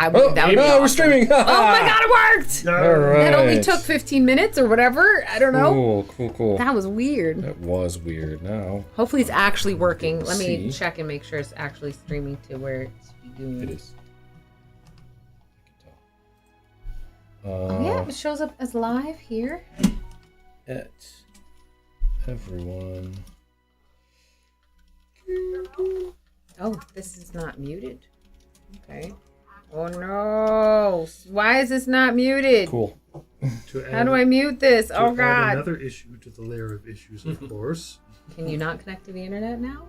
We're streaming. Oh my god, it worked! All right. It only took 15 minutes or whatever. I don't know. Cool. That was weird. That was weird. Now. Hopefully it's actually working. Let me See. check and make sure it's actually streaming to where it's doing. It is. Yeah, it shows up as live here. At everyone. Oh, this is not muted. Okay. Oh no! Why is this not muted? Cool. How do I mute this? Oh add god! another issue to the layer of issues, of course. Can you not connect to the internet now?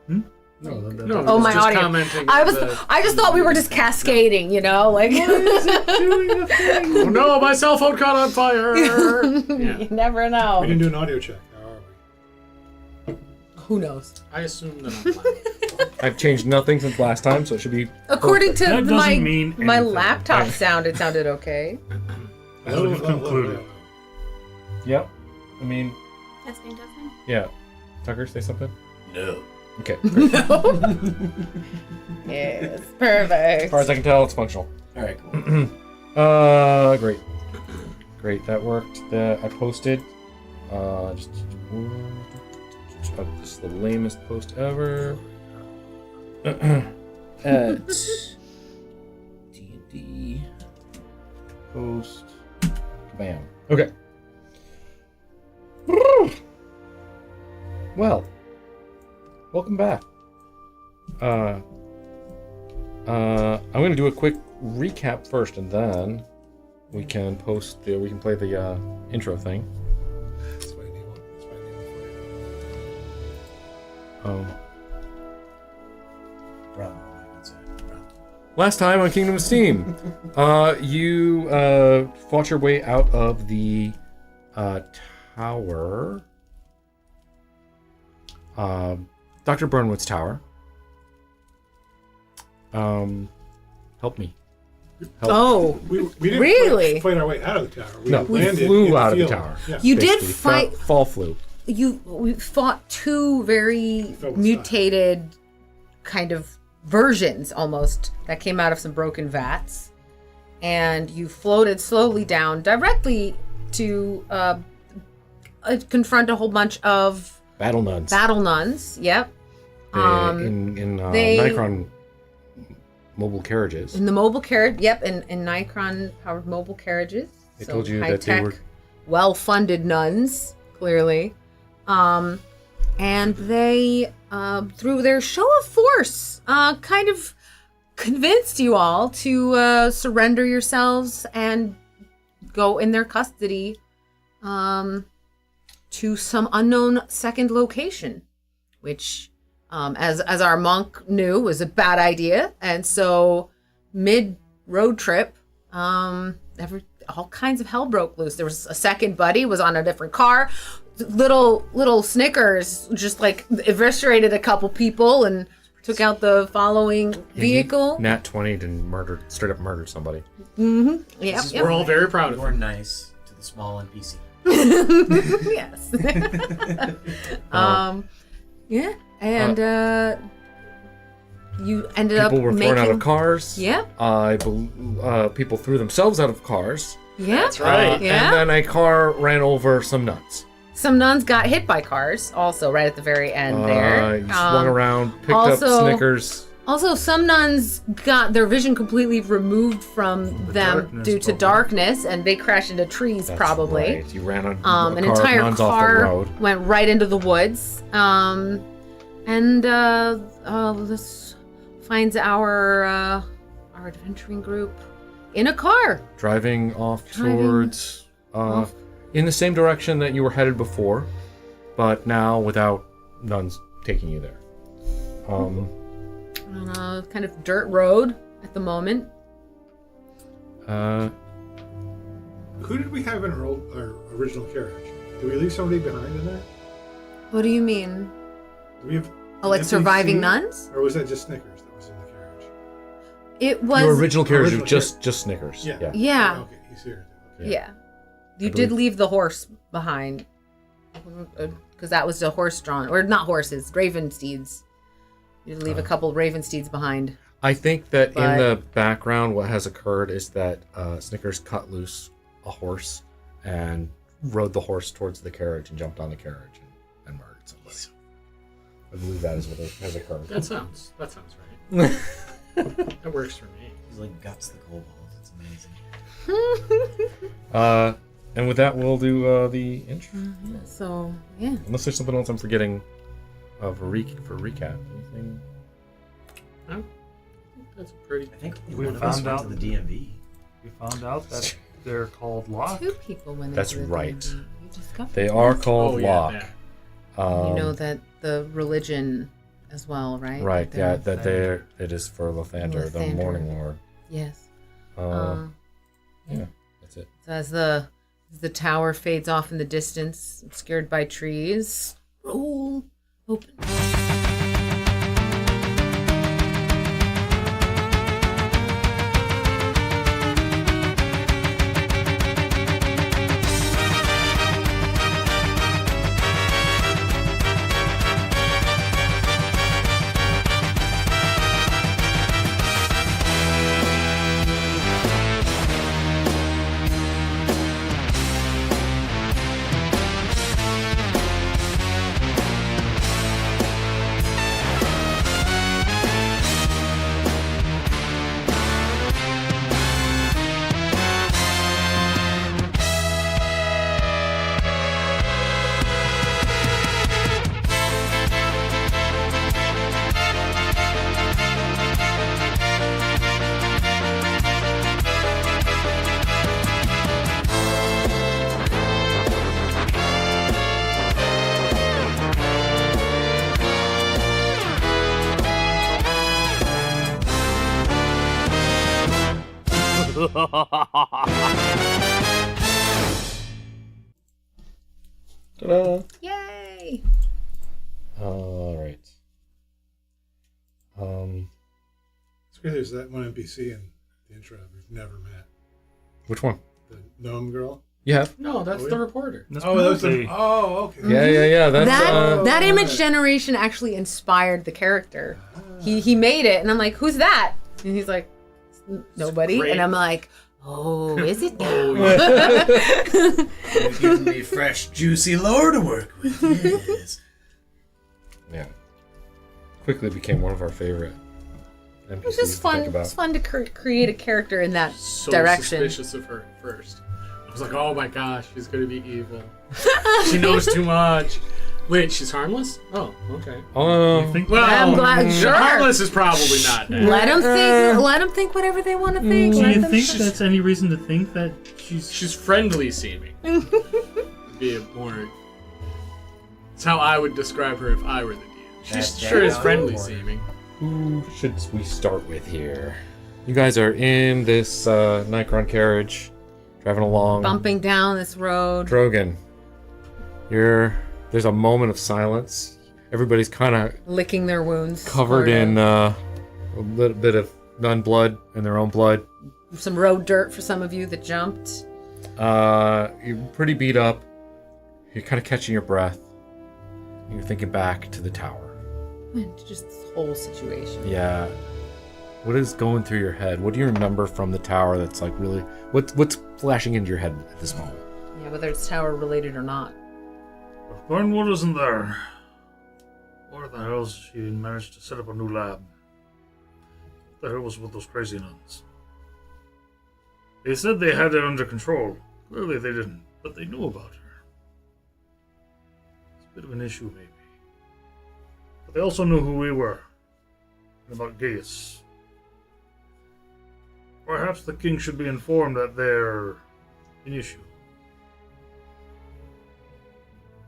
No, Oh, my just audio. Commenting I just thought we were just cascading, you know, like. Oh no, my cell phone caught on fire. Yeah. You never know. We didn't do an audio check, now are we? Who knows? I assume that I'm lying. I've changed nothing since last time, so it should be. According to That doesn't mean my anything. laptop sound, it sounded okay. As we've concluded. Yep. I mean, Testing. yeah. Tucker, say something. No. Okay. Yes, As perfect. far as I can tell, it's functional. All right, cool. Great. That worked. That I posted. Just this is the lamest post ever. At D&D post. Bam. Okay. Well, welcome back. I'm gonna do a quick recap first, and then we can post. We can play the intro thing. That's my name. That's my name. Last time on Kingdom of Steam, you fought your way out of the tower, Dr. Burnwood's tower. Help me. Help. Oh, We didn't Really? fight our way out of the tower. We No, we landed flew in out of the field. tower. Yeah. you did Basically, fight. fall flew. We fought two very Felt mutated kind of versions almost that came out of some broken vats, and you floated slowly down directly to confront a whole bunch of Battle nuns. battle nuns. Yep. In they- Nikron mobile carriages. In the mobile carriage, yep, in Nikron powered mobile carriages. They told you that they high-tech, were- well-funded nuns, clearly. And they, through their show of force, kind of convinced you all to surrender yourselves and go in their custody to some unknown second location, which, as our monk knew, was a bad idea. And so, mid-road trip, all kinds of hell broke loose. There was a second buddy, was on a different car. Little Snickers just like eviscerated a couple people and took out the following vehicle. Nat 20'd and straight up murdered somebody. Yep, We're all very proud of You're you. nice to the small NPC. yes. Yeah, and you ended up People were making. thrown out of cars. Yeah. People threw themselves out of cars. Yeah, That's right. Yeah. And then a car ran over some nuns. Some nuns got hit by cars. Also, right at the very end there. You swung around, picked also- up Snickers. Also, some nuns got their vision completely removed from them darkness, due to probably. darkness, and they crashed into trees, That's probably. right. You ran on An a car of entire nuns off the car road. went right into the woods. This finds our adventuring group in a car. Driving off Driving towards off. in the same direction that you were headed before, but now without nuns taking you there. On a kind of dirt road at the moment. Uh, Who did we have in our original carriage? Did we leave somebody behind in that? What do you mean? Did we have Oh, like NPC? surviving nuns? Or was that just Snickers that was in the carriage? It was. your original carriage Original was just Snickers. Yeah. Yeah. Okay, he's here. Yeah. You I did believe- leave the horse behind. Because that was a horse drawn. Or not horses, raven steeds. You leave a couple raven steeds behind. I think that in But- the background, what has occurred is that Snickers cut loose a horse and rode the horse towards the carriage and jumped on the carriage and murdered somebody. I believe that is what has occurred. That sounds right. That works for me. He's like guts the kobolds. It's amazing. And with that, we'll do the intro. So, yeah. Unless there's something else I'm forgetting for recap. Anything? No? That's pretty. I think We one of us found went out- to the DMV. We found out that they're called Lock. 2 people when they That's do the right. DMV. You discovered They that. are called Lock. Yeah. You know that the religion as well, right? Right, They're- yeah, that they're it is for Lathander, the Lathander. Morning Lord. Yes. Yeah, that's it. So as the tower fades off in the distance, obscured by trees, roll open. Ta-da! Yay! All right. It's great. There's that one NPC in the intro we've never met. Which one? The gnome girl. You have? No, that's the reporter. That's Oh, that was the. Penelope. Oh, okay. Yeah. That's That Oh, image right. generation actually inspired the character. He made it, and I'm like, "Who's that?" And he's like, "Nobody." great. And I'm like, "Oh, is it now?" You're giving me fresh, juicy lore to work with. Yes. yeah. Quickly became one of our favorite NPCs It's just to fun. think about. It's fun to create a character in that So direction. suspicious of her at first. I was like, oh my gosh, she's gonna be evil. She knows too much. Wait, she's harmless? Oh, okay. You think Well, I'm glad- sure. harmless is probably not. That. Let them think. Let them think whatever they want to think. Do Let you them think think. that's any reason to think that She's friendly seeming. Would be a more. It's how I would describe her if I were the DM. She That sure is down friendly corner. seeming. Who should we start with here? You guys are in this Nikron carriage, driving along. bumping down this road? Drogon, there's a moment of silence. Everybody's kind of Licking their wounds. covered sort of. in a little bit of non-blood and their own blood. Some road dirt for some of you that jumped. You're pretty beat up. You're kind of catching your breath. You're thinking back to the tower. And just this whole situation. Yeah. What is going through your head? What do you remember from the tower that's like really... What's flashing into your head at this moment? Yeah, whether it's tower related or not. Burnwood isn't there? Or the hell's she managed to set up a new lab? What the hell was with those crazy nuns? They said they had it under control. Clearly they didn't, but they knew about her. It's a bit of an issue, maybe. But they also knew who we were. And about Gaius. Perhaps the king should be informed that they're an issue.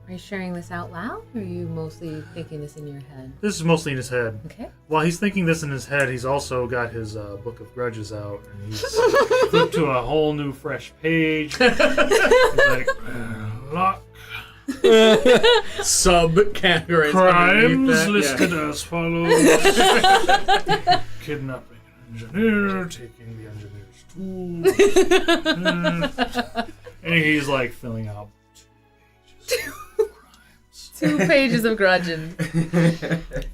Are you sharing this out loud, or are you mostly thinking this in your head? This is mostly in his head. Okay. While he's thinking this in his head, he's also got his book of grudges out, and he's flipped to a whole new, fresh page. He's like, lock Subcategories crimes underneath that, listed yeah. as follows: kidnapping an engineer, taking the engineer's tools, and he's like filling out 2 pages. Crimes. 2 pages of grudging.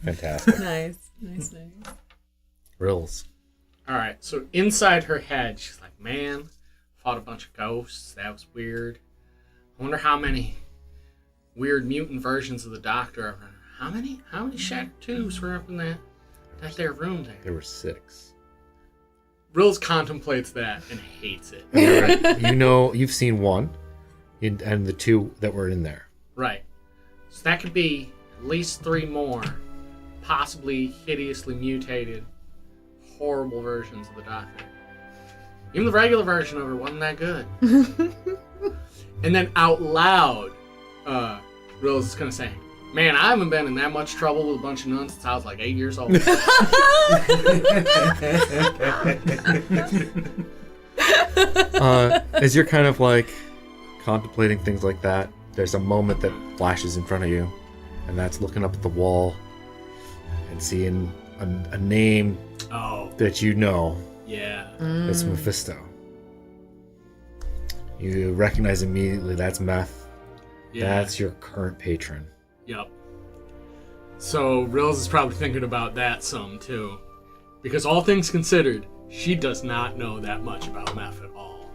Fantastic. Nice. Rills. All right, so inside her head, she's like, man, fought a bunch of ghosts. That was weird. I wonder how many weird mutant versions of the Doctor are. How many shattered tubes were up in that there room there? There were 6. Rills contemplates that and hates it. You've seen one, and the 2 that were in there. Right. So that could be at least 3 more, possibly hideously mutated, horrible versions of the Doctor. Even the regular version of her wasn't that good. And then out loud, Rills is going to say, man, I haven't been in that much trouble with a bunch of nuns since I was like 8 years old. As you're kind of like contemplating things like that, there's a moment that flashes in front of you, and that's looking up at the wall and seeing a name that you know. Yeah. It's Mephisto. You recognize immediately that's Meph. Yeah. That's your current patron. Yep. So Rills is probably thinking about that some too. Because all things considered, she does not know that much about Meph at all.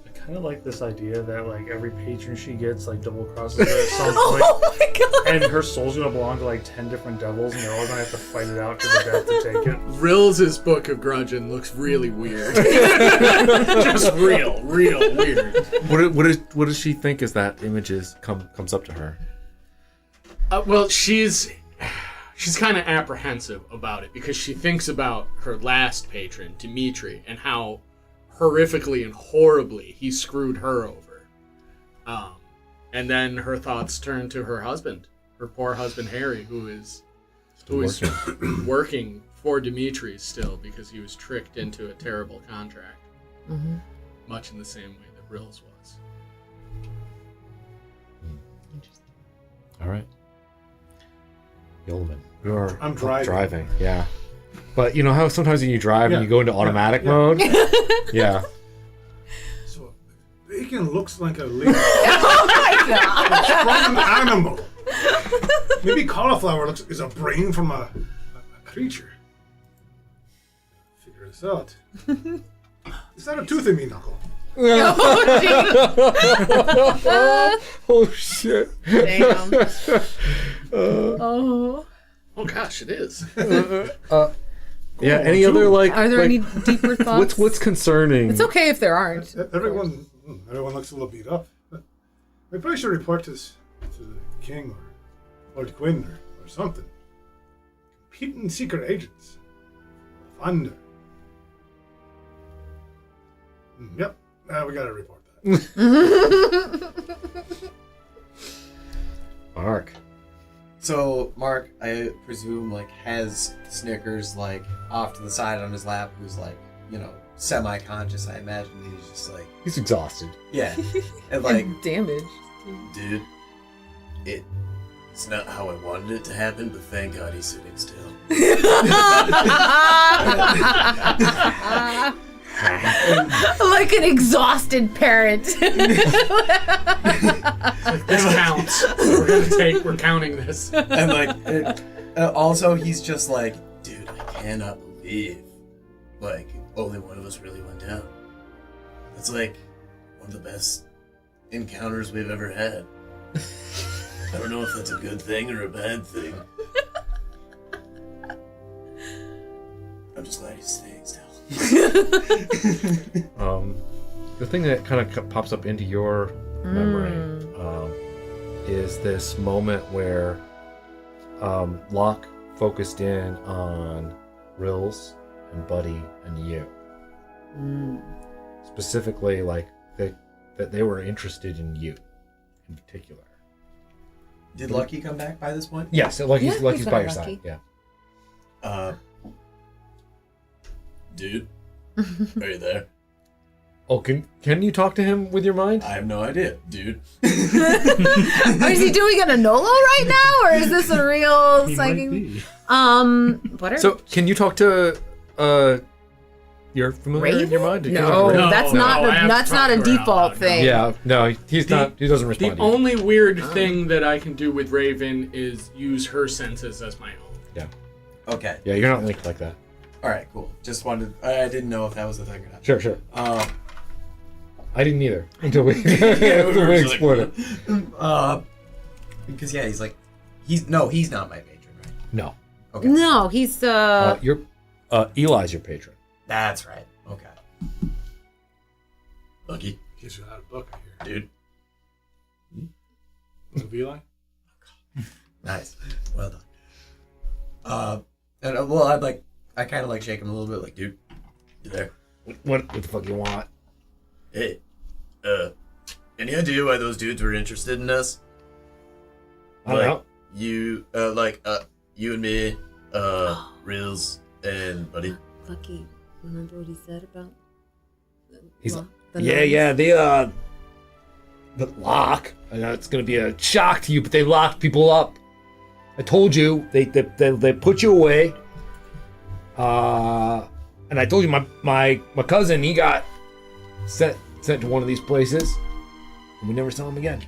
I kind of like this idea that like every patron she gets like double crosses her at some point. Oh my god! And her soul's gonna belong to like 10 different devils, and they're all gonna have to fight it out to the death to take it. Rills' book of grudging looks really weird. Just real weird. What does she think as that image comes up to her? Well, she's kind of apprehensive about it because she thinks about her last patron, Dimitri, and how horrifically and horribly he screwed her over. And then her thoughts turn to her husband, her poor husband Harry, who is working for Dimitri still because he was tricked into a terrible contract, much in the same way that Rills was. Interesting. All right. Yolman, you're I'm driving. Yeah. But you know how sometimes when you drive and you go into automatic mode? Yeah. So, bacon looks like a leaf. Oh my god! From an animal. Maybe cauliflower is a brain from a creature. Figure this out. Is that a tooth in me, Knuckle? Oh shit. Damn. Oh. Oh gosh, it is. Yeah, any other like Are there any deeper thoughts? what's concerning? It's okay if there aren't. Everyone looks a little beat up. We probably should report this to the king or Lord Quinn or something. Competing secret agents. Thunder. Yep, we gotta report that. Mark. So Mark, I presume, like, has Snickers like off to the side on his lap, who's like, you know, semi-conscious. I imagine he's just like, He's exhausted. yeah, and like, And damaged. Dude, it's not how I wanted it to happen, but thank God he's sitting still. Like an exhausted parent. This counts. We're counting this. and like, also he's just like, Dude, I cannot believe, like, only one of us really went down. It's like one of the best encounters we've ever had. I don't know if that's a good thing or a bad thing. I'm just glad he's staying still. The thing that kind of pops up into your memory is this moment where Locke focused in on Rills and Buddy and you. Specifically, like that they were interested in you in particular. did Lucky come back by this point? Yes, Lucky's by very your lucky. side. Yeah. Dude, are you there? Oh, can you talk to him with your mind? I have no idea, dude. Or is he doing it a Nolo right now, or is this a real He might psychic? be. What are So, can you talk to your familiar in your mind? Can you talk to No, Raven? that's No, not I have that's to not a talk to her out default loud. thing. Yeah, no, he's not. He doesn't respond. The to you. only weird thing that I can do with Raven is use her senses as my own. Yeah. Okay. Yeah, you're not linked like that. All right. Cool. Just wanted. I didn't know if that was a thing or not. Sure. I didn't either until we, Yeah, until we explored it. Because yeah, he's not my patron, right? No. Okay. No, he's Eli's your patron. That's right. Okay. Lucky, In case you had a book here. dude. Was it Eli? Nice. Well done. And well, I kind of like shake him a little bit, like, dude, you there? What the fuck you want? Hey, any idea why those dudes were interested in us? I don't know. You, you and me, Reels and Buddy. Lucky. Remember what he said about? He's Well, like, the yeah, nuns? the lock. I know it's gonna be a shock to you, but they locked people up. I told you they put you away. And I told you my cousin, he got sent to one of these places, and we never saw him again.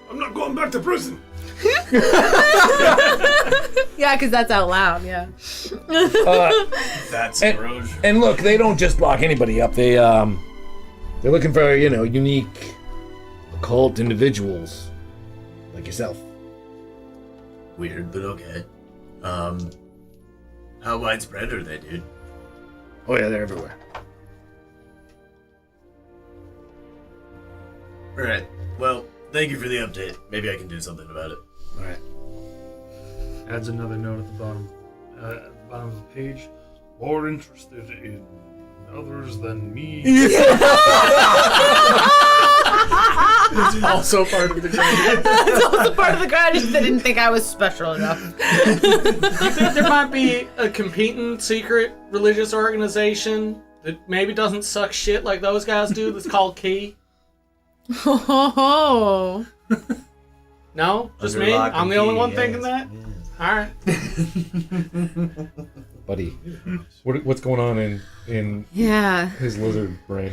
I'm not going back to prison. Yeah, because that's out loud. Yeah. That's And- corrosion. And look, they don't just lock anybody up. They're looking for unique, occult individuals like yourself. Weird, but okay. How widespread are they, dude? Oh yeah, they're everywhere. Alright, well, thank you for the update. Maybe I can do something about it. All right. Adds another note at the bottom of the page. More interested in others than me. It's also part of the credit. That's also part of the crowd. They didn't think I was special enough. There might be a competing secret religious organization that maybe doesn't suck shit like those guys do that's called Key. Oh. No? Just Under me? lock I'm and the only key, one yes, thinking that? yes. Alright. Buddy, what's going on in Yeah. his lizard brain?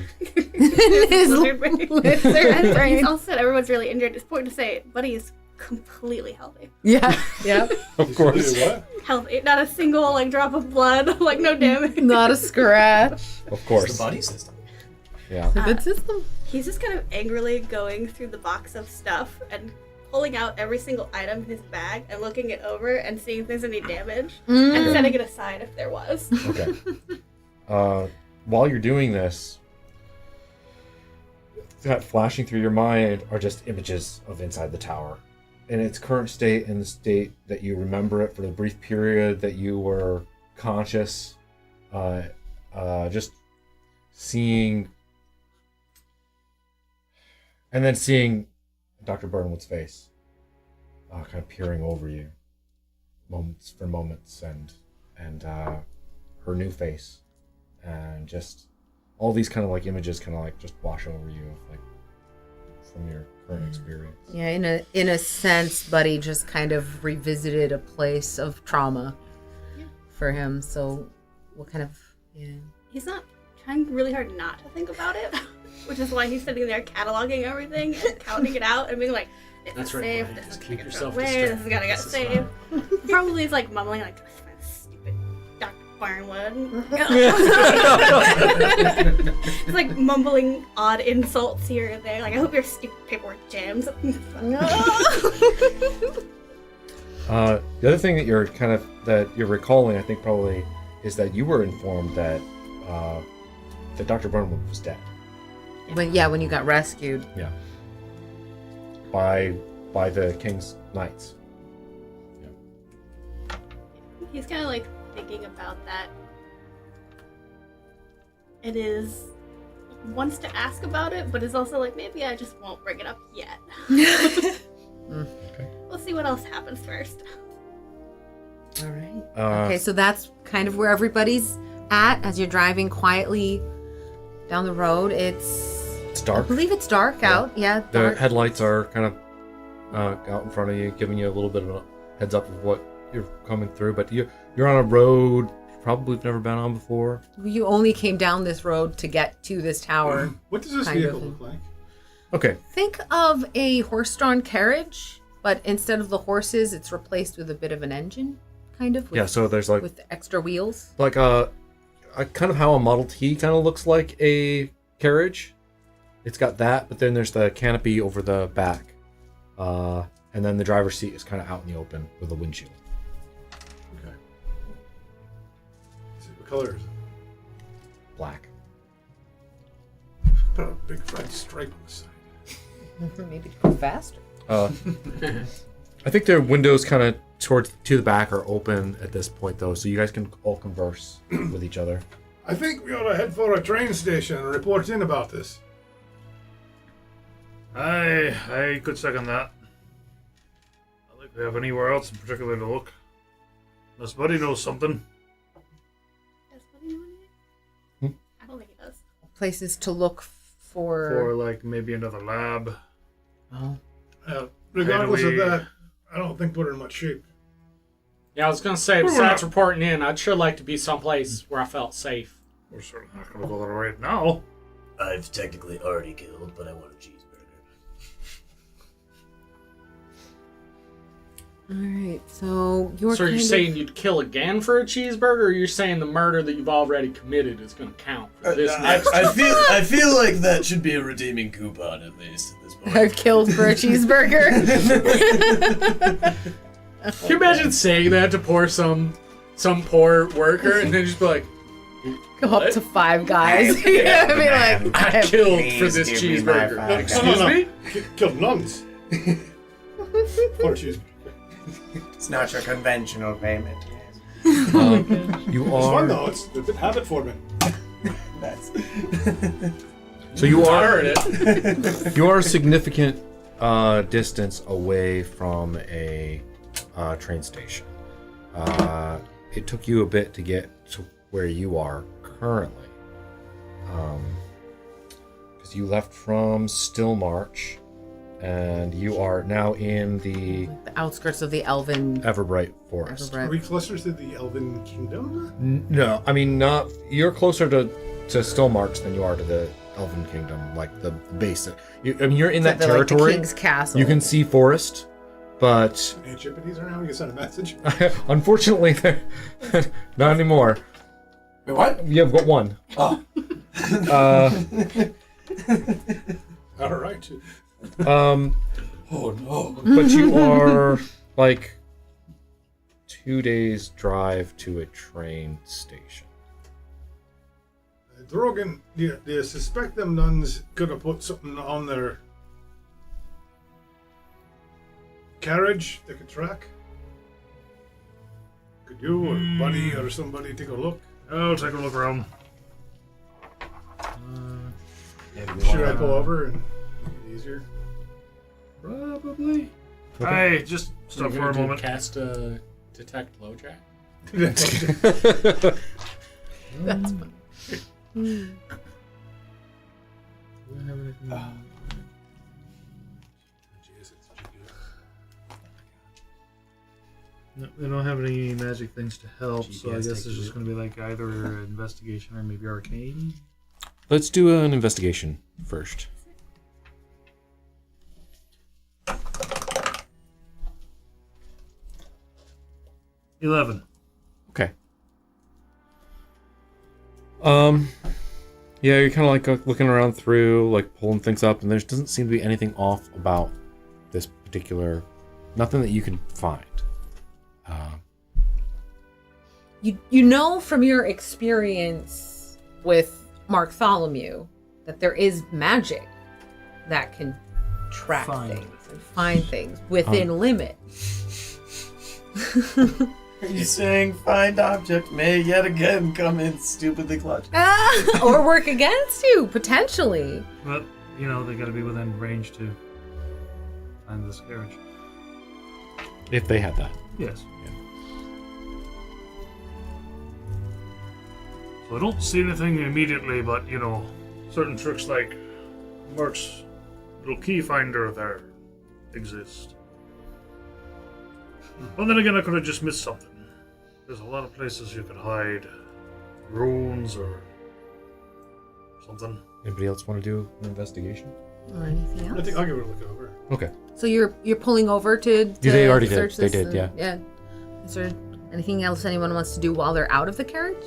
His Lizard brain. lizard And brain. he's all said everyone's really injured. It's important to say Buddy is completely healthy. Yeah. Yep. Of course. What? Healthy. Not a single drop of blood, no damage. Not a scratch. Of It's course. the buddy system. Yeah. It's a good system. He's just kind of angrily going through the box of stuff and pulling out every single item in his bag and looking it over and seeing if there's any damage and setting it aside if there was. Okay. While you're doing this, that flashing through your mind are just images of inside the tower. In its current state, in the state that you remember it for the brief period that you were conscious, just seeing, and then seeing Dr. Burnwood's face, kind of peering over you, moments, and her new face, and just all these kind of like images kind of like just wash over you, like from your current experience. Yeah, in a sense, Buddy just kind of revisited a place of trauma for him. So, what kind of He's not trying really hard not to think about it, which is why he's sitting there cataloging everything and counting it out and being like, this That's is right, safe, Brian. this Just is keep gonna yourself go away, this is distracted. gonna get This is saved. Probably is like mumbling like, stupid Dr. Barnwood. It's like mumbling odd insults here and there. Like, I hope your stupid paperwork jams. The other thing that you're recalling, I think probably, is that you were informed that that Dr. Burnwood was dead when you got rescued. by the King's Knights. He's kind of like thinking about that. It is wants to ask about it, but is also like, maybe I just won't bring it up yet. Okay. We'll see what else happens first. All right. Uh, Okay, so that's kind of where everybody's at as you're driving quietly down the road. It's I dark. believe it's dark out. Yeah, The dark. headlights are kind of out in front of you, giving you a little bit of a heads up of what you're coming through. But you're on a road you probably have never been on before. You only came down this road to get to this tower. What does this Kind vehicle of. look like? Okay. Think of a horse-drawn carriage, but instead of the horses, it's replaced with a bit of an engine, kind of? With, Yeah, so there's like with extra wheels. like a kind of how a Model T kind of looks like a carriage. It's got that, but then there's the canopy over the back, and then the driver's seat is kind of out in the open with a windshield. Okay. What color is it? Black. Put a big red stripe on the side. Maybe to go faster. I think their windows kind of to the back are open at this point, though, so you guys can all converse with each other. I think we ought to head for a train station and report in about this. I could second that. I don't think we have anywhere else in particular to look. Unless Buddy knows something. Does Buddy know anything? I don't think he does. Places to look For for. like maybe another lab. Oh. Regardless of we- that, I don't think we're in much shape. Yeah, I was gonna say, besides reporting in, I'd sure like to be someplace where I felt safe. We're certainly not going to go there right now. I've technically already killed, but I want a cheeseburger. Alright, so you're So are you kind saying of... you'd kill again for a cheeseburger, or you're saying the murder that you've already committed is gonna count for this next? I feel like that should be a redeeming coupon at least at this point. I've killed for a cheeseburger. Can you imagine saying that to some poor worker, and then just be like, Go up to 5 guys. Yeah, I'd be like, I have killed Please for this give me my cheeseburger. $5. Excuse me? Killed nuns. Or cheeseburger. It's not your conventional payment. You It's fun are though. It's a good habit forming. That's so you I are heard it. you are a significant distance away from a train station. It took you a bit to get to where you are currently, because you left from Stillmarch, and you are now in the the outskirts of the Elven. Everbright Forest. Are we closer to the Elven Kingdom? No, I mean not. You're closer to Stillmarch than you are to the Elven Kingdom, like the basic. I mean, you're in that Like the territory. King's Castle. You can see forest, but Any chippities around? We can send a message. unfortunately, they're not anymore. Wait, what? You've got one. Oh. All right. Um, Oh no. but you are like 2 days drive to a train station. Drogan, do you suspect them nuns could have put something on their carriage they could track? Could you or Buddy or somebody take a look? I'll take a look around. Should I pull over and make it easier? Probably. Hey, just stop for a moment. Cast detect LoJack. That's fun. No, they don't have any magic things to help, so I GPS guess take it's the just going to be like either investigation or maybe arcane. Let's do an investigation first. $11. Okay. Yeah, you're kind of like looking around through, like pulling things up, and there doesn't seem to be anything off about this particular, nothing that you can find. You know from your experience with Bartholomew that there is magic that can track things and find things within limit. Are you saying find object may yet again come in stupidly clutch? Or work against you, potentially. But, you know, they got to be within range to find this carriage. If they had that. Yes. So I don't see anything immediately, but, you know, certain tricks like Mark's little key finder there exist. Well, then again, I could have just missed something. There's a lot of places you could hide runes or something. Anybody else want to do an investigation? Or anything I else. think I'll give it a look over. Okay. So you're pulling over to They already did. search They this, did, yeah. Yeah. Is there Anything else anyone wants to do while they're out of the carriage?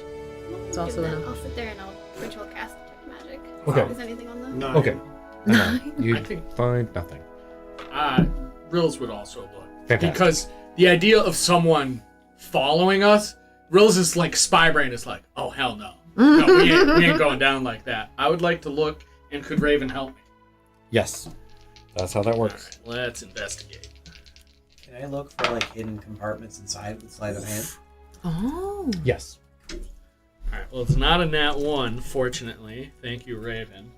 It's also that. enough. I'll sit there and I'll ritual cast detect magic. Okay. If there's anything on them. 9. Okay. You I think- find nothing. Rills would also look. Fantastic. Because the idea of someone following us, Rills is like, spy brain is like, oh, hell no. No, we ain't going down like that. I would like to look, and could Raven help me? Yes. That's how that All works. right, let's investigate. Can I look for like hidden compartments inside with sleight of hand? Oh. Yes. All right, well, it's not a nat 1, fortunately. Thank you, Raven.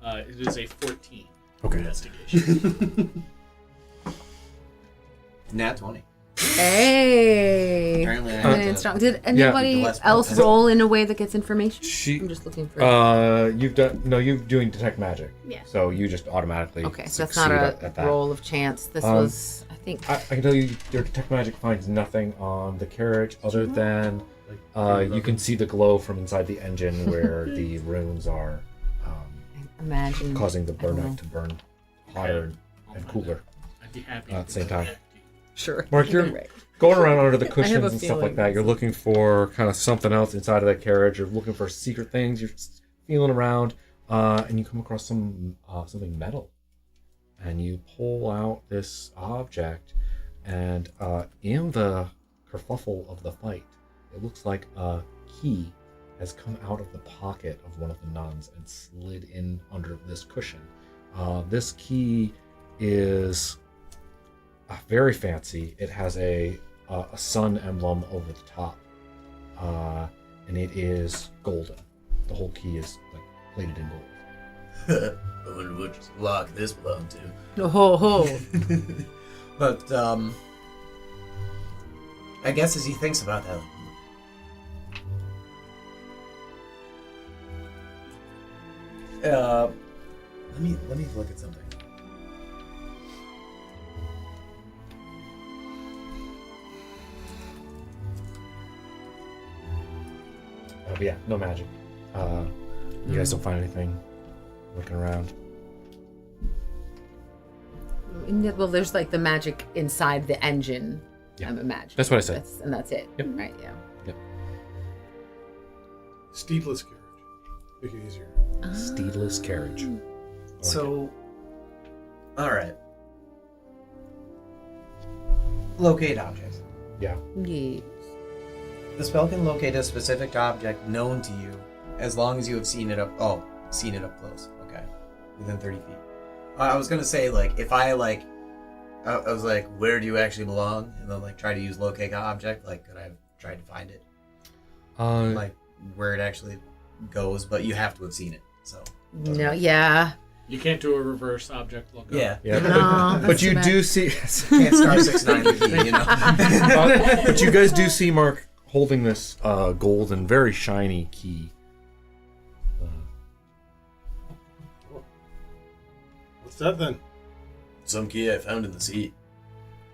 It is a 14 Okay. investigation. Nat 20. Hey. Apparently I Coming had in to- strong. Did anybody Less else potent. roll in a way that gets information? She. I'm just looking for. You've done. No, you're doing detect magic. Yeah. So you just automatically. Okay, so that's succeed not at a that. roll of chance. This Um, was, I think. I can tell you, your detect magic finds nothing on the carriage other than you can see the glow from inside the engine where the runes are Imagine causing the I don't know. burnout to burn hotter and cooler. I'd be happy At the same time. Sure. Mark, you're right. going around under the I have cushions a and stuff like feeling. that. You're looking for kind of something else inside of that carriage. You're looking for secret things. You're just feeling around, and you come across something metal, and you pull out this object, and in the kerfuffle of the fight, it looks like a key has come out of the pocket of one of the nuns and slid in under this cushion. This key is very fancy. It has a sun emblem over the top, and it is golden. The whole key is like plated in gold. I wonder which lock this belonged to. Ho ho. But I guess as he thinks about that, let me look at something. But yeah, no magic. You guys don't find anything looking around. Well, there's like the magic inside the engine. Yeah. I'm imagining. That's what I said. And that's it. Yep. Right. Yeah. Steedless carriage. Make it easier. Steedless carriage. I like it. So, all right. Locate objects. Yeah. Yeah. The spell can locate a specific object known to you as long as you have seen it up. Oh, seen it up close. Okay, within 30 feet. I was gonna say like if I like, I was like, where do you actually belong? And then like try to use locate object. Like could I have tried to find it? Like where it actually goes, but you have to have seen it. So No. Yeah. You can't do a reverse object lookup. yeah, yeah. No, But that's you too do see. can't star 6-9 the key, you know. But you guys do see Mark holding this golden, very shiny key. What's that then? Some key I found in the sea.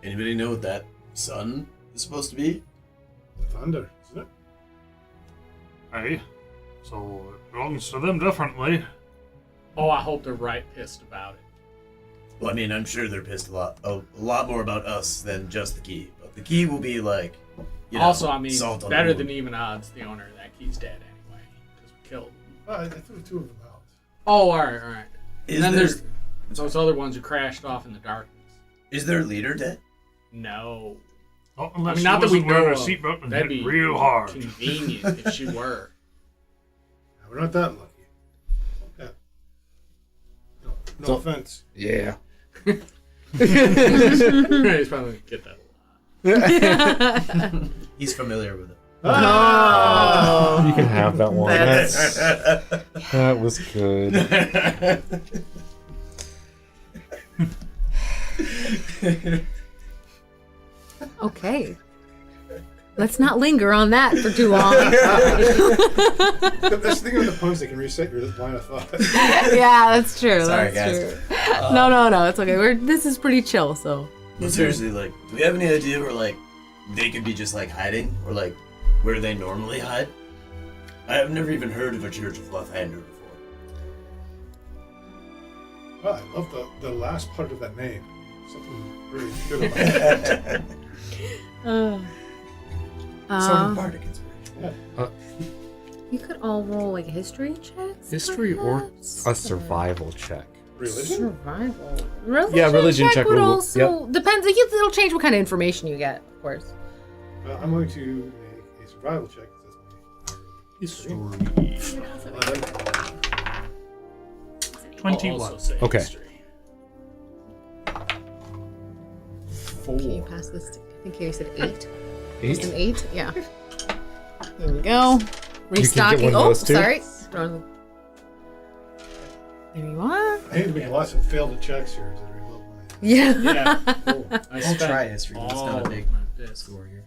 Anybody know what that sun is supposed to be? Thunder, isn't it? Hey, so it belongs to them definitely. Oh, I hope they're right pissed about it. Well, I mean, I'm sure they're pissed a lot more about us than just the key. But the key will be like, you know, Also, I mean, salt on better the than wound. even odds, the owner of that key's dead anyway, because we killed him. Oh, I threw two of them out. Oh, all right. Is And then there, there's those other ones who crashed off in the darkness. is their leader dead? No. Not I unless mean, she not that we wasn't know wearing a of. seatbelt and That'd hit be real hard. convenient if she were. We're not that lucky. Yeah. No So- offense. Yeah. He's probably gonna get that. He's familiar with it. Oh. You can have that one. That's- That was good. Okay. Let's not linger on that for too long. That's the thing with the puns, they can reset your line of thought. Yeah, that's true. Sorry, that's guys. true. No, it's okay. This is pretty chill, so. Well, seriously, like, do we have any idea where, like, they could be just, like, hiding? Or, like, where they normally hide? I've never even heard of a Church of Left-Hander before. Oh, I love the last part of that name. Something really good about it. Some bardic inspiration. You could all roll like history checks. History or perhaps? a survival check. Religion? Survival. Religion Yeah, religion check would will- also depends. It'll change what kind of information you get, of course. I'm going to make a survival check. History. 21. Also say Okay. history. Can you pass this? I think you said 8. 8? Just an 8? Yeah. There we go. get Restocking. one of those too? Sorry. There you are. I need to make lots of failed checks here to rebuild my. Yeah. Yeah. Cool. I I'll spent try history, but it's not a all big of my bits. score here.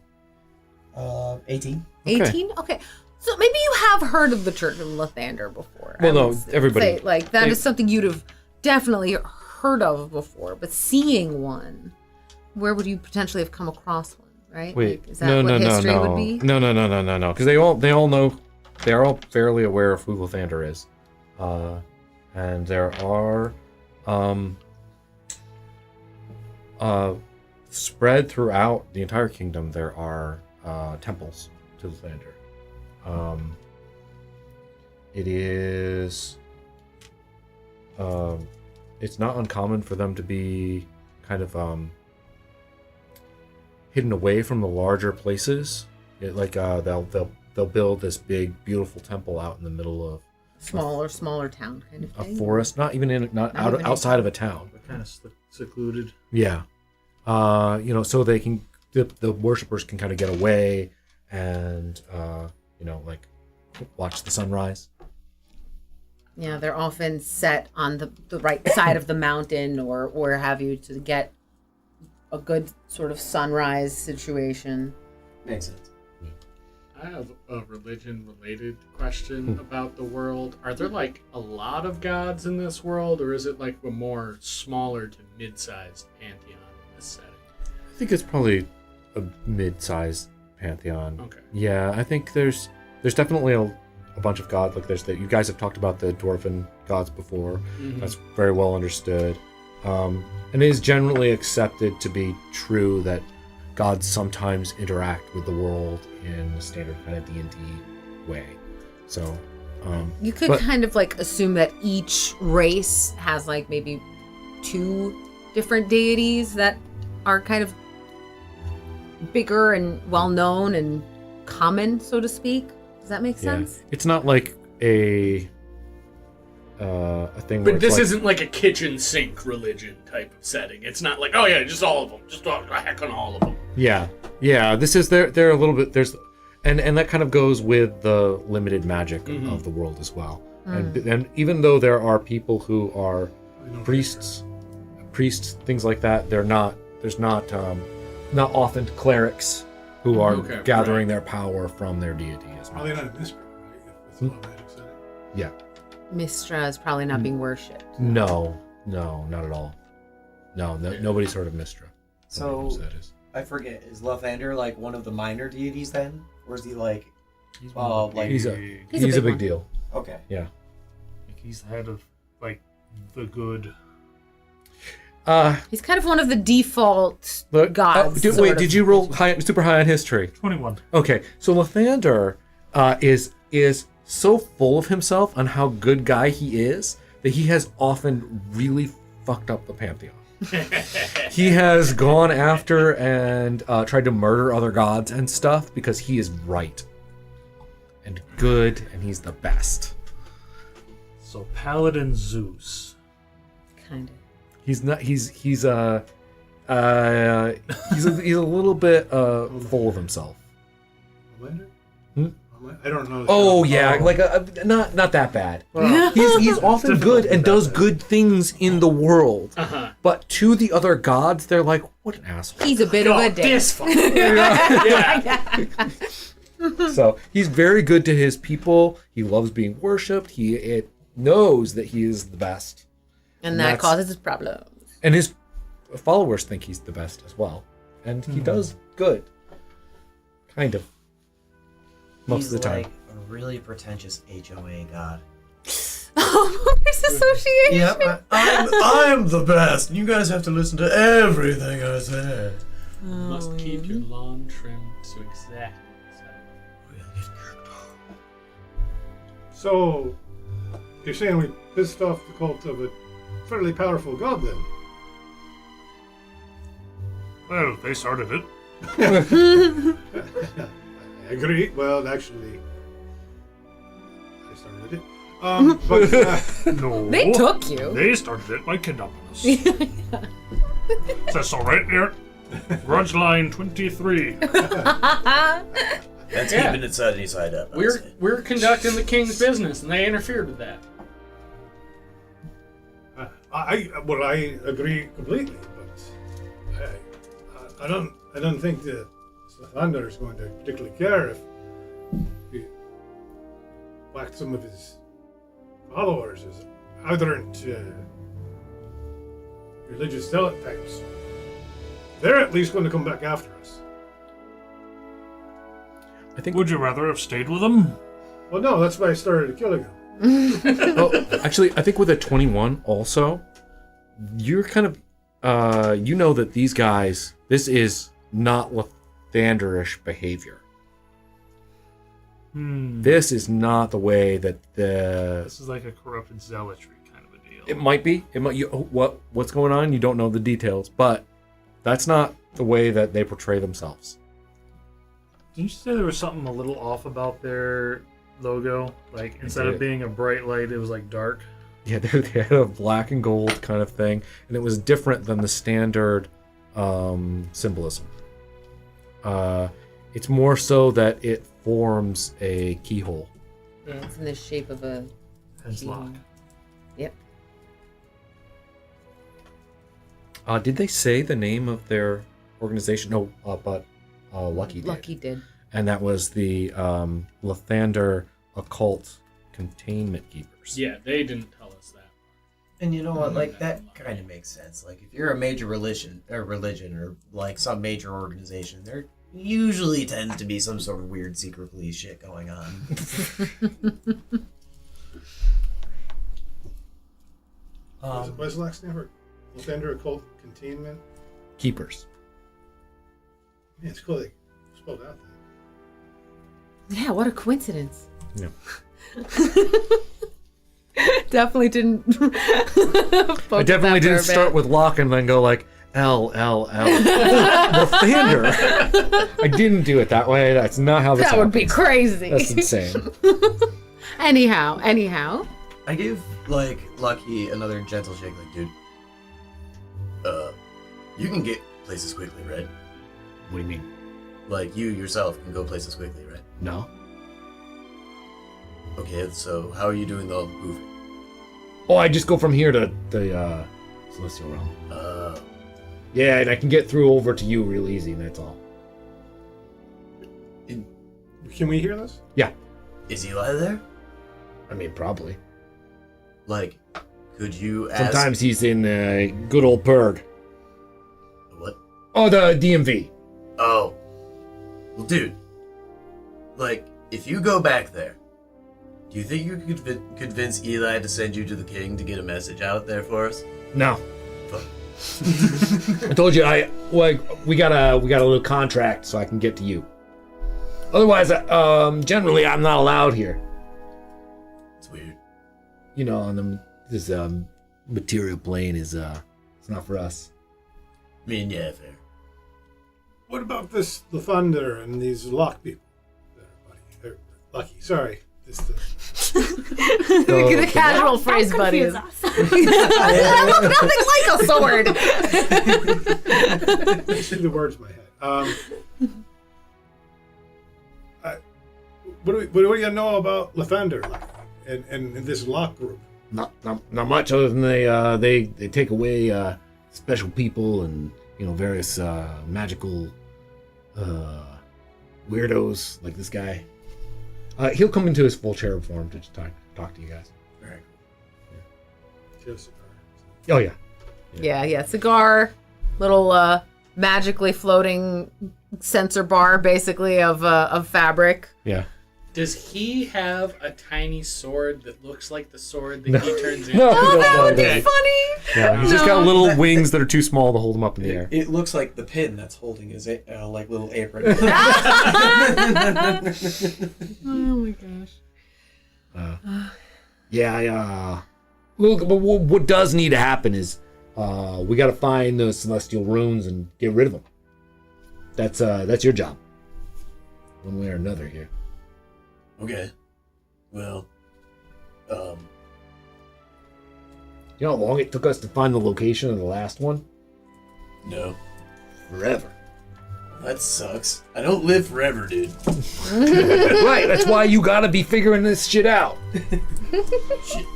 18. 18? Okay. So maybe you have heard of the Church of Lathander before. Well, I no, would everybody- say, like, that they- is something you'd have definitely heard of before, but seeing one, where would you potentially have come across one, right? Wait, Like, is that no, what no, no, history no, would be? no, because they all know, they are all fairly aware of who Lathander is, and there are, spread throughout the entire kingdom. There are temples to Lathander. It is, it's not uncommon for them to be kind of hidden away from the larger places. They'll build this big, beautiful temple out in the middle of Smaller town kind of a thing. forest, not even outside of a town. They're kind of secluded. Yeah, so they can the worshippers can kind of get away and like watch the sunrise. Yeah, they're often set on the right side of the mountain or where have you to get a good sort of sunrise situation. Makes sense. I have a religion-related question about the world. Are there like a lot of gods in this world, or is it like a more smaller to mid-sized pantheon in this setting? I think it's probably a mid-sized pantheon. Okay. Yeah, I think there's definitely a bunch of gods. Like you guys have talked about the dwarven gods before. Mhm. That's very well understood. And it is generally accepted to be true that gods sometimes interact with the world in a standard kind of D&D way. So, You could but- kind of like assume that each race has like maybe 2 different deities that are kind of bigger and well known and common, so to speak. Does that make yeah, sense? it's not like a thing where But it's this like, isn't like a kitchen sink religion type of setting. It's not like, oh yeah, just all of them, just a heck on all of them. Yeah. This is they're a little bit and that kind of goes with the limited magic of the world as well. And even though there are people who are priests, things like that, there's not often clerics who are Okay, gathering their power from their deity as Probably well. not a mystery, right? If it's a low magic setting. Yeah. Mistra is probably not being worshipped. No, not at all. No, nobody's heard of Mistra. So- Nobody knows who that is. I forget. Is Lathander like one of the minor deities then? Or is he like. He's like. He's a He's a big big one. deal. Okay. he's the head of like the good. He's kind of one of the default Look, gods. did sort of. you roll super high on history? 21. Okay, so Lathander is so full of himself on how good guy he is that he has often really fucked up the pantheon. He has gone after and tried to murder other gods and stuff because he is right and good and he's the best. So Paladin Zeus. Kind of. He's not. He's a little bit full of himself. Homelander? Hmm? I don't know. Oh yeah, like not that bad. He's often good and does good things in the world, but to the other gods, they're like, what an asshole. He's a bit of a dick. This fucker. Yeah. So he's very good to his people. He loves being worshipped. He knows that he is the best, And that that's- causes problems. and his followers think he's the best as well. And he does good, kind of. Most He's of the time. like a really pretentious HOA god. Homeowners Association. Yep, I'm the best. You guys have to listen to everything I say. Must keep your lawn trimmed to exactly So, you're saying we pissed off the cult of a fairly powerful god, then? Well, they started it. I agree. Well, actually, I started it. But No. They took you. They started it by kidnapping us. Says so right here. Grudge line 23. That's Yeah. keeping it sunny side up. I'd say. We're conducting the king's business, and they interfered with that. I agree completely. But I don't think that Slathander is going to particularly care if we whacked some of his followers as ardent religious zealot types. They're at least going to come back after us. I think. Would you rather have stayed with them? Well, no, that's why I started killing them. Oh, actually, I think with a 21 also, you're kind of, you know that these guys, this is not Lathanderish behavior. This is not the way that This is like a corrupted zealotry kind of a deal. it might be. It might. What's going on? You don't know the details, but that's not the way that they portray themselves. Didn't you say there was something a little off about their logo? Like, instead of being a bright light, it was like dark? Yeah, they had a black and gold kind of thing, and it was different than the standard symbolism. It's more so that it forms a keyhole. Yeah, it's in the shape of a Hence lock. Yep. Did they say the name of their organization? No, but Lucky did. Lucky did. And that was the Lathander Occult Containment Keepers. Yeah, they didn't tell us that. And you know what? Like, that kind of makes sense. Like, if you're a major religion or like some major organization, there usually tends to be some sort of weird secret police shit going on. What's the last name for Lathander Occult Containment? Keepers. Yeah, it's cool. They spelled out that. Yeah, what a coincidence. Yeah. Definitely didn't. I definitely didn't start with lock and then go like L. Lathander. I didn't do it that way. That's not how this That would be happens. crazy. That's insane. Anyhow. I give, like, Lucky another gentle shake, like, dude, You can get places quickly, right? What do you mean? Like, you yourself can go places quickly, right? No. Okay, so how are you doing the moving? Oh, I just go from here to the Celestial Realm. Yeah, and I can get through over to you real easy, and that's all. Can we hear this? Yeah. Is Eli there? I mean, probably. Like, could you ask... Sometimes he's in good old Berg. What? Oh, the DMV. Oh. Well, dude. Like, if you go back there, do you think you could convince Eli to send you to the king to get a message out there for us? No. Fuck. I told you, we got a little contract so I can get to you. Otherwise, generally I'm not allowed here. It's weird. You know, on this material plane is it's not for us. I mean, yeah, fair. What about this Lathander and these lock people? Lucky, sorry. The casual phrase, buddy. Confuse Is, us. nothing like a sword. I see the words in my head. What do you know about Lathander and this lock group? Not much other than they take away special people and various magical weirdos like this guy. He'll come into his full cherub form to talk to you guys. Very cool. Yeah. Oh yeah. yeah. Cigar, little magically floating sensor bar, basically of fabric. Yeah. Does he have a tiny sword that looks like the sword that he turns into? No, Oh, that would be no. funny. Yeah, he's just got little wings that are too small to hold him up in the air. it looks like the pin that's holding his like little apron. Oh my gosh. Yeah. Look, but what does need to happen is we got to find those celestial runes and get rid of them. That's your job. One way or another here. Okay. Well, You know how long it took us to find the location of the last one? no. Forever. That sucks. I don't live forever, dude. Right, that's why you gotta be figuring this shit out. Shit.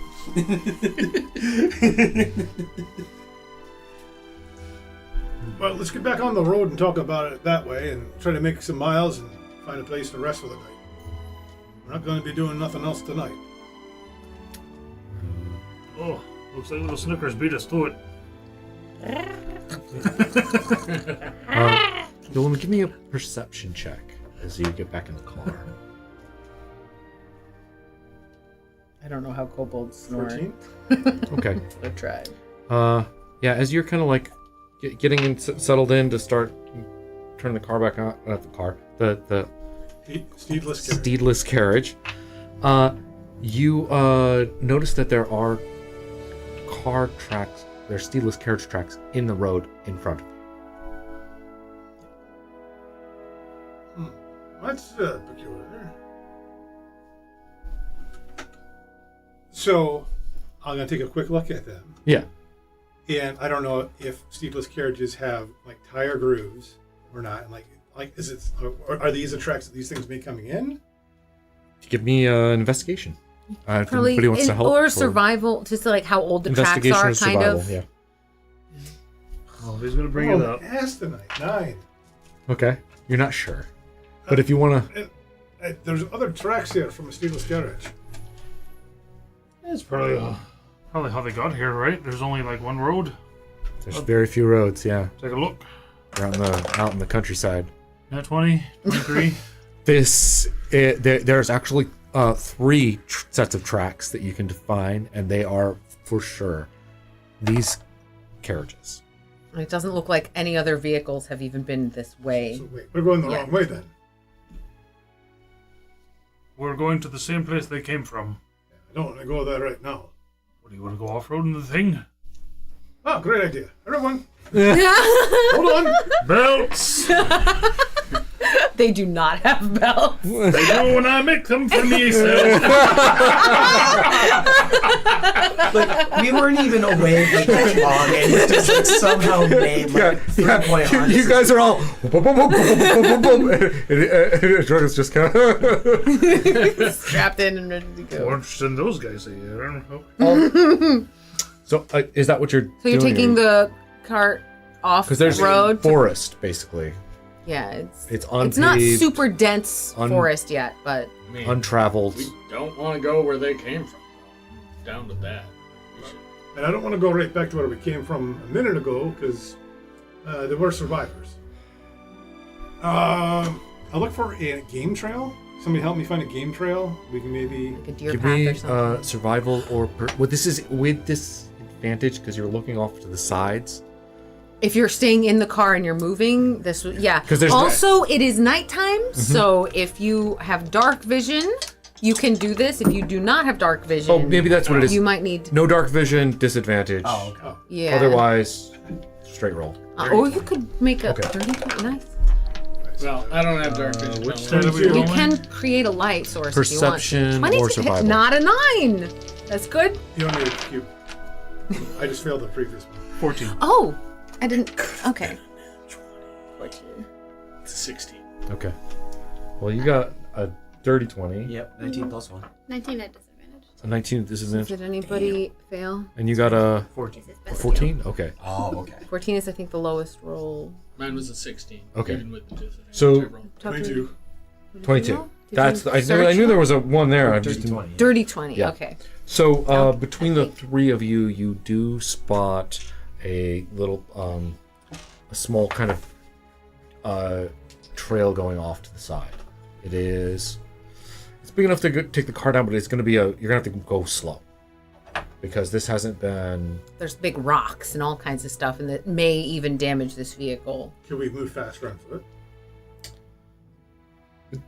Well, let's get back on the road and talk about it that way and try to make some miles and find a place to rest for the night. We're not going to be doing nothing else tonight. Oh, looks like little Snickers beat us to it. Dylan, give me a perception check as you get back in the car. I don't know how kobolds snore. 14? Okay. I've tried. Yeah, as you're kind of like getting settled in to start turning the car back on, not the car, the Steedless carriage. you notice that there are car tracks, there's steedless carriage tracks in the road in front of you. That's peculiar. So, I'm going to take a quick look at them. Yeah. And I don't know if steedless carriages have like tire grooves or not. Like is it? Are these the tracks that these things may coming in? Give me an investigation. If Probably anybody wants to help. or survival, just like how old the tracks Investigation are, or kind survival, of. yeah. Oh, he's gonna bring it up. Ask tonight. 9. Okay. You're not sure. But if you want to... There's other tracks here from a steedless carriage. It's probably how they got here, right? There's only like one road. There's very few roads, yeah. Take a look. They're out in the countryside. Yeah, 20, 23. There's actually 3 sets of tracks that you can define, and they are for sure these carriages. It doesn't look like any other vehicles have even been this way. So wait, we're going the Yeah. wrong way then. We're going to the same place they came from. I don't want to go there right now. What do you want to go off-roading the thing? Oh, great idea. Everyone, Hold on. Belts! They do not have belts. They do when I make them for myself. Like, we weren't even away for that long, and you just like, somehow made like 3-point harnesses. You guys are all Dragon's just kind of Strapped in and ready to go. More interested in those guys here. Okay. So is that what you're So you're doing? taking the cart off because the there's road? forest basically. Yeah, It's it's unpaved, not super dense forest yet, but I mean, untraveled. we don't want to go where they came from. Down to that. We should- and I don't want to go right back to where we came from a minute ago because there were survivors. I'll look for a game trail. Somebody help me find a game trail. We can maybe. like a deer Give path me or something. survival or this is with this advantage because you're looking off to the sides. If you're staying in the car and you're moving, this would, yeah. 'Cause there's Also, it is nighttime, so if you have dark vision, you can do this. If you do not have dark vision, Oh, maybe that's what it is. you might need. No dark vision, disadvantage. Oh, okay. Yeah. Otherwise, straight roll. Or you could make a Okay. 30. Nice. Well, I don't have dark vision. Which don't side are we worry. rolling? You can create a light source Perception if you want. or 22 survival. Not a 9. That's good. You don't need a cube. I just failed the previous one. 14. Oh, I didn't. Okay. 14. It's a 16. Okay. Well, you got a dirty 20, Yep, 19 plus 1. 19 at disadvantage. a 19 disadvantage, Did anybody fail? and you got a 14. This is best 14. Okay. Oh, okay. 14 is, I think, the lowest roll. Mine was a 16. Okay. Even with the disadvantage. So- I rolled. 22. 22. Did That's you I search? knew there was a one there. I just Dirty didn't. 20. Dirty 20. Yeah. Okay. So between the 3 of you, you do spot a little, a small kind of trail going off to the side. It's big enough to take the car down, but it's going to be you're going to have to go slow because this hasn't been. There's big rocks and all kinds of stuff, and that may even damage this vehicle. Can we move faster on foot?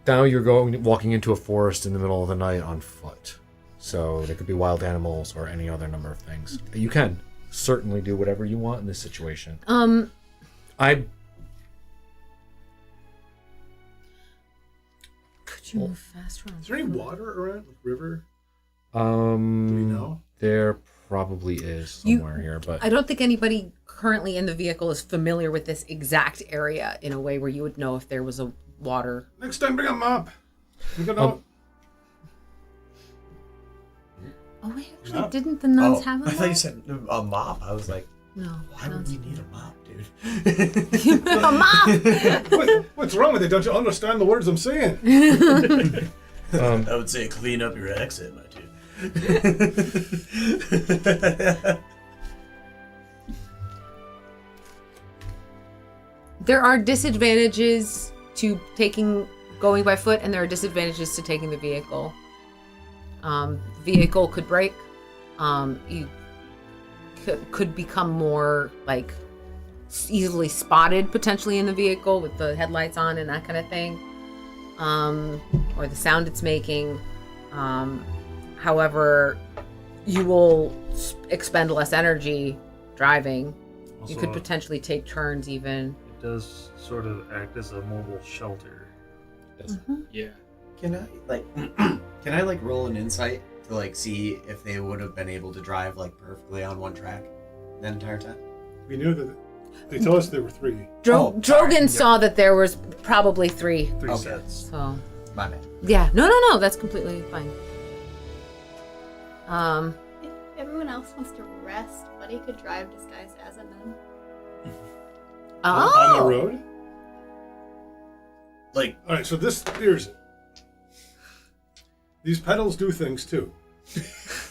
Now you're walking into a forest in the middle of the night on foot. So there could be wild animals or any other number of things. You can certainly do whatever you want in this situation. I Could you move faster? Is there any water around, like river? Do we know? There probably is somewhere here, but I don't think anybody currently in the vehicle is familiar with this exact area in a way where you would know if there was a water. Next time, bring a mop. We got no. Oh, wait, actually, Mop? didn't the nuns Oh, have a I thought you mop? said a mop. I was like, No. why would nuns- we need a mop, dude? a mop! What's wrong with it? Don't you understand the words I'm saying? I would say clean up your exit, my dude. There are disadvantages to going by foot, and there are disadvantages to taking the vehicle. Vehicle could break. You could become more like easily spotted potentially in the vehicle with the headlights on and that kind of thing, or the sound it's making. However, you will expend less energy driving. Also, You could potentially take turns even. It does sort of act as a mobile shelter. Yeah. Can I like roll an insight to like see if they would have been able to drive like perfectly on one track that entire time? We knew that they told us there were 3. Oh, Drogon sorry. saw that there was probably 3. Three Okay. sets. So My bad. yeah, no, that's completely fine. If everyone else wants to rest, Buddy could drive disguised as a nun. On the road? Like, All right, so here's it. These pedals do things too.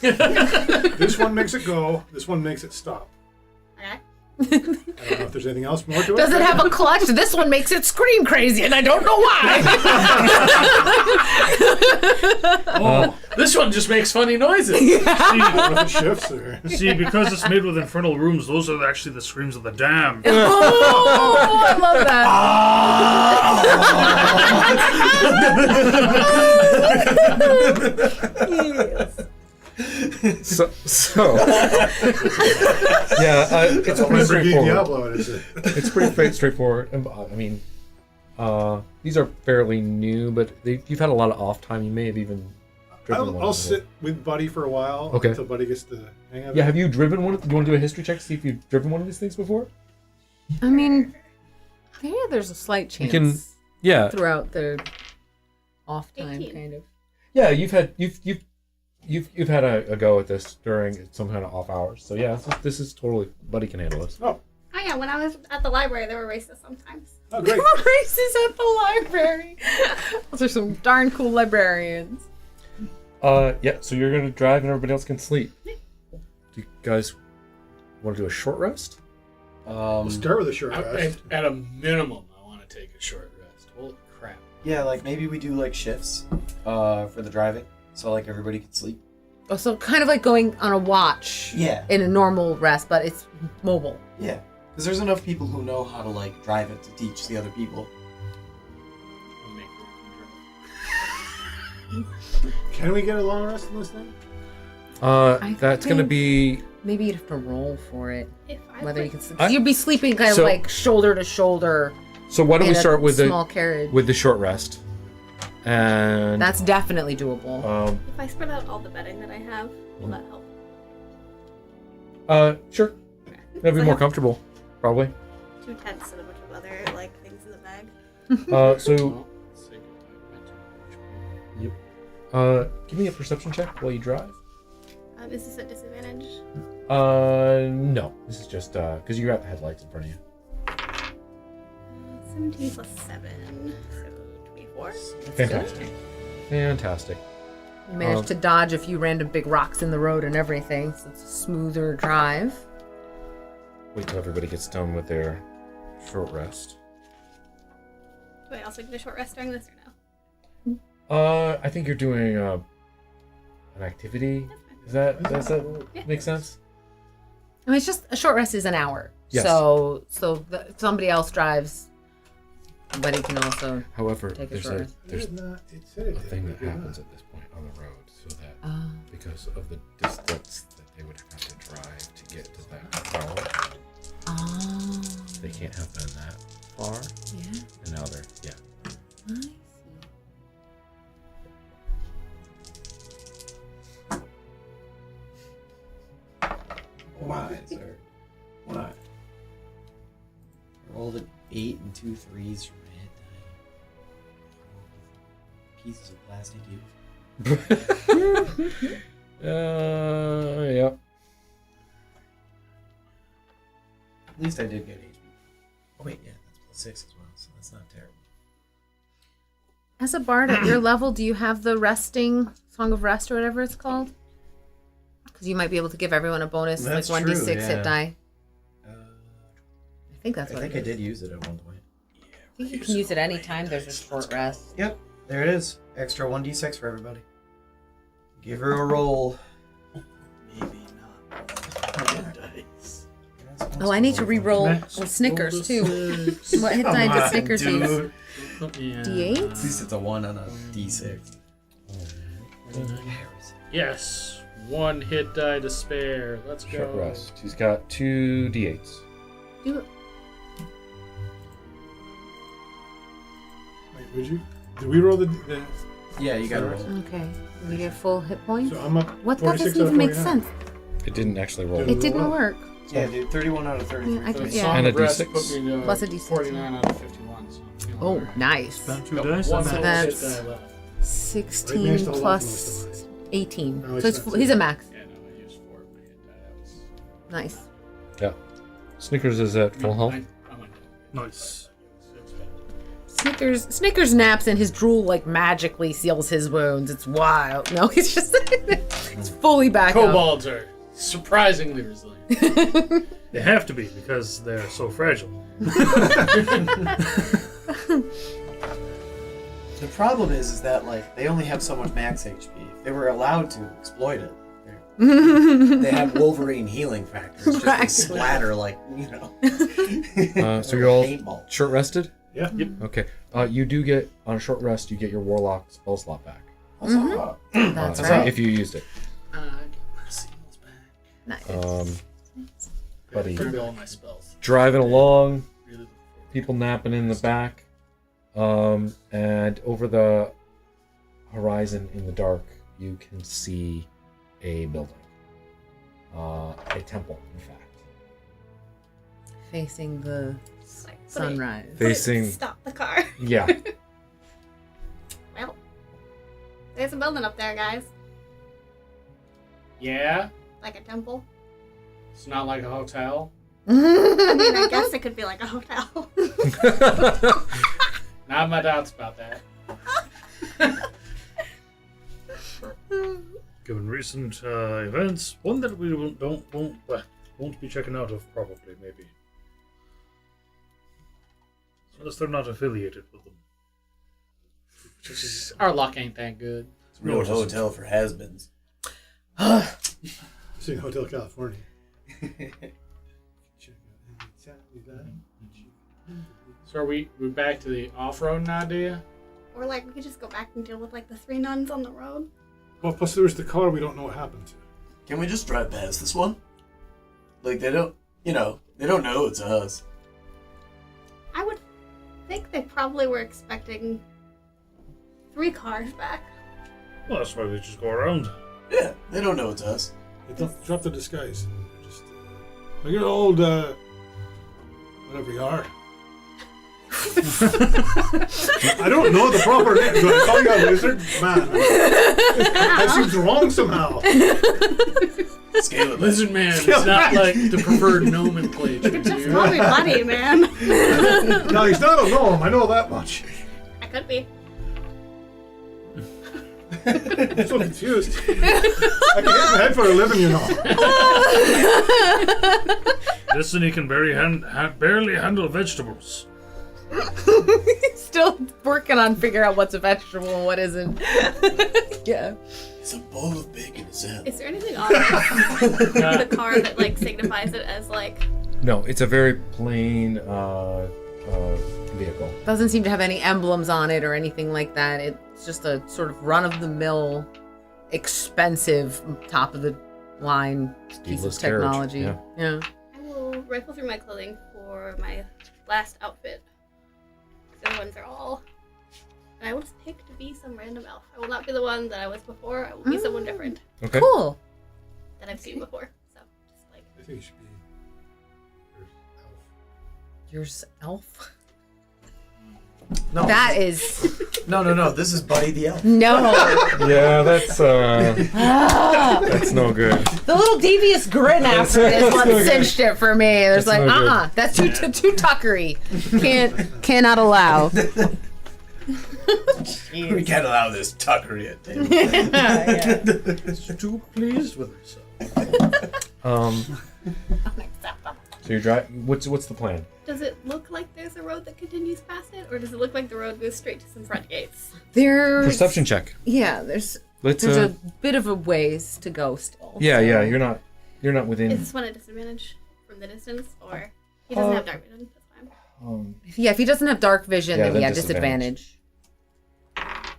This one makes it go. This one makes it stop. Okay. I don't know if there's anything else more to it. Does it have a clutch? This one makes it scream crazy, and I don't know why. Oh, this one just makes funny noises. I don't know if it shifts or... See, because it's made with infernal rooms, those are actually the screams of the damned. Oh, I love that. so yeah, it's pretty Lamborghini straightforward. Diablo, is it? It's pretty straightforward. I mean, these are fairly new, but you've had a lot of off time. You may have even driven one. I'll of them. sit with Buddy for a while Okay. until Buddy gets the hang of it. Yeah, have you driven one? Do you want to do a history check to see if you've driven one of these things before? I mean, there's a slight You chance can, yeah, throughout the off time, 18. kind of. yeah. You've had a go at this during some kind of off hours. So yeah, this is totally Buddy can handle this. Oh, Oh yeah, when I was at the library, there were races sometimes. oh There great. were races at the library. Those are some darn cool librarians. Yeah. So you're gonna drive, and everybody else can sleep. Do you guys want to do a short rest? We'll start with a short rest. At a minimum, I want to take a short rest. Holy crap. Yeah, like maybe we do like shifts for the driving, so like everybody can sleep. Oh, so kind of like going on a watch Yeah. in a normal rest, but it's mobile. Yeah, because there's enough people who know how to like drive it to teach the other people. I'll make Can we get a long rest in this thing? That's gonna think- be. Maybe you'd have to roll for it. If I Whether put- you can sleep. You'd be sleeping kind of So- like shoulder to shoulder So why don't in we start a with small carriage. the short rest? And That's definitely doable. If I spread out all the bedding that I have, will that help? Sure. That'd be So I more have comfortable, probably. 2 tents and a bunch of other like things in the bag. So, Well, let's say goodbye. give me a perception check while you drive. Is this a disadvantage? No. This is just because you got the headlights in front of you. 17 plus 7, so 24. Fantastic. Fantastic. You managed to dodge a few random big rocks in the road and everything, so it's a smoother drive. Wait till everybody gets done with their short rest. Do I also get a short rest during this or no? I think you're doing an activity. Does that Yeah. make sense? I mean, it's just a short rest is an hour. Yes. So if somebody else drives, but he can also. However, Take a there's short a rest. there's It said it a did, thing but that it did happens not. at this point on the road, so that Oh. because of the distance that they would have to drive to get to that tower. Oh. They can't have been that far, Yeah. and now they're I see. Why, sir? Why? Rolled an 8 and 2 3s from a hit die. Pieces of plastic used. Yep. At least I did get HP. Oh wait, yeah, that's +6 as well, so that's not terrible. As a bard at your level, do you have the resting Song of Rest or whatever it's called? Because you might be able to give everyone a bonus, That's like 1d6 true, hit yeah. die. I I think that's what think it I is. did use it at one point. I think you can use it any time there's a short rest. Yep, there it is. Extra 1d6 for everybody. Give her a roll. Maybe not. Dice. Oh, I need to re-roll Next, with Snickers roll too. the six. What hit Come die did on, Snickers dude. use? Yeah. D8? At least it's a 1 on a d6. Yes. 1 hit die to spare. Let's go. Short rest. He's got 2 d8s. Do it. Wait, would you? Did we roll the Yeah, you gotta roll. Okay. You get full hit points? So I'm up. What? That 46 doesn't out of even make 49. sense. It didn't actually roll. It didn't work. Yeah, dude, 31 out of 33. Yeah, I So can, it's yeah. Song And a of Rest D6. put me to Plus a D6. 49 out of 51. So I'm feeling Oh, alright. nice. Spent 2 Got dice. one and So full that's- that's- hit die left. 16 Right, next to plus 18. No, So it's it's, not. he's a max. Yeah, no, I used 4 of my hit die. That was... Nice. Yeah. Snickers is at full health. I went Nice. Snickers naps and his drool like magically seals his wounds. It's wild. No, he's just it's fully back up. Kobolds are surprisingly resilient. They have to be because they're so fragile. The problem is that like they only have so much max HP. If they were allowed to exploit it, they have Wolverine healing factors. Just Right. they splatter like So you're all paintball. short rested? Yeah. Yep. Okay. You do get, on a short rest, you get your Warlock spell slot back. That's Uh, right. If you used it. I got my seals back. Nice. Buddy. Pretty all my spells. Driving along, Really looking forward. people napping in the back, and over the horizon in the dark, you can see a building. A temple, in fact. Facing the Just like, put it- sunrise. put it- Facing- Stop the car. Yeah. Well, there's a building up there, guys. Yeah? Like a temple. It's not like a hotel. I mean, I guess it could be like a hotel. I have my doubts about that. Given recent events, one that we won't be checking out of probably, maybe. Unless they're not affiliated with them. Our luck ain't that good. It's a real hotel for has-beens. Seen Hotel California. So are we back to the off-road idea? Or like we could just go back and deal with like the 3 nuns on the road. Well, plus there was the car we don't know what happened to. Can we just drive past this one? Like, they don't know it's us. I would think they probably were expecting 3 cars back. Well, that's why we just go around. Yeah, they don't know it's us. They don't drop the disguise. They're just like your old whatever you are. I don't know the proper name. Do I call you a wizard? Man, that seems wrong somehow. Scale it. Lizard man is not like the preferred nomenclature. Just here. call me Buddy, man. No, he's not a gnome. I know that much. I could be. I'm so confused. I can hit my head for a living, you know. Destiny can barely handle vegetables. Still working on figuring out what's a vegetable and what isn't. Yeah. It's a bowl of bacon, is that? Is there anything on the car that like signifies it as like No, it's a very plain vehicle. Doesn't seem to have any emblems on it or anything like that. It's just a sort of run-of-the-mill. expensive, top of the line piece of Steeless carriage, technology. yeah. I will rifle through my clothing for my last outfit. The other ones are all. And I will just pick to be some random elf. I will not be the one that I was before. I will be someone different Okay. Cool. that I've seen before. So just like I think you should be Yours elf. No, That is no. This is Buddy the Elf. no. Yeah, that's Ah, that's no good. the little devious grin after this one okay. cinched it for me. There's That's like, no good. that's too tuckery. Cannot allow. We can't allow this tuckery at table. Yeah. She's too pleased with herself. So you're driving. What's the plan? does it look like there's a road that continues past it, or does it look like the road goes straight to some front gates? There's Perception check. Yeah, there's Let's. a bit of a ways to go still. Yeah, so- yeah. You're not within. Is this one a disadvantage from the distance, or he doesn't have dark vision? That's fine. Yeah, if he doesn't have dark vision, Yeah, then then yeah, disadvantage. disadvantage.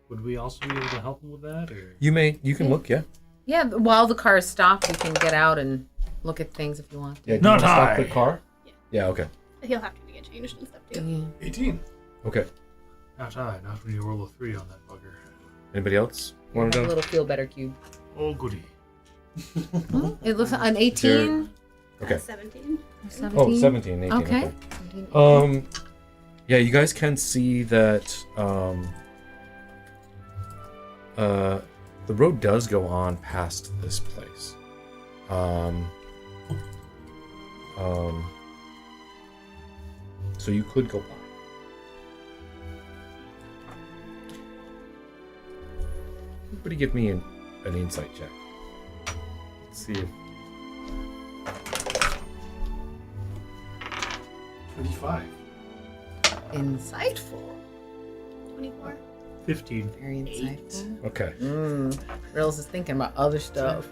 Would we also be able to help him with that? Or? You can look. Yeah. Yeah, but while the car is stopped, you can get out and look at things if you want. Yeah. Do you Not wanna stop high. the car? Yeah. Okay. He'll have to get changed and stuff too. Yeah. 18. Okay. Not high, not when you roll a 3 on that bugger. Anybody else want A to? little feel better cube. Oh, goody. It looks an 18. Okay. 17. 17. Oh, 17, 18. Okay. Okay. 17. Yeah, you guys can see that the road does go on past this place. So you could go by. Everybody give me an insight check. Let's see if 25. Insightful. 24. 15. Very insightful. okay. Rails is thinking about other stuff.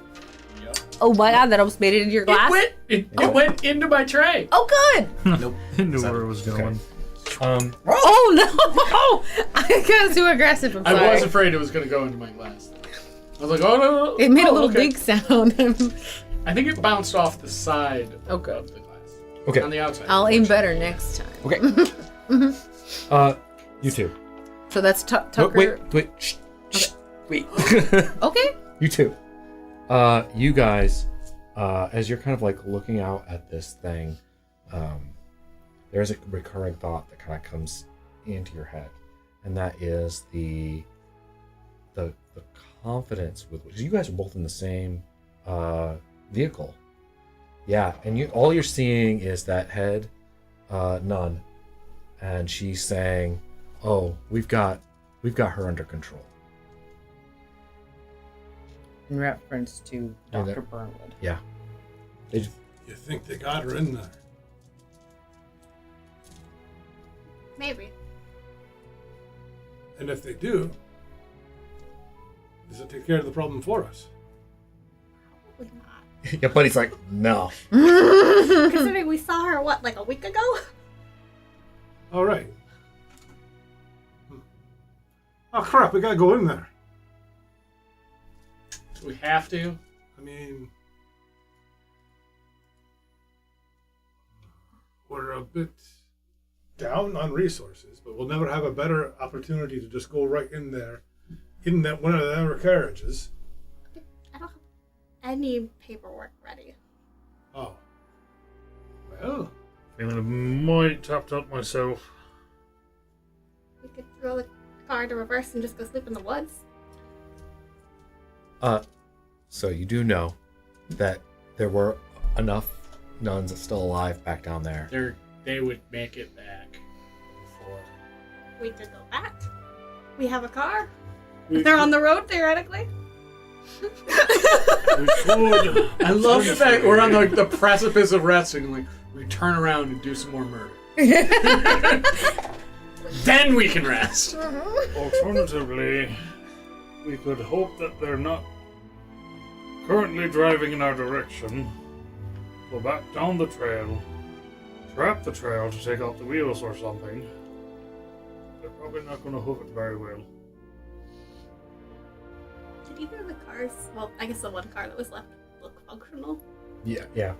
Oh my god, that almost made it into your glass? It went into my tray. Oh, good! Nope. I knew where it was going. Oh no! I got too aggressive. I'm I sorry. was afraid it was going to go into my glass. I was like, oh no. It made a little okay. big sound. I think it bounced off the side Okay. of the glass. Okay. On the outside. I'll aim better next time. Okay. You two. So that's Oh, Tucker. wait. Shh. Wait. Okay. You two. You guys, as you're kind of like looking out at this thing, there's a recurring thought that kind of comes into your head, and that is the confidence with which you guys are both in the same vehicle. Yeah, and all you're seeing is that head, nun, and she's saying, "Oh, we've got her under control." In reference to Yeah, Dr. that- Burnwood. Yeah. They just, You think they got her in there? Maybe. And if they do, does it take care of the problem for us? Probably not. yeah, buddy's like, no. Considering we saw her, what, like a week ago? All right. Oh crap! We gotta go in there. Do we have to? I mean, we're a bit down on resources, but we'll never have a better opportunity to just go right in there, in that one of their carriages. I don't have any paperwork ready. Oh. Well, Feeling I might tapped out myself. We could throw the car to reverse and just go sleep in the woods. So you do know that there were enough nuns still alive back down there. They would make it back before. We could go back. We have a car. We They're on the road, theoretically. We could. I love the fact we're on the precipice of resting. Like we turn around and do some more murder. Then we can rest. Alternatively, we could hope that they're not currently driving in our direction. Go back down the trail, trap the trail to take out the wheels or something. They're probably not going to hoof it very well. Did either of the cars, well, I guess the one car that was left, look functional? Yeah.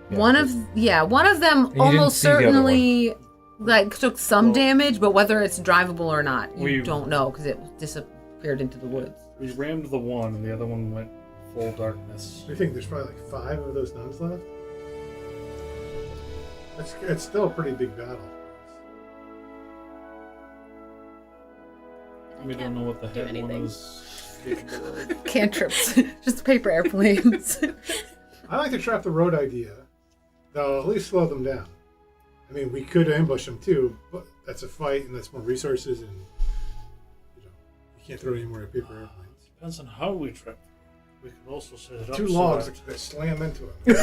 One of them didn't almost see the other one. certainly like took some Well, damage, but whether it's drivable or not, you we- don't know because it disappeared into the woods. We rammed the one, and the other one went full darkness. I think there's probably like 5 of those nuns left. It's still a pretty big battle. We don't know what the do head one anything. is capable of. Cantrips, just paper airplanes. I like the trap the road idea. That'll at least slow them down. I mean, we could ambush them too, but that's a fight and that's more resources, and you can't throw any more paper airplanes. Depends on how we trap. We could also set it up 2 so logs that that slam into them. we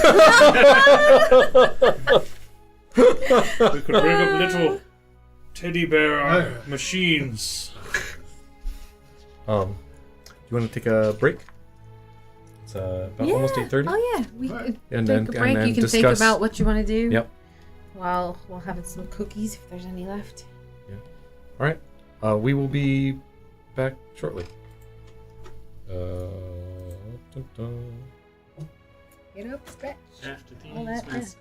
could bring up little teddy bear Yeah. machines. You want to take a break? It's about almost 8:30. Oh yeah, we Right. could And take then- a break. and then You can think discuss- about what you want to do. Yep. While we'll have some cookies if there's any left. All right. We will be back shortly. Dun, dun. Get up, stretch. After All that these mess.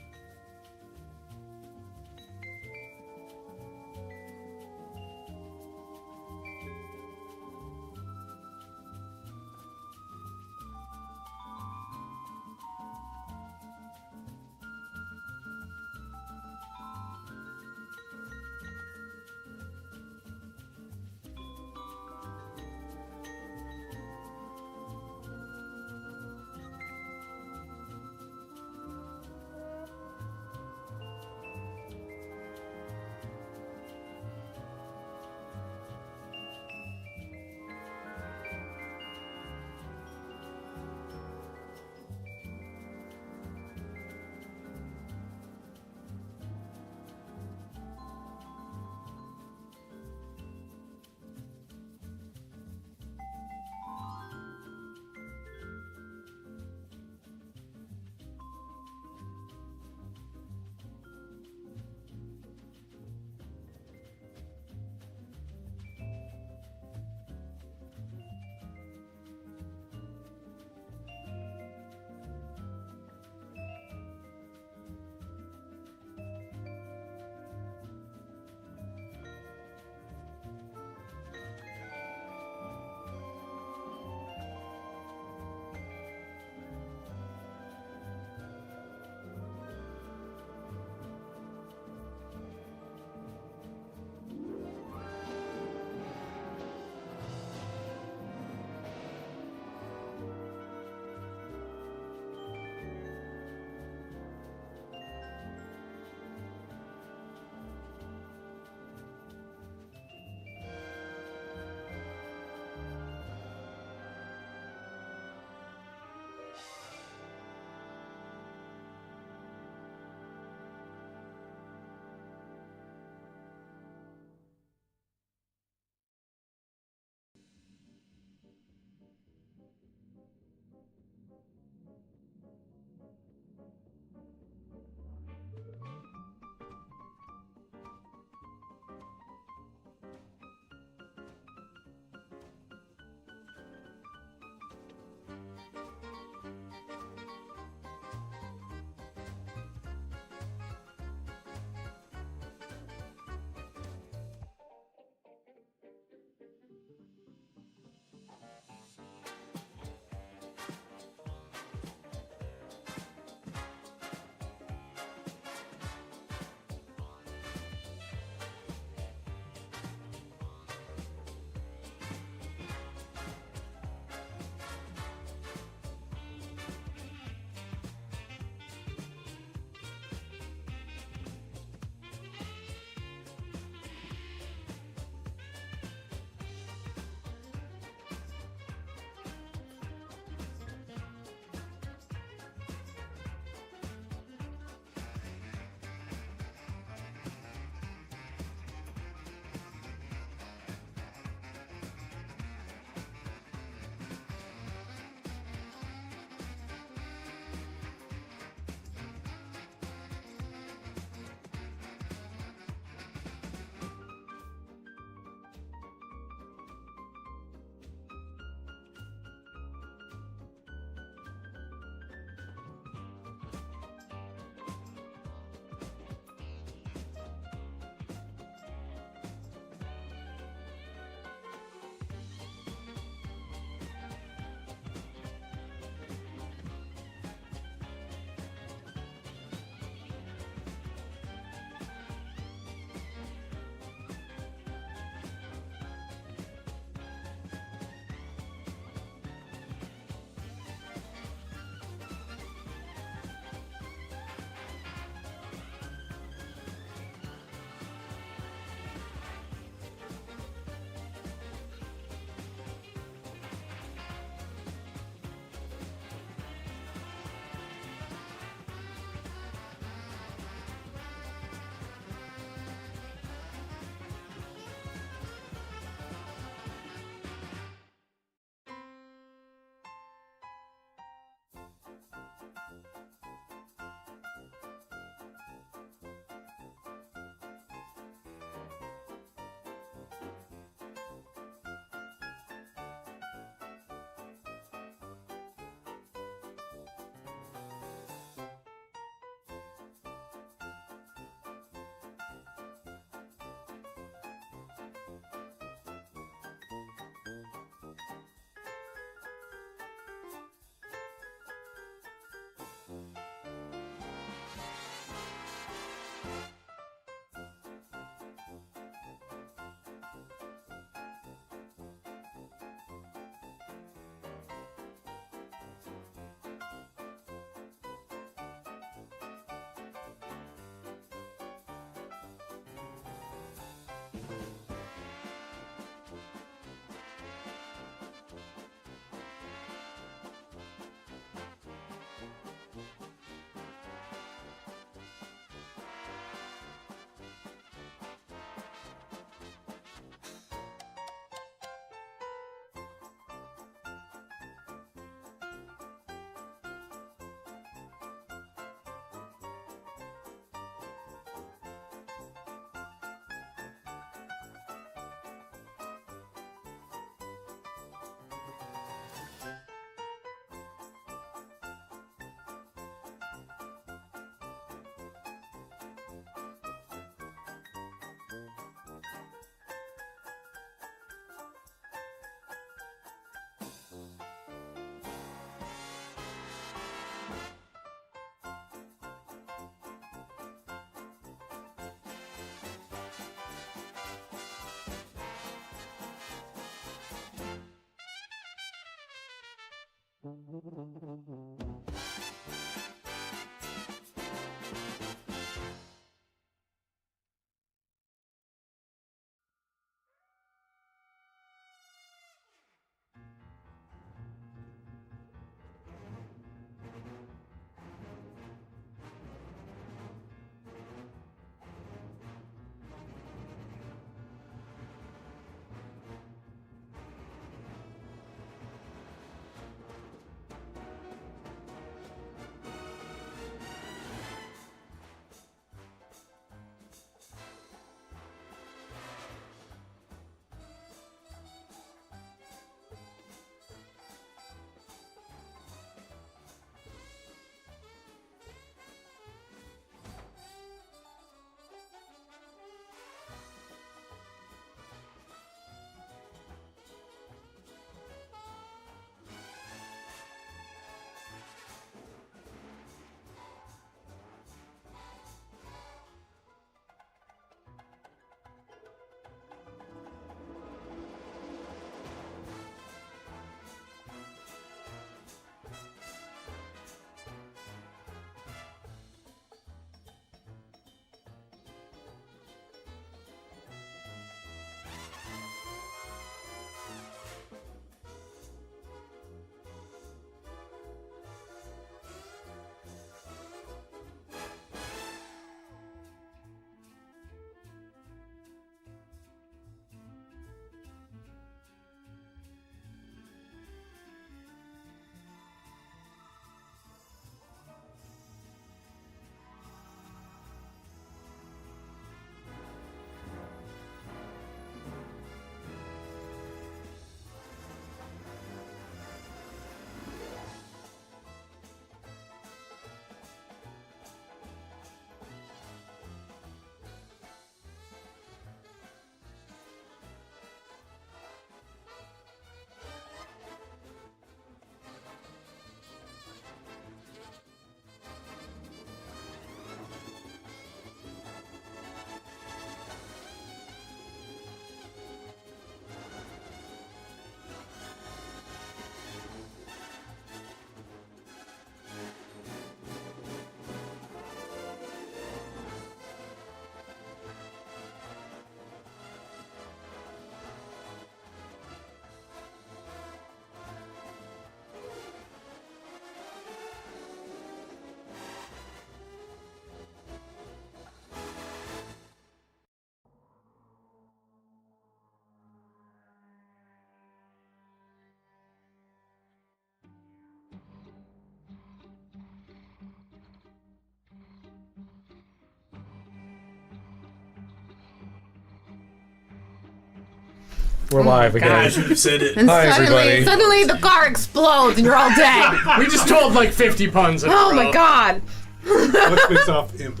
We're live again. I should have said it. And Hi, everybody. suddenly the car explodes and you're all dead. We just told like 50 puns. in a Oh row. my god. What spits off imp?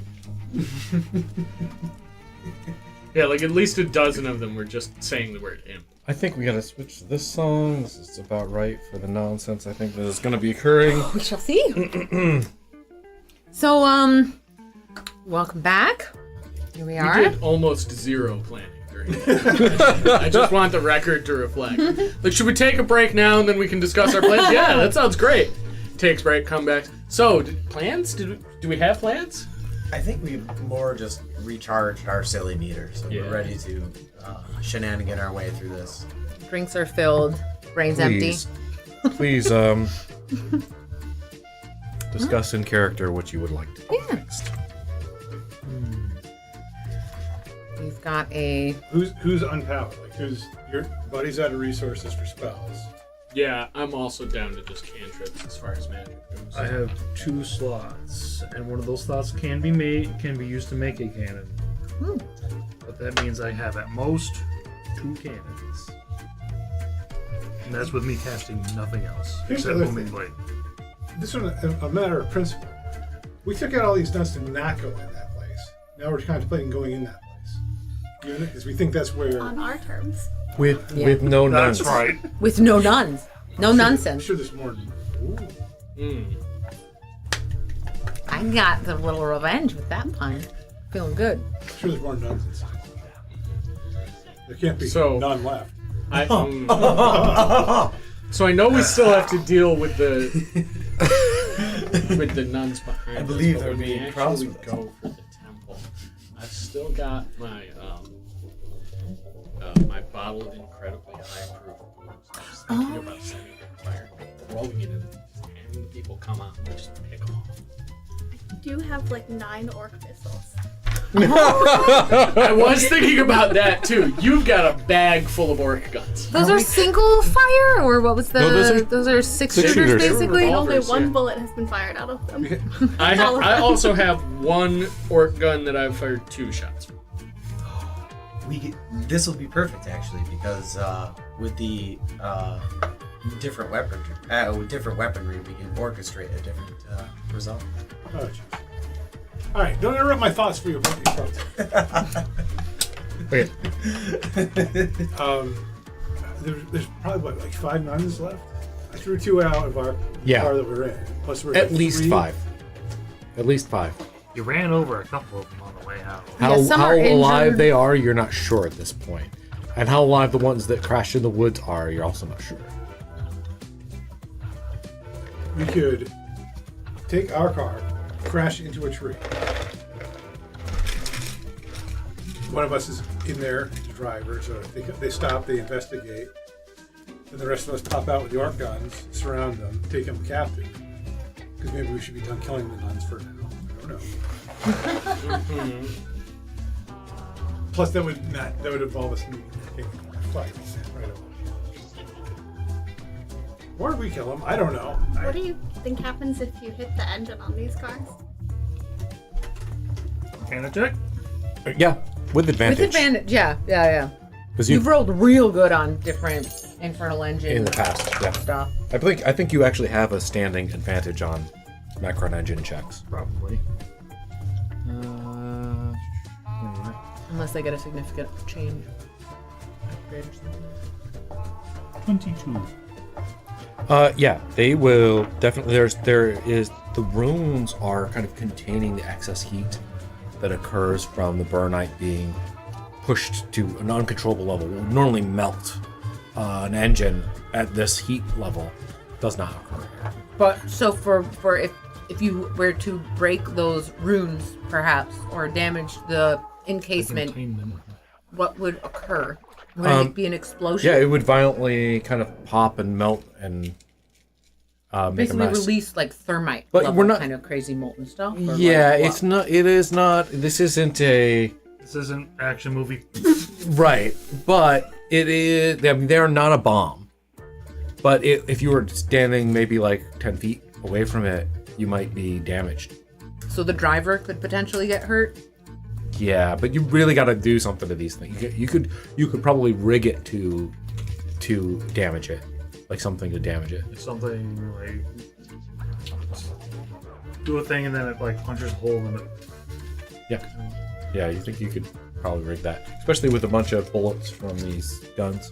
Yeah, like at least a dozen of them were just saying the word imp. I think we gotta switch to this song. This is about right for the nonsense I think that is gonna be occurring. We shall see. So, welcome back. Here we We are. did almost zero planning during that. I just want the record to reflect. Like, should we take a break now and then we can discuss our plans? Yeah, that sounds great. Takes break, come back. So, plans? Do we have plans? I think we more just recharged our silly meter, so Yeah. we're ready to shenanigan our way through this. Drinks are filled, brains Please, please, discuss in character what you would like to do Yeah. next. empty. We've got a. Who's unpowered? Like who's your buddy's out of resources for spells? Yeah, I'm also down to just cantrips as far as magic goes. I have 2 slots, and one of those slots can be used to make a cannon. But that means I have at most 2 cannons. And that's with me casting nothing else Here's except the other booming thing. blade. This one a matter of principle. We took out all these nuts to not go in that place. Now we're contemplating going in that place. Because we think that's where. On our terms. With Yeah. with no That's nuns. right. With no nuns. No I'm nonsense. sure there's more. Ooh. I got the little revenge with that pun. Feeling good. I'm sure there's more nuns inside. There can't be So- none left. So I know we still have to deal with the nuns behind I us, believe but they're when we being crossed actually with us. go for the temple, I've still got my my bottle of incredibly high proof booze. I was thinking about setting it on fire, throwing it in, just having the people come out and just pick them off. I do have like 9 orc pistols. I was thinking about that too. You've got a bag full of orc guns. Those are single fire, or what was the? No, those are six six shooters, shooters. basically. Revolvers, Only one yeah. bullet has been fired out of them. I also have one orc gun that I've fired 2 shots from. This will be perfect actually because with the different weaponry, we can orchestrate a different result. Oh, jeez. All right, don't interrupt my thoughts for your thoughts. Okay. There's probably what, like 5 nuns left. I threw 2 out of our Yeah. car that we're in. Plus we're At like least 3. 5. At least 5. You ran over a couple of them on the way out. How some how are alive injured. they are, you're not sure at this point. And how alive the ones that crashed in the woods are, you're also not sure. We could take our car, crash into a tree. One of us is in there, the driver, so they stop, they investigate. Then the rest of us pop out with the orc guns, surround them, take them captive. Because maybe we should be done killing the nuns for now. I don't know. Plus, that would involve us needing to fight right away. Or we kill them. I don't know. What do you think happens if you hit the engine on these cars? Can I check? Yeah, with advantage. With advantage, yeah. Because You've rolled real good on different infernal engine in the past, yeah. stuff. I think you actually have a standing advantage on Macron engine checks. Probably. Unless they get a significant change. 22. Yeah, they will definitely. There is the runes are kind of containing the excess heat that occurs from the burnite being pushed to an uncontrollable level. It would normally melt an engine at this heat level. Does not occur here. But so for if you were to break those runes, perhaps, or damage the encasement, what would occur? Would it be an explosion? Yeah, it would violently kind of pop and melt and make a Basically mess. release like thermite But level we're not- kind of crazy molten stuff. Or Yeah, like, it's not. It is not. This isn't a This isn't action movie. right, but it is. I mean, they are not a bomb. But if you were standing maybe like 10 feet away from it, you might be damaged. So the driver could potentially get hurt. Yeah, but you really got to do something to these things. You could probably rig it to damage it, like something to damage it. It's something like do a thing and then it like punches a hole in it. Yeah, you think you could probably rig that, especially with a bunch of bullets from these guns.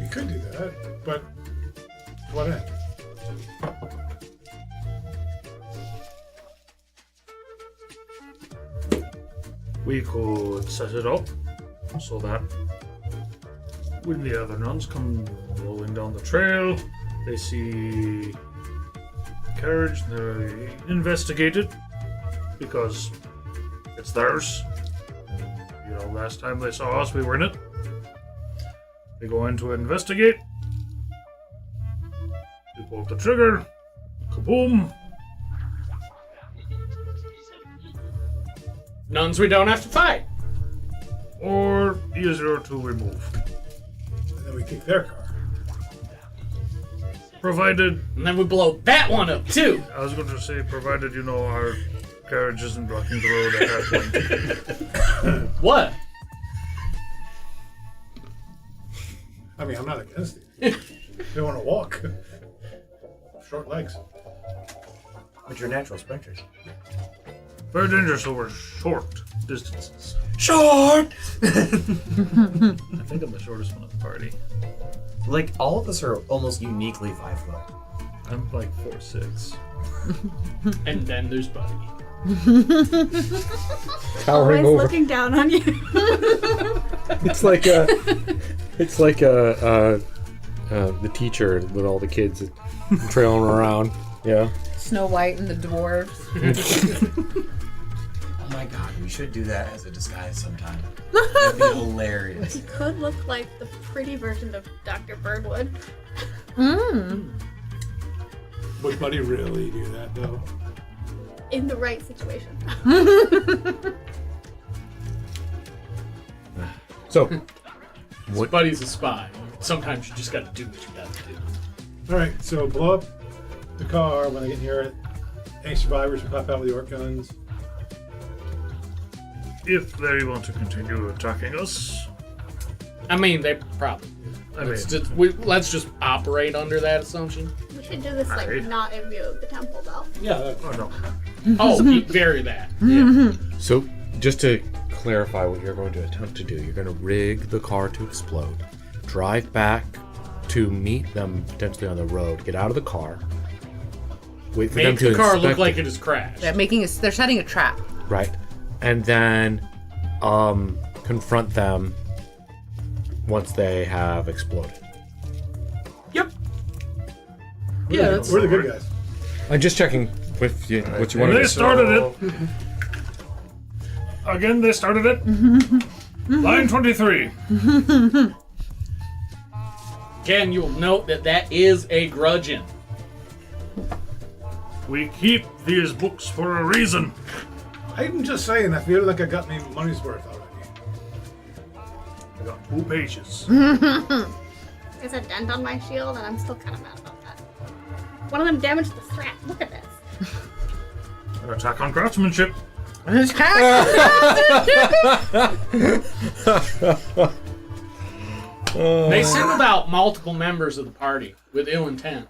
We could do that, but to what end? We could set it up so that when the other nuns come rolling down the trail, they see the carriage, they investigate it because it's theirs. And, last time they saw us, we were in it. They go in to investigate. We pull the trigger. Kaboom! Nuns we don't have to fight. Or easier to remove. And then we take their car. Provided, And then we blow that one up too. I was going to say, provided our carriage isn't blocking the road at that point. What? I mean, I'm not against it. They want to walk. Short legs. But you're natural sprinters. Very dangerous over short distances. Short! I think I'm the shortest one at the party. Like, all of us are almost uniquely 5 foot. I'm like 4'6". And then there's Buddy. Towering Always over. looking down on you. It's like the teacher with all the kids trailing around. Yeah. Snow White and the dwarves. Oh my god, we should do that as a disguise sometime. That'd be hilarious. You could look like the pretty version of Dr. Birdwood. Would Buddy really do that, though? In the right situation. So, What? Buddy's a spy. Sometimes you just gotta do what you gotta do. Alright, so blow up the car when I get near it. Any survivors who pop out with the orc guns. If they want to continue attacking us, I mean, they probably. Let's just operate under that assumption. We should do this like Alright. not in view of the temple though. Yeah, that's oh no. Oh, vary that. Yeah. So, just to clarify what you're going to attempt to do, you're going to rig the car to explode, drive back to meet them potentially on the road, get out of the car, wait for them Make to the car look inspect like it has crashed. They're setting a trap. right, and then confront them once they have exploded. Yep. Yeah, that's we're the good guys. I'm just checking with you what you want They to do. started it. Again, they started it. Line 23. Again, you'll note that is a grudgeon. We keep these books for a reason. I'm just saying, I feel like I got my money's worth already. I got 2 pages. There's a dent on my shield and I'm still kind of mad about that. One of them damaged the strap. Look at this. An attack on craftsmanship. They singled out multiple members of the party with ill intent.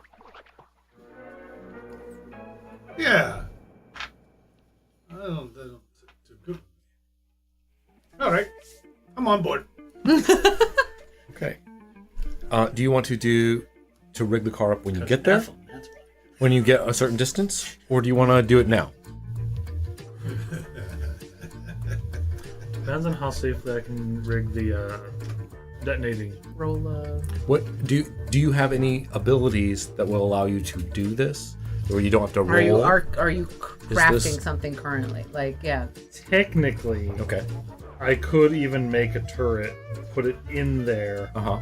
Yeah. I don't too good. Alright. I'm on board. Okay. Do you want to rig the car up when you get there? That's why. When you get a certain distance? Or do you want to do it now? Depends on how safely I can rig the detonating. Roll What do you have any abilities that will allow you to do this? Or you don't have to roll? Are you crafting this- something currently? Like, yeah. Technically, Okay. I could even make a turret, put it in there, Uh-huh.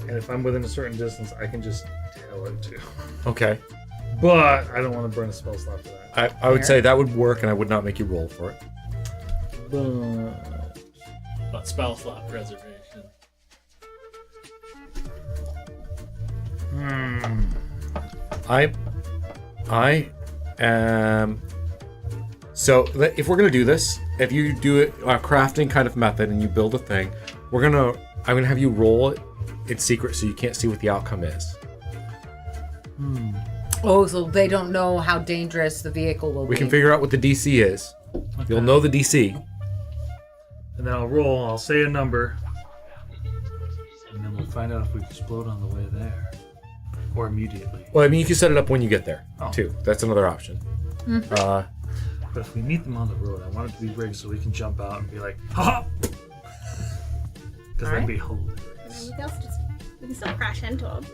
and if I'm within a certain distance, I can just tell it to. Okay. But I don't want to burn a spell slot for that. I would say that would work, and I would not make you roll for it. But spell slot preservation. I am. So if we're gonna do this, if you do it a crafting kind of method and you build a thing, I'm gonna have you roll it in secret so you can't see what the outcome is. Oh, so they don't know how dangerous the vehicle will be. We can figure out what the DC is. You'll know the DC. And then I'll roll, I'll say a number. And then we'll find out if we explode on the way there. Or immediately. Well, I mean, you can set it up when you get there Oh. too. That's another option. But if we meet them on the road, I want it to be rigged so we can jump out and be like, ha! Because that'd be hilarious. We can still crash into them.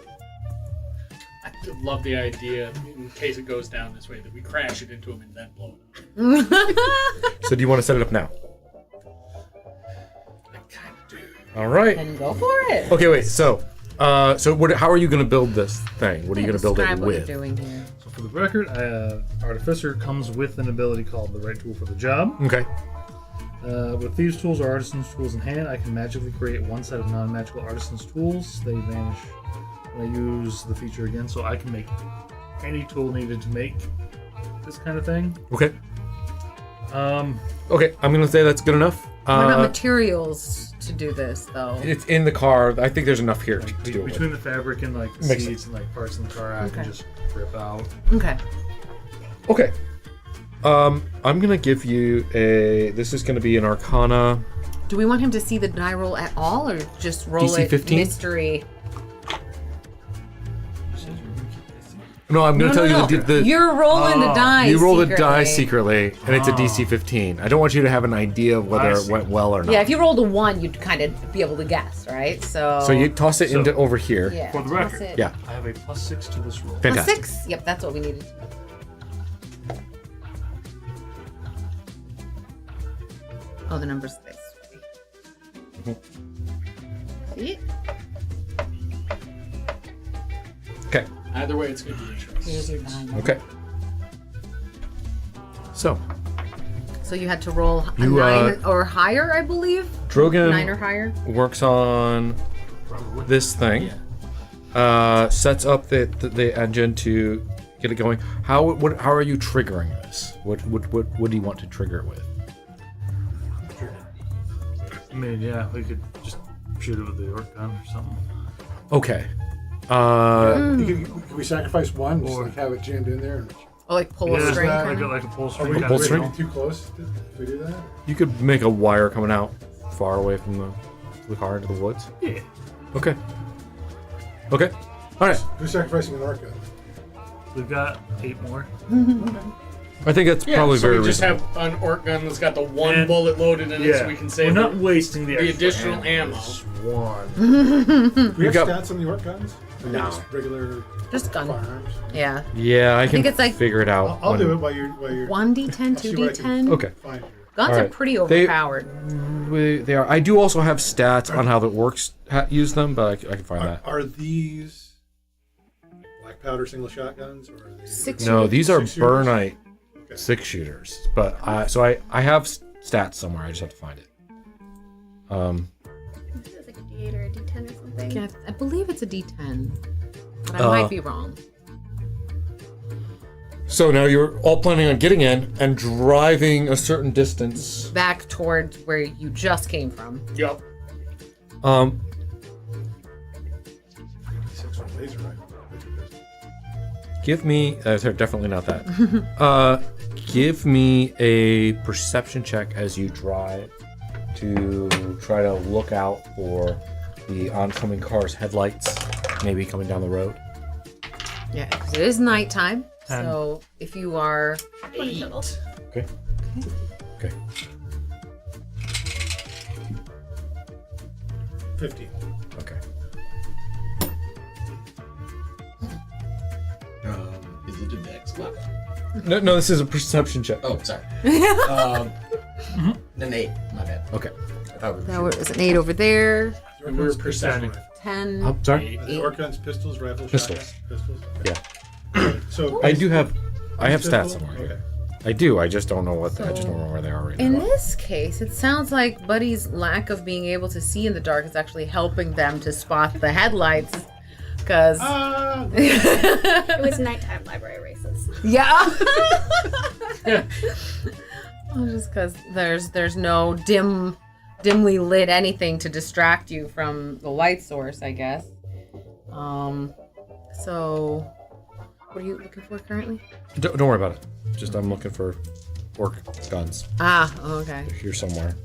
I love the idea, in case it goes down this way, that we crash it into him and then blow it up. So do you want to set it up now? All right. And go for it. Okay, wait. So how are you going to build this thing? What are you going to build Describe it what with? you're doing here. So for the record, Artificer comes with an ability called the right tool for the job. Okay. With thieves' tools or artisan's tools in hand, I can magically create one set of non-magical artisan's tools. They vanish when I use the feature again, so I can make any tool needed to make this kind of thing. Okay. Okay, I'm going to say that's good enough. What about materials to do this, though? It's in the car. I think there's enough here Like, to do it between with. the fabric and like the Makes seats and like parts in the car, I Okay. can just rip out. Okay. Okay. I'm going to give you this is going to be an Arcana. Do we want him to see the die roll at all, or just roll DC it 15? mystery? No, I'm going to tell you the You're rolling the die. you roll the secretly. die secretly, and it's a DC 15. I don't want you to have an idea of whether it went well or not. Yeah, if you rolled a 1, you'd kind of be able to guess, right? So you toss it into over here. yeah, For the toss record. it. Yeah. I have a +6 to this roll. Plus Fantastic. 6. Yep, that's what we needed. Oh, the number's this way. See it? Okay. Either way, it's going to be a choice. Here's your die. Okay. So, So you had to roll a You, 9 or higher, I believe. Drogon 9 or higher. works on this thing. Sets up the engine to get it going. How are you triggering this? What do you want to trigger it with? I mean, yeah, we could just shoot it with the orc gun or something. Okay. Can we sacrifice one? Just Or- like have it jammed in there? And Or like pull a Yeah, string. like kinda? a pull are string. we, kind pull of string? deal. too close if we do that? You could make a wire coming out far away from the car into the woods. Yeah. Okay. Okay. All right. Who's sacrificing an orca? We've got 8 more. I think that's Yeah, probably so very we just reasonable. have an orc gun that's got the one And- bullet loaded in it, so we can We're save not it. wasting the extra additional ammo. Just one. Do we have got- stats on the orc guns? Or No. Just regular Just gun. firearms. Yeah. Yeah, I can think it's like- figure it out. I'll when- do it while you're 1d10, I'll see what I can 2d10. Okay. find here. Guns All are right. pretty They- overpowered. They are. I do also have stats on how the orcs use them, but I can find that. Are these black powder single shotguns or are they 6 No, these are 6 shooters? Burnite Okay. 6-shooters. But I have stats somewhere. I just have to find it. It's like a D8 or a D10 or something. Yeah, I believe it's a d10. But I Uh, might be wrong. So now you're all planning on getting in and driving a certain distance. Back towards where you just came from. Yep. Um, 6 with laser rifle. give me. Definitely not that. Give me a perception check as you drive to try to look out for the oncoming car's headlights, maybe coming down the road. Yeah, because it is nighttime. 10. So if you are 20 total. Okay. Okay. 15. Okay. Is it a dex weapon? No, this is a perception check. Oh, sorry. An 8. My bad. Okay. I thought we were that was an 8 over there. And we're perception. 10. I'm sorry. Are the orc guns pistols, rifles, Pistols. shotguns? Pistols. Yeah. So I do have. I have pistol? stats somewhere. Okay. Here. I do. I just don't know what. I just don't know where they are right In now. this case, it sounds like Buddy's lack of being able to see in the dark is actually helping them to spot the headlights. Because. It was nighttime library races. Yeah. Well, just because there's no dimly lit anything to distract you from the light source, I guess. So what are you looking for currently? Don't worry about it. Just I'm looking for orc guns. Ah, okay. They're here somewhere.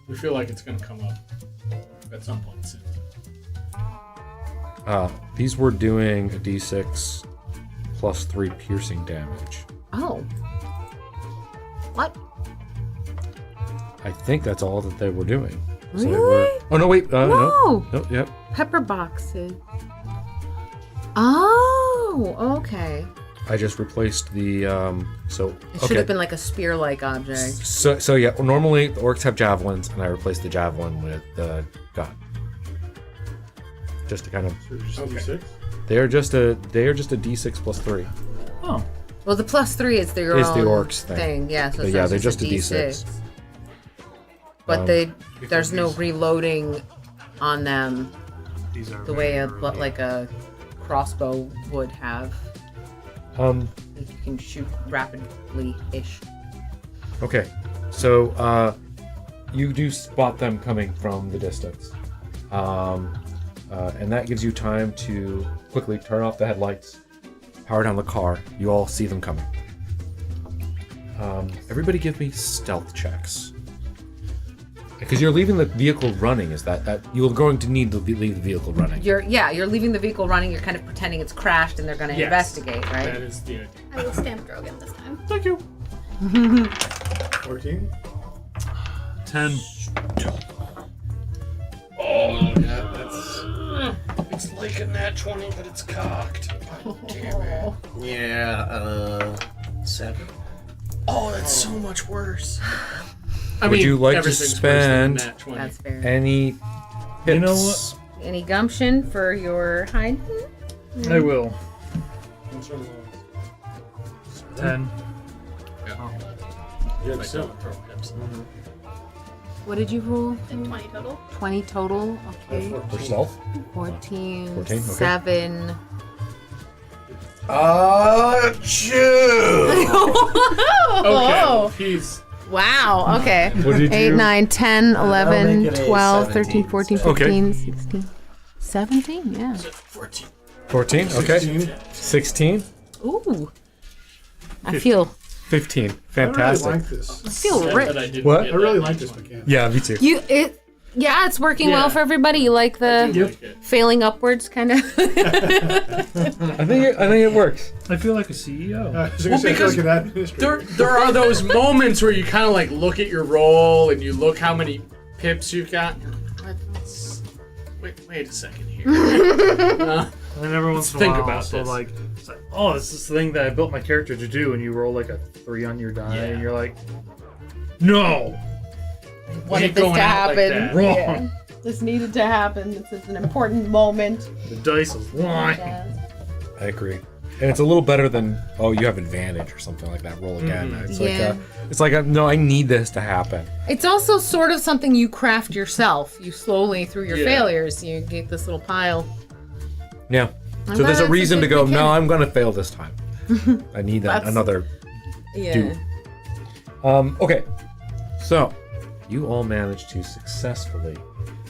We feel like it's going to come up at some point soon. These were doing a d6 plus 3 piercing damage. Oh. What? I think that's all that they were doing. Really? They were, oh no! Wait. No. No. Yep. Pepper boxes. Oh, okay. I just replaced the. So It should have been like a spear-like object. So yeah. Normally the orcs have javelins, and I replaced the javelin with the gun. Just to kind of. So just Okay. D6? They are just a d6 plus 3. Oh. Well, the +3 is their Is own the orcs thing. Yeah, so But it's yeah, not they're just a D6. d6. But there's no reloading on them These are the way a very early. like a crossbow would have. Like you can shoot rapidly-ish. Okay. So you do spot them coming from the distance, and that gives you time to quickly turn off the headlights, power down the car. You all see them coming. Everybody give me stealth checks. Because you're leaving the vehicle running. Is that you're going to need to leave the vehicle running? You're leaving the vehicle running. You're kind of pretending it's crashed, and they're going to Yes. investigate, right? That is the idea. I will stamp Drogon this time. Thank you. 14. 10. Oh, yeah, that's. It's like a nat 20, but it's cocked. God damn it. Yeah, 7. Oh, that's so much worse. Would you like to everything's worse spend- than nat 20. That's fair. Any hits? You know what? Any gumption for your hide? I will. What's wrong? 10. You had Like, 7. don't throw pips. What did you roll? And 20 total. 20 total. Okay. For stealth? 14, 14, okay. 7. Achoo! Okay, he's. Wow. Okay. What did 8, you? 9, 10, I'll 11, make it a 12, 17. 13, 14, Okay. 15, 16, 17. Yeah. 14. 14. Okay. 16. 16. Ooh. I feel 15. I Fantastic. really like this. I feel Sad rich. that I didn't What? get I really that like nat this 20. mechanic. Yeah, me too. Yeah, it's working Yeah. well for everybody. You like I the do like it. failing upwards kind of. I think it works. I feel like a CEO. I was Well, gonna say, I feel because like an administrator. There are those moments where you kind of like look at your roll and you look how many pips you've got. And you're like, wait a second here. And then every once in a think while, about also this. like, it's like, oh, this is the thing that I built my character to do, and you roll like a 3 on your die, Yeah. and you're like, no, Wanted Ain't this going to out like happen. that. wrong. Yeah. This needed to happen. This is an important moment. The dice is lying. I agree. And it's a little better than, oh, you have advantage or something like that. Roll again. It's Yeah. no, I need this to happen. It's also sort of something you craft yourself. You slowly, through your Yeah. failures, you get this little pile. Yeah. I'm So there's glad a reason to it's a go, good no, mechanic. I'm going to fail this time. I need that That's- another. Yeah. Dude. Okay. So, you all managed to successfully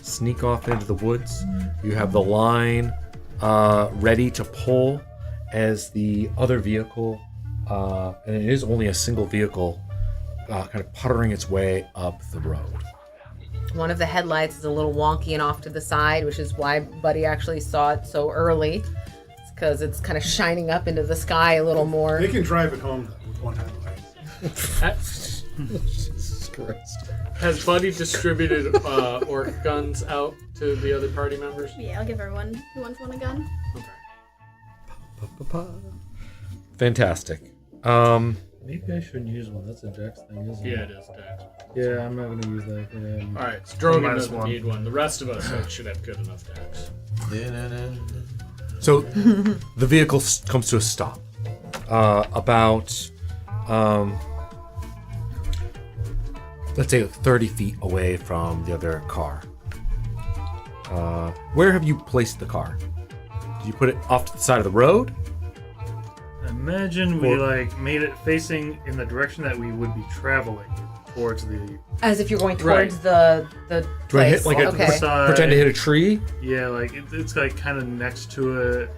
sneak off into the woods. You have the line ready to pull as the other vehicle, and it is only a single vehicle, kind of puttering its way up the road. One of the headlights is a little wonky and off to the side, which is why Buddy actually saw it so early. It's because it's kind of shining up into the sky a little more. They can drive it home though, with one headlight. Jesus Christ. Has Buddy distributed orc guns out to the other party members? Yeah, I'll give everyone who wants one a gun. Okay. Fantastic. Maybe I shouldn't use one. That's a Dex thing, isn't Yeah, it? it is Dex. Yeah, I'm not gonna use that. All right, so Drogon Minus doesn't one. need one. The rest of us should have good enough Dex. So the vehicle comes to a stop. About, let's say 30 feet away from the other car. Where have you placed the car? Did you put it off to the side of the road? Imagine we like made it facing in the direction that we would be traveling towards the As if you're going Right. towards the Do I place. hit like a okay. side. pretend to hit a tree? Yeah, like it's like kind of next to it.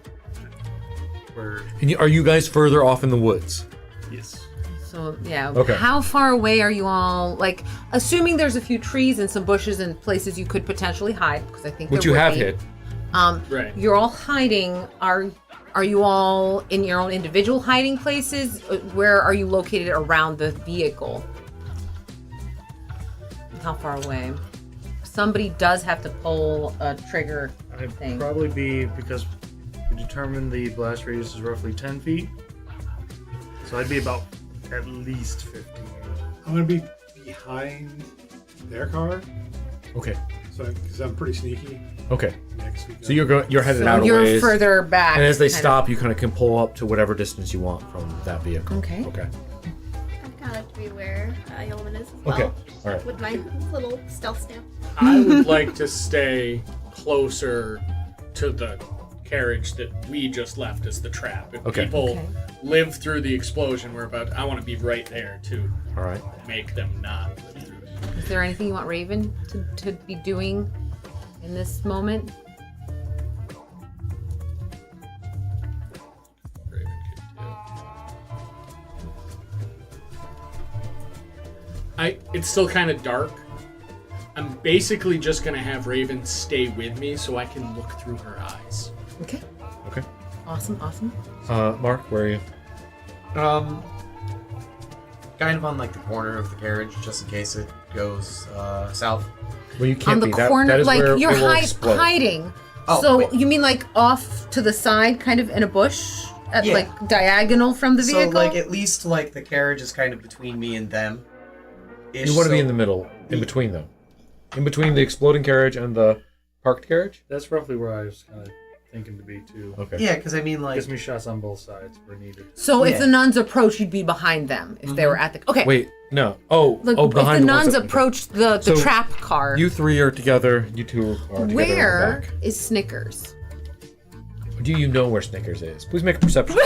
Where And are you guys further off in the woods? yes, So yeah. Okay. How far away are you all? Like, assuming there's a few trees and some bushes and places you could potentially hide, because I think Which there you would have be. hit. Right. You're all hiding. Are you all in your own individual hiding places? Where are you located around the vehicle? How far away? Somebody does have to pull a trigger I'd thing. probably be because we determined the blast radius is roughly 10 feet, so I'd be about at least 15. I'm gonna be behind their car, Okay. so because I'm pretty sneaky. Okay. Next week. So you're headed So out a you're ways. further back. And as they kind of. stop, you kind of can pull up to whatever distance you want from that vehicle. Okay. Okay. I'd kind of like to be where Yeoman is as well. Okay. All right. With my little stealth stamp. I would like to stay closer to the carriage that we just left as the trap. If Okay. people Okay. live through the explosion we're about, I want to be right there to All right. make them not live through it. Is there anything you want Raven to be doing in this moment? Raven could do. It's still kind of dark. I'm basically just gonna have Raven stay with me so I can look through her eyes. Okay. Okay. Awesome. Mark, where are you? Kind of on like the corner of the carriage, just in case it goes south. Well, you On can't the be. That corner, is like where you're it will explode. hiding. Oh, so wait. you mean like off to the side, kind of in a bush, at Yeah. like diagonal from the vehicle? So like at least like the carriage is kind of between me and them. You want to be in the middle, in between them, in between the exploding carriage and the parked carriage. That's roughly where I was kind of thinking to be too. Okay. Yeah, because I mean like Gives me shots on both sides where needed. So if Yeah. the nuns approach, you'd be behind them if they were at the. Okay. Wait, no. Oh, Like, oh, if behind the the ones nuns that- approach the So, trap car, You three are together. You two are together. where In the back. is Snickers? Do you know where Snickers is? Please make a perception.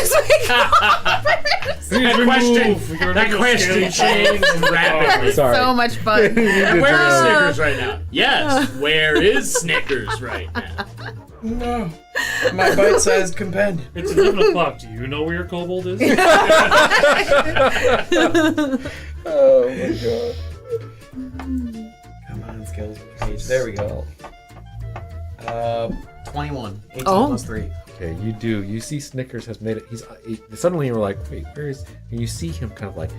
That question changed rapidly. Sorry. So much fun. You did Where is really- Snickers right now? Yes. Where is Snickers right now? no, my bite-sized companion. It's 11 o'clock. Do you know where your kobold is? Oh my god. Come on, skills page. There we go. 21. 18 Oh. plus 3. Okay, you do. You see Snickers has made it. Suddenly you're like, wait, where is? And you see him kind of like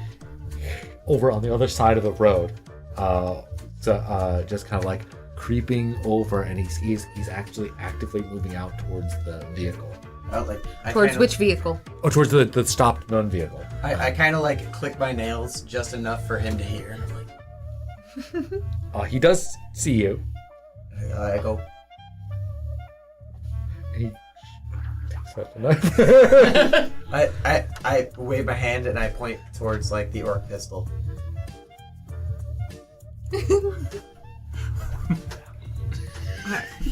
over on the other side of the road. Just kind of like creeping over, and he's actually actively moving out towards the vehicle. Towards which vehicle? Oh, towards the stopped nun vehicle. I kind of like click my nails just enough for him to hear. He does see you. I go. He takes out the knife. I wave my hand and I point towards like the orc pistol.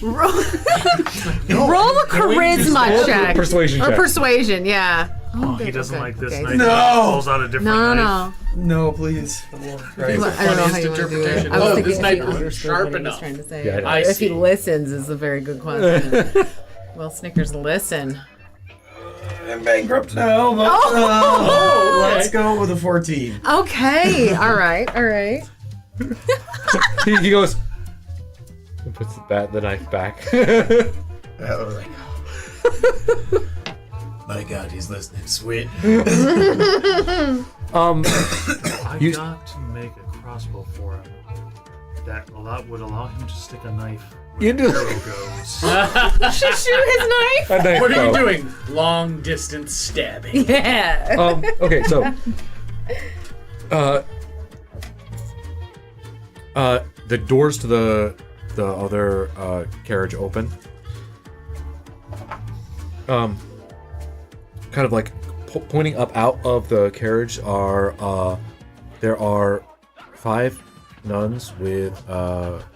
Roll a charisma check. Persuasion Or check. persuasion, yeah. Oh, he doesn't okay, like this okay. knife. No! Pulls out a different No, knife. no. No, please. For the Lord of Christ. I don't know how you want to do it. I was Oh, thinking this if knife he isn't understood sharp what he was enough. trying to say. Yeah, I if he see. listens is a very good question. Will Snickers listen? I'm bankrupt now. But, Oh! let's go with a 14. Okay, all right. he goes and puts the knife back. I was like, my God, he's listening. Sweet. I You- got to make a crossbow for him. That would allow him to stick a knife where Into- the arrow goes. Should shoot his knife? A knife What are you bow. doing? Long distance stabbing. Yeah. Okay, so the doors to the other carriage open. Kind of like pointing up out of the carriage are there are 5 nuns with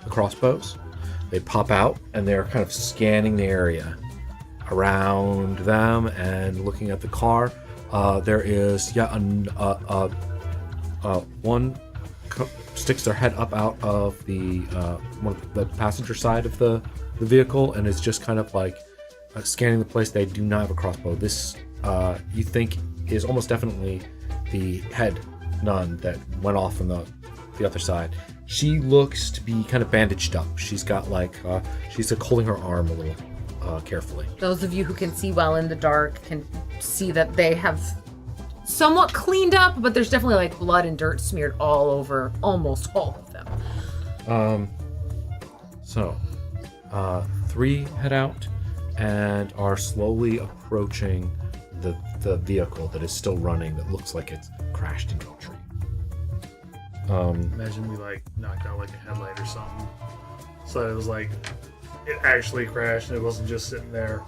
crossbows. They pop out and they're kind of scanning the area around them and looking at the car. There is one sticks their head up out of the one of the passenger side of the vehicle and is just kind of like scanning the place. They do not have a crossbow. This you think is almost definitely the head nun that went off from the other side. She looks to be kind of bandaged up. She's got like she's like holding her arm a little carefully. Those of you who can see well in the dark can see that they have somewhat cleaned up, but there's definitely like blood and dirt smeared all over almost all of them. So 3 head out and are slowly approaching the vehicle that is still running that looks like it's crashed into a tree. Imagine we like knocked out like a headlight or something. So it was like it actually crashed and it wasn't just sitting there.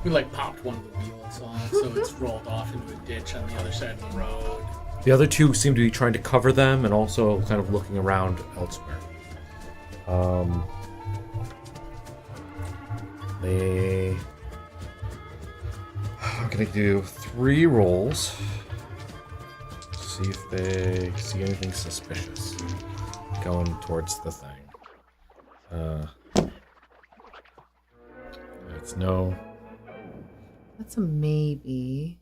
We like popped one of the wheels off, so it's rolled off into a ditch on the other side of the road. The other 2 seem to be trying to cover them and also kind of looking around elsewhere. They are gonna do 3 rolls. See if they see anything suspicious going towards the thing. It's no. That's a maybe.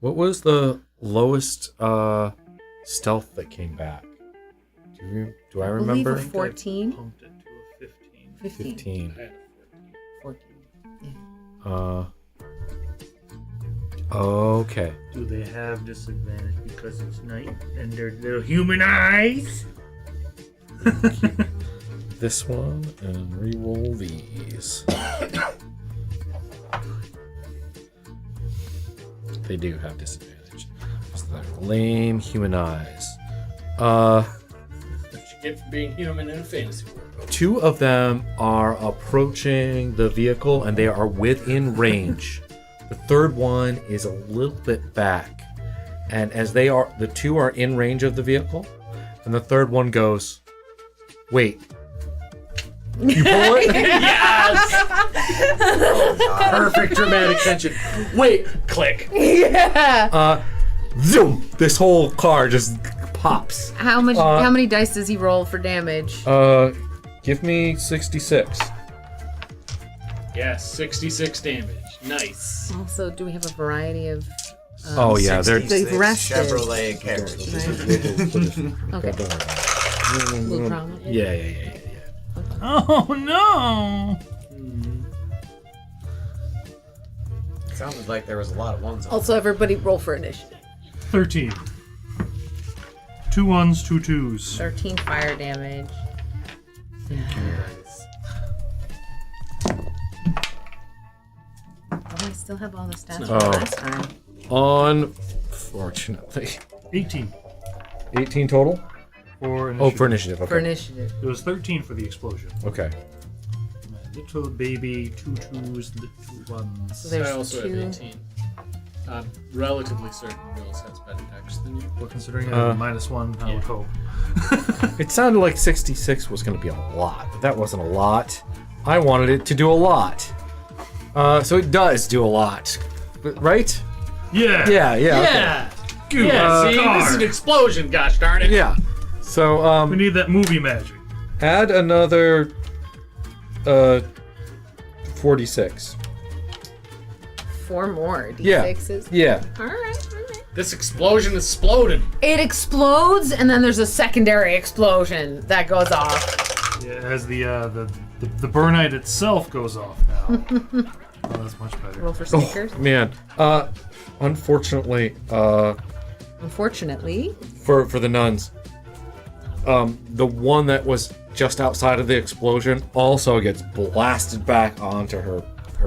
What was the lowest stealth that came back? Do Do I I believe remember? a 14. Pumped it to a 15. 15. 15. 14. Okay. Do they have disadvantage because it's night and they're little human eyes? This one and re-roll these. They do have disadvantage. It's the lame human eyes. What you get for being human in a fantasy world. 2 of them are approaching the vehicle and they are within range. The third one is a little bit back. And as the 2 are in range of the vehicle, and the third one goes, wait. You pull it? Perfect dramatic tension. Wait, click. Yeah. Zoom! This whole car just pops. How many dice does he roll for damage? Give me 66. Yes, 66 damage. Nice. Also, do we have a variety of? Oh yeah, they're 66 They've rested. Chevrolet carriage. Okay. Blue crown. Yeah. Oh no! Sounded like there was a lot of ones on. Also, everybody roll for initiative. 13. 2 1s, 2 2s. 13 fire damage. Oh, I still have all the stats from Oh. last time. Unfortunately. 18 18 total? for initiative. Oh, for initiative. Okay. For initiative. It was 13 for the explosion. Okay. My little baby, 2 2s, little 1s. So there's I also 2. have 18. I'm relatively certain Mills has better dex than you. Well, considering I have a -1, I Yeah. would hope. It sounded like 66 was going to be a lot, but that wasn't a lot. I wanted it to do a lot. So it does do a lot. But, right? Yeah! Yeah. Okay. Yeah! Good See, car. this is an explosion, gosh darn it. Yeah. So, We need that movie magic. add another 46. 4 more Yeah. d6s. Yeah. All right. This explosion is exploding. It explodes, and then there's a secondary explosion that goes off. Yeah, as the burnite itself goes off now. Oh, that's much better. Roll for sneakers. Man. Unfortunately, Unfortunately, for the nuns, the one that was just outside of the explosion also gets blasted back onto her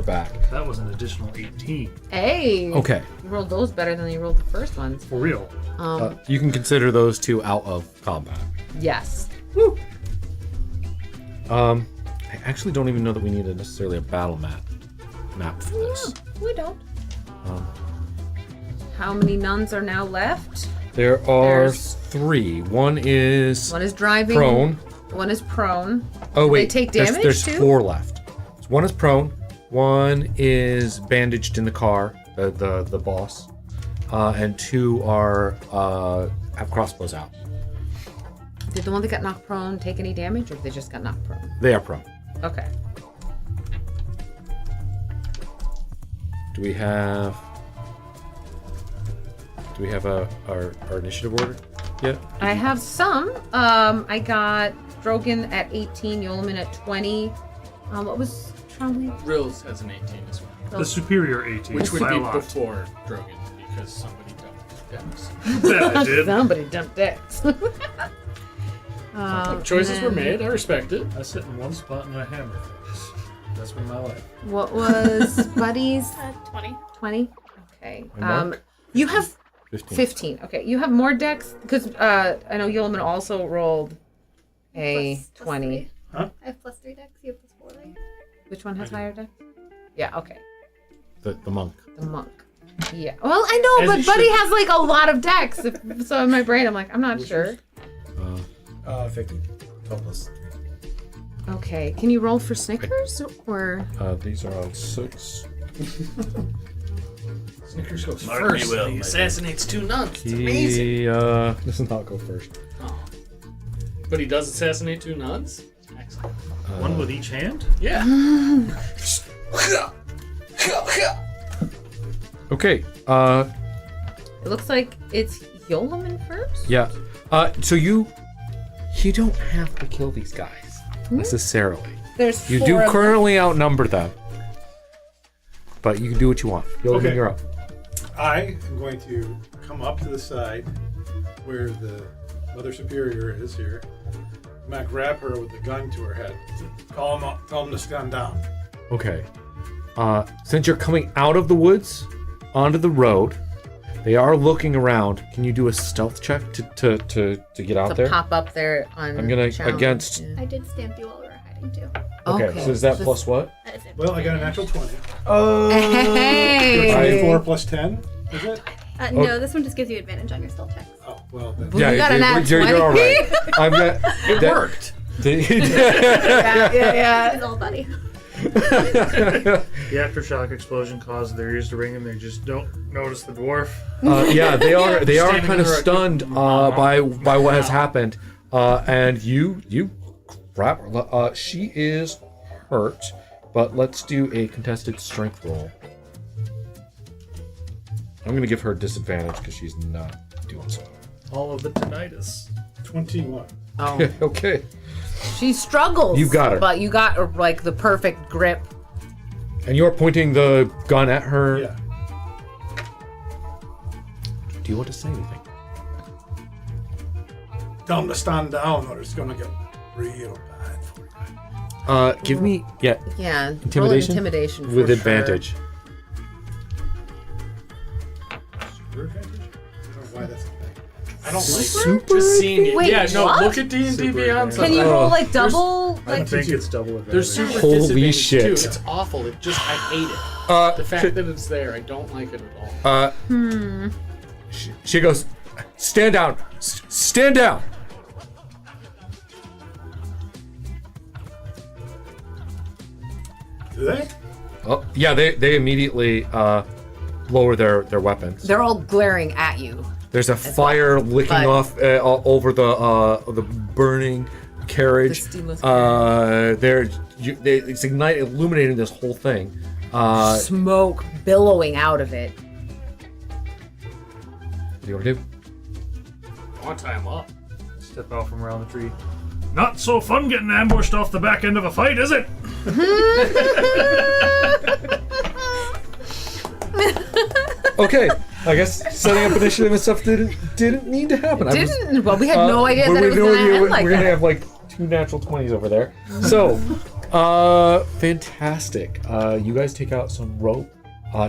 back. That was an additional 18. hey, Okay. you rolled those better than you rolled the first ones. For real. You can consider those 2 out of combat. Yes. I actually don't even know that we need necessarily a battle map for this. We don't. Um, How many nuns are now left? There are There's- 3. One is One is driving. prone. One is prone. Oh Do wait, they take there's- damage There's too? 4 left. So one is prone. One is bandaged in the car. The boss. And 2 are have crossbows out. Did the one that got knocked prone take any damage, or they just got knocked prone? They are prone. Okay. Do we have our initiative order yet? I have some. I got Drogon at 18, Yolman at 20. What was Trombley? Rills has an 18 as well. The superior 18. Which would by be a lot. before Drogon, because somebody dumped decks. That I did. Somebody dumped decks. Choices were then- made, I respect it. I sit in one spot and I hammer things. That's been my life. What was Buddy's? 20. 20? Okay. And Mark? You have 15. 15. Okay, you have more decks because I know Yolman also rolled a Plus 20. 3. Huh? I have +3 decks. You have +4 decks. Which one has higher deck? Yeah, okay. The monk. The monk. Yeah. Well, I know, As but it Buddy should. has like a lot of decks. So in my brain, I'm like, I'm not sure. 50. 12 plus 3. Okay. Can you roll for Snickers or? These are on 6. Snickers goes Mark me first. well, He my assassinates 2 nuns. It's amazing. He does not go first. Oh. But he does assassinate 2 nuns? Excellent. One with each hand? Yeah. Okay. It looks like it's Yolman first. Yeah. So you You don't have to kill these guys necessarily. There's You four do of them. currently outnumber them, but you can do what you want. Okay. You're up. I am going to come up to the side where the Mother Superior is here. I'm gonna grab her with the gun to her head. Call him up. Tell him to stand down. Okay. Since you're coming out of the woods onto the road, they are looking around. Can you do a stealth check to get out To there? pop up there on. I'm gonna challenge. against. Yeah. I did stamp you while we were hiding too. Okay, so is that plus what? That is it. Well, I got a natural 20. Hey. 24 plus 10, is it? No, this one just gives you advantage on your stealth checks. Oh, well, then. Well, you got a nat you're 20. all right. I'm gonna, It worked. Yeah. He's all buddy. The aftershock explosion caused their ears to ring, and they just don't notice the dwarf. Yeah, they are Standing kind of there, stunned by what has happened, and you grab her. She is hurt, but let's do a contested strength roll. I'm gonna give her a disadvantage because she's not doing so. All of the tinnitus. 21. Oh. Okay. She struggles. You got her. But you got her, like the perfect grip. And you're pointing the gun at her. Yeah. Do you want to say anything? Tell him to stand down or it's going to get real bad for you. Give me Yeah. Intimidation? Roll intimidation for with sure. advantage. Super advantage? I don't know why that's a thing. I don't like Super just seeing it. Wait, Yeah, no, what? look at D&D Super Beyond. advantage. Can you Oh. roll like double? I Like think it's double advantage. There's super Holy disadvantage shit. too. It's awful. It just I hate it. The fact that it's there, I don't like it at all. She goes, stand down. Stand down. Do they? Oh, yeah, they immediately lower their weapons. they're all glaring at you. There's a fire licking But- off all over the burning carriage. The steamless It's illuminating this whole thing. Smoke billowing out of it. What do you want to do? I want to tie him up. Step out from around the tree. Not so fun getting ambushed off the back end of a fight, is it? Okay, I guess setting up initiative and stuff didn't need to happen. Well, we had no idea that it was gonna end like we're gonna that. have like 2 natural 20s over there. So, fantastic. You guys take out some rope,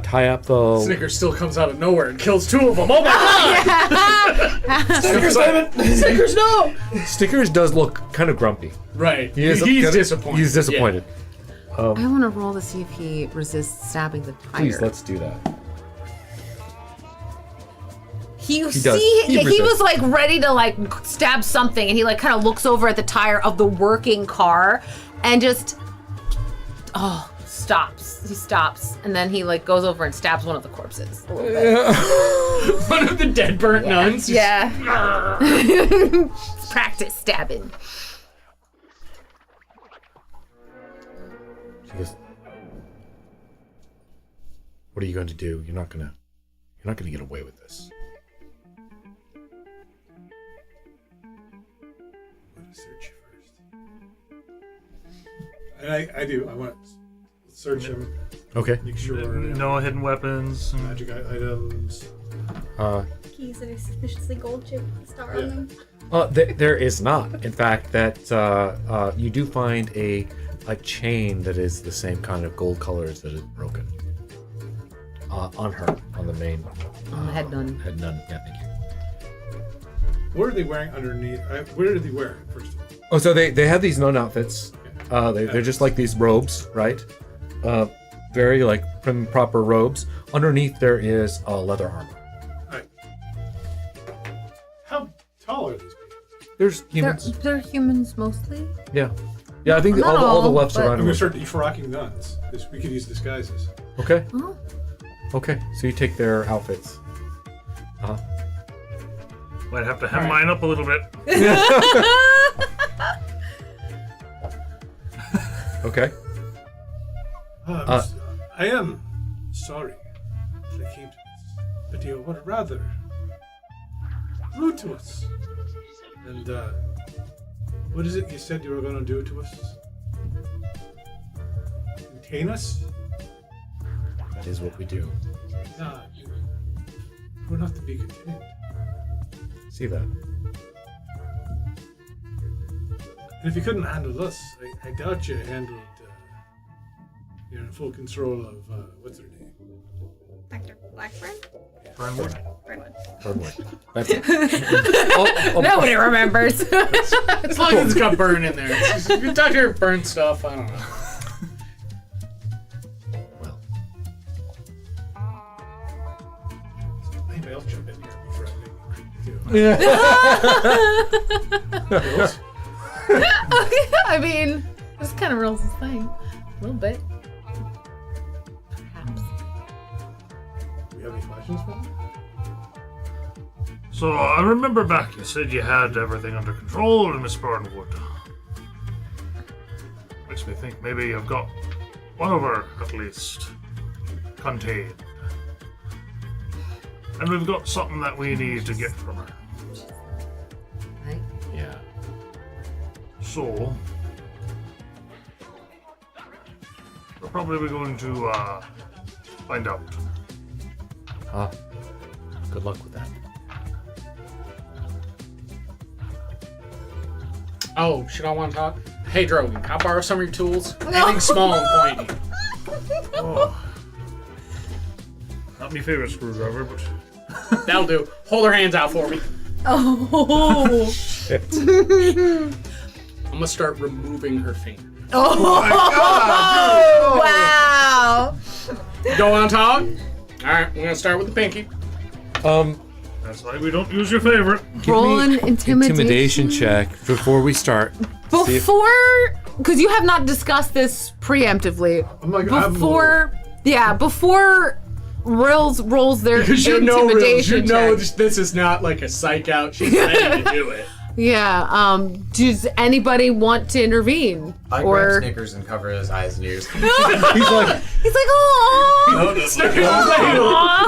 tie up the. Snickers still comes out of nowhere and kills 2 of them. Oh my god! Snickers, damn it! Snickers, no! Stickers does look kind of grumpy. Right. He's disappointed. He's disappointed. I want to roll to see if he resists stabbing the tire. Please, let's do that. He does. he resists. was like ready to like stab something, and he like kind of looks over at the tire of the working car, and just stops. He stops, and then he like goes over and stabs one of the corpses a little bit. One of the dead burnt nuns. Yeah. Practice stabbing. She goes, what are you going to do? You're not gonna get away with this. I'm going to search you first. And I do. I want to search him. Okay. Make sure No hidden weapons. magic items. Keys that are suspiciously gold chipped with a star on them. There is not. In fact, that you do find a chain that is the same kind of gold colors that is broken on her, on the main On the head nun. head nun. Yeah, thank you. What are they wearing underneath? What are they wearing, first of all? Oh, so they have these nun outfits. They're just like these robes, right? Very like prim and proper robes. Underneath there is leather armor. Alright. How tall are these people? There's humans. They're humans mostly. Yeah. Yeah, I think Not all the all, lefts but- are I'm under. going to start defrocking nuns. We could use disguises. Okay. Oh. Okay. So you take their outfits. Might have to hem mine up a little bit. Okay. I am sorry that I came to this, but you were rather rude to us. And What is it you said you were going to do to us? Contain us? That is what we do. Nah, we're not to be contained. See that? And if you couldn't handle us, I doubt you handled. You're in full control of what's her name? Dr. Blackburn? Burnwood. Burnwood. Hardwood. That's it. Nobody remembers. As long as it's got burn in there. If you talk your burn stuff, I don't know. Well, Anybody else jump in here before I make me creepy too? I mean, this kind of rolls his thing. A little bit. Perhaps. Do you have any questions for me? So I remember back you said you had everything under control in Miss Burnwood. Makes me think maybe you've got one of her at least contained. And we've got something that we need to get from her. Right? yeah. So we're probably going to find out. Good luck with that. Oh, should I want to talk? Hey, Drogon, can I borrow some of your tools? Anything small and pointy. Oh. Not my favorite screwdriver, but That'll do. Hold her hands out for me. Oh. I'm gonna start removing her finger. Oh, wow. Go on, talk. All right, we're gonna start with the pinky. that's why we don't use your favorite. Roll an intimidation check before we start. Before, because you have not discussed this preemptively. I'm like, I'm Before rolls their Because you intimidation know, check. this is not like a psych out. She's ready to do it. Yeah. Does anybody want to intervene? I grab Snickers and cover his eyes and ears. He's like, oh.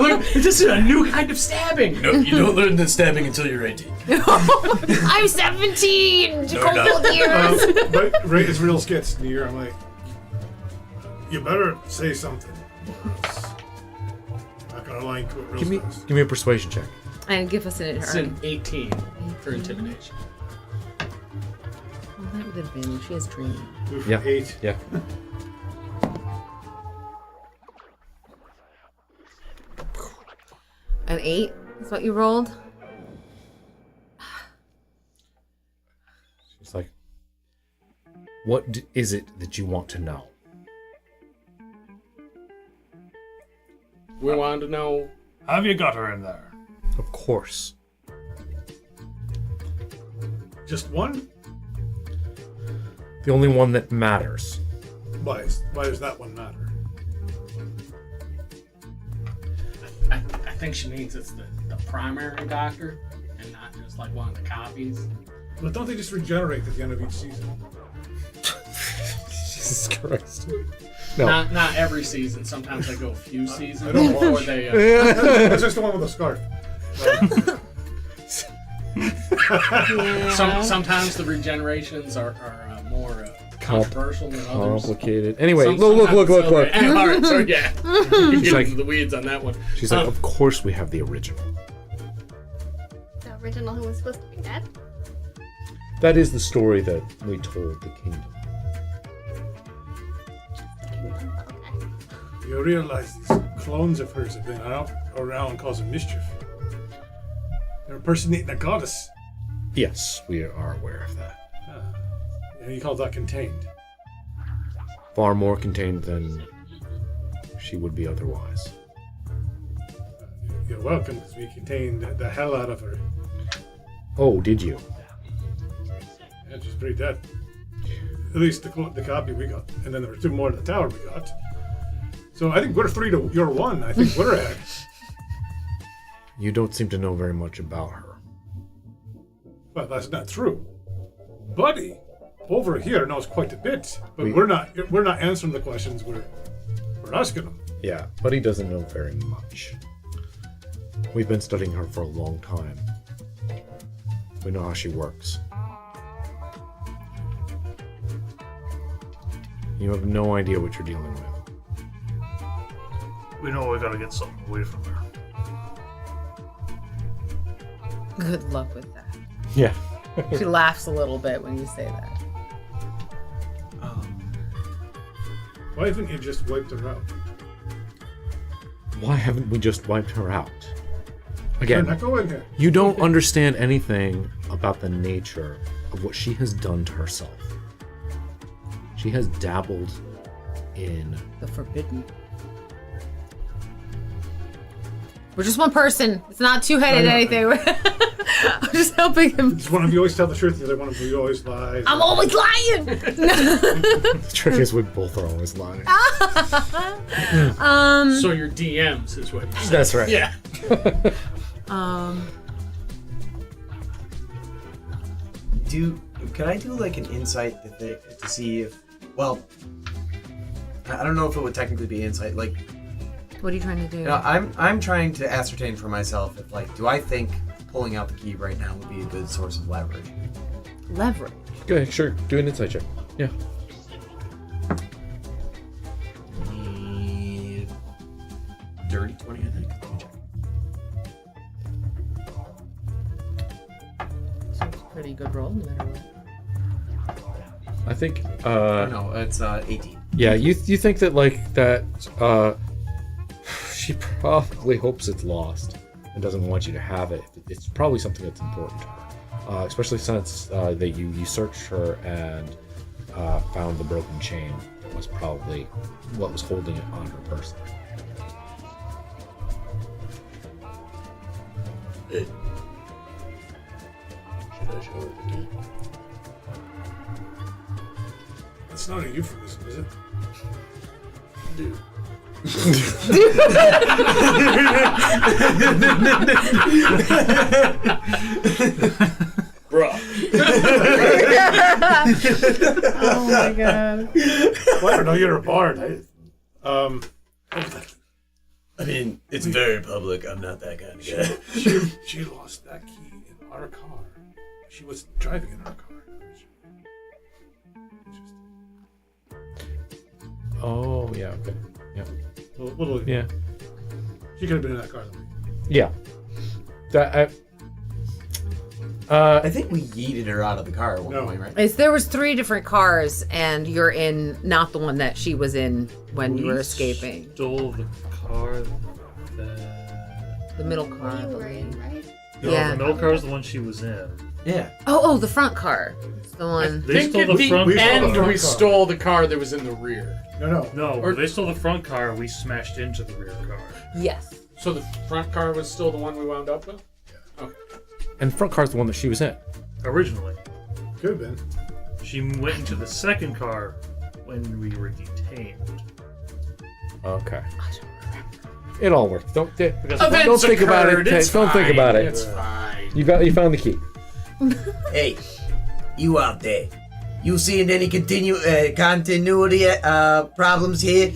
Look, this is a new kind of stabbing. No, you don't learn that stabbing until you're 18. I'm 17. Cold years. But right as Reels gets near, I'm like, you better say something. I'm not gonna lie to it real fast. give me a persuasion check. And give us an It's an 18 for intimidation. Well, that would have been. She has training. Oof, Yeah. 8. Yeah. An 8 is what you rolled. It's like, what is it that you want to know? We wanted to know. Have you got her in there? Of course. Just one? The only one that matters. Why does that one matter? I think she means it's the primary doctor and not just like one of the copies. But don't they just regenerate at the end of each season? Jesus Christ. No. Not every season. Sometimes they go a few seasons I don't before watch. they. That's just the one with the scarf. Sometimes the regenerations are more controversial than others. Complicated. Anyway, Some- look. sometimes it's okay. All right, so yeah, you get like- into the weeds on that one. She's like, of course we have the original. The original who was supposed to be dead? That is the story that we told the kingdom. Okay. You realize these clones of hers have been around causing mischief. They're impersonating a goddess. Yes, we are aware of that. And you call that contained. Far more contained than she would be otherwise. You're welcome, because we contained the hell out of her. Oh, did you? Yeah, she's pretty dead. At least the copy we got. And then there were 2 more at the tower we got. So I think we're 3 to you're 1. I think we're ahead. You don't seem to know very much about her. Well, that's not true. Buddy, over here knows quite a bit, but We- we're not answering the questions we're asking him. Yeah, but he doesn't know very much. We've been studying her for a long time. We know how she works. You have no idea what you're dealing with. We know we gotta get something away from her. Good luck with that. Yeah. She laughs a little bit when you say that. Why haven't you just wiped her out? Why haven't we just wiped her out? Here, Again, now go in here. you don't understand anything about the nature of what she has done to herself. She has dabbled in... The forbidden. We're just one person. It's not two-headed anything. I'm just helping him. Does one of you always tell the truth? The other one of you always lies. I'm always lying. The trick is we both are always lying. So your DMs is what you said. That's right. Yeah. Could I do like an insight to see if, well, I don't know if it would technically be insight. Like, What are you trying to do? I'm trying to ascertain for myself if, like, do I think pulling out the key right now would be a good source of leverage? Leverage. Okay, sure. Do an insight check. Yeah. Dirty 20, I think. Let me check. So it's a pretty good roll, no matter what. I think, Oh, no, it's 18. yeah, you think that, like, that, she probably hopes it's lost and doesn't want you to have it. It's probably something that's important to her, especially since that you searched her and found the broken chain. That was probably what was holding it on her person. Should I show her the key? It's not a euphemism, is it? Dude. Bruh. Oh my god. Well, I don't know. You're a bard. I mean, it's very public. I'm not that kind of guy. She lost that key in our car. She was driving in our car. Interesting. Oh, yeah, okay. Yeah. Little, Yeah. She could have been in that car. Yeah. That, I think we yeeted her out of the car at one No. point, right? There was 3 different cars, and you're in not the one that she was in when you were escaping. Stole the car that... The middle car, I You were in, believe. right? No, Yeah. the middle car is the one she was in. Yeah. Oh, the front car. It's the one. They Think stole at the the front we stole the end car. front we car. stole the car that was in the rear. No. No, Or- they stole the front car. We smashed into the rear car. Yes. So the front car was still the one we wound up with? and front car's the one that she was in. Originally, Could have been. she went into the second car when we were detained. Okay. It all worked. Don't think Events about occurred, it. it's Don't think fine, about it. It's fine. You found the key. Hey, you out there? You seeing any continuity problems here?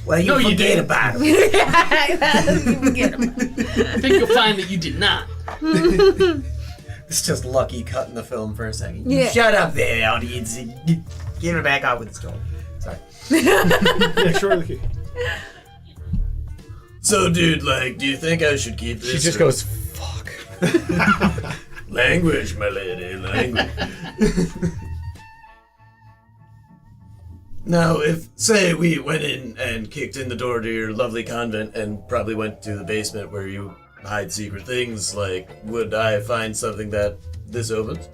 Well, you No, you forget didn't. about them. Get him. I think you'll find that you did not. It's just Lucky cutting the film for a second. Yeah. Shut up there, audience. Get her back out with the story. Sorry. Yeah, sure. The key. So, dude, like, do you think I should keep this? She just or- goes, fuck. Language, my lady, language. Now, if, say, we went in and kicked in the door to your lovely convent and probably went to the basement where you hide secret things, like, would I find something that this opens?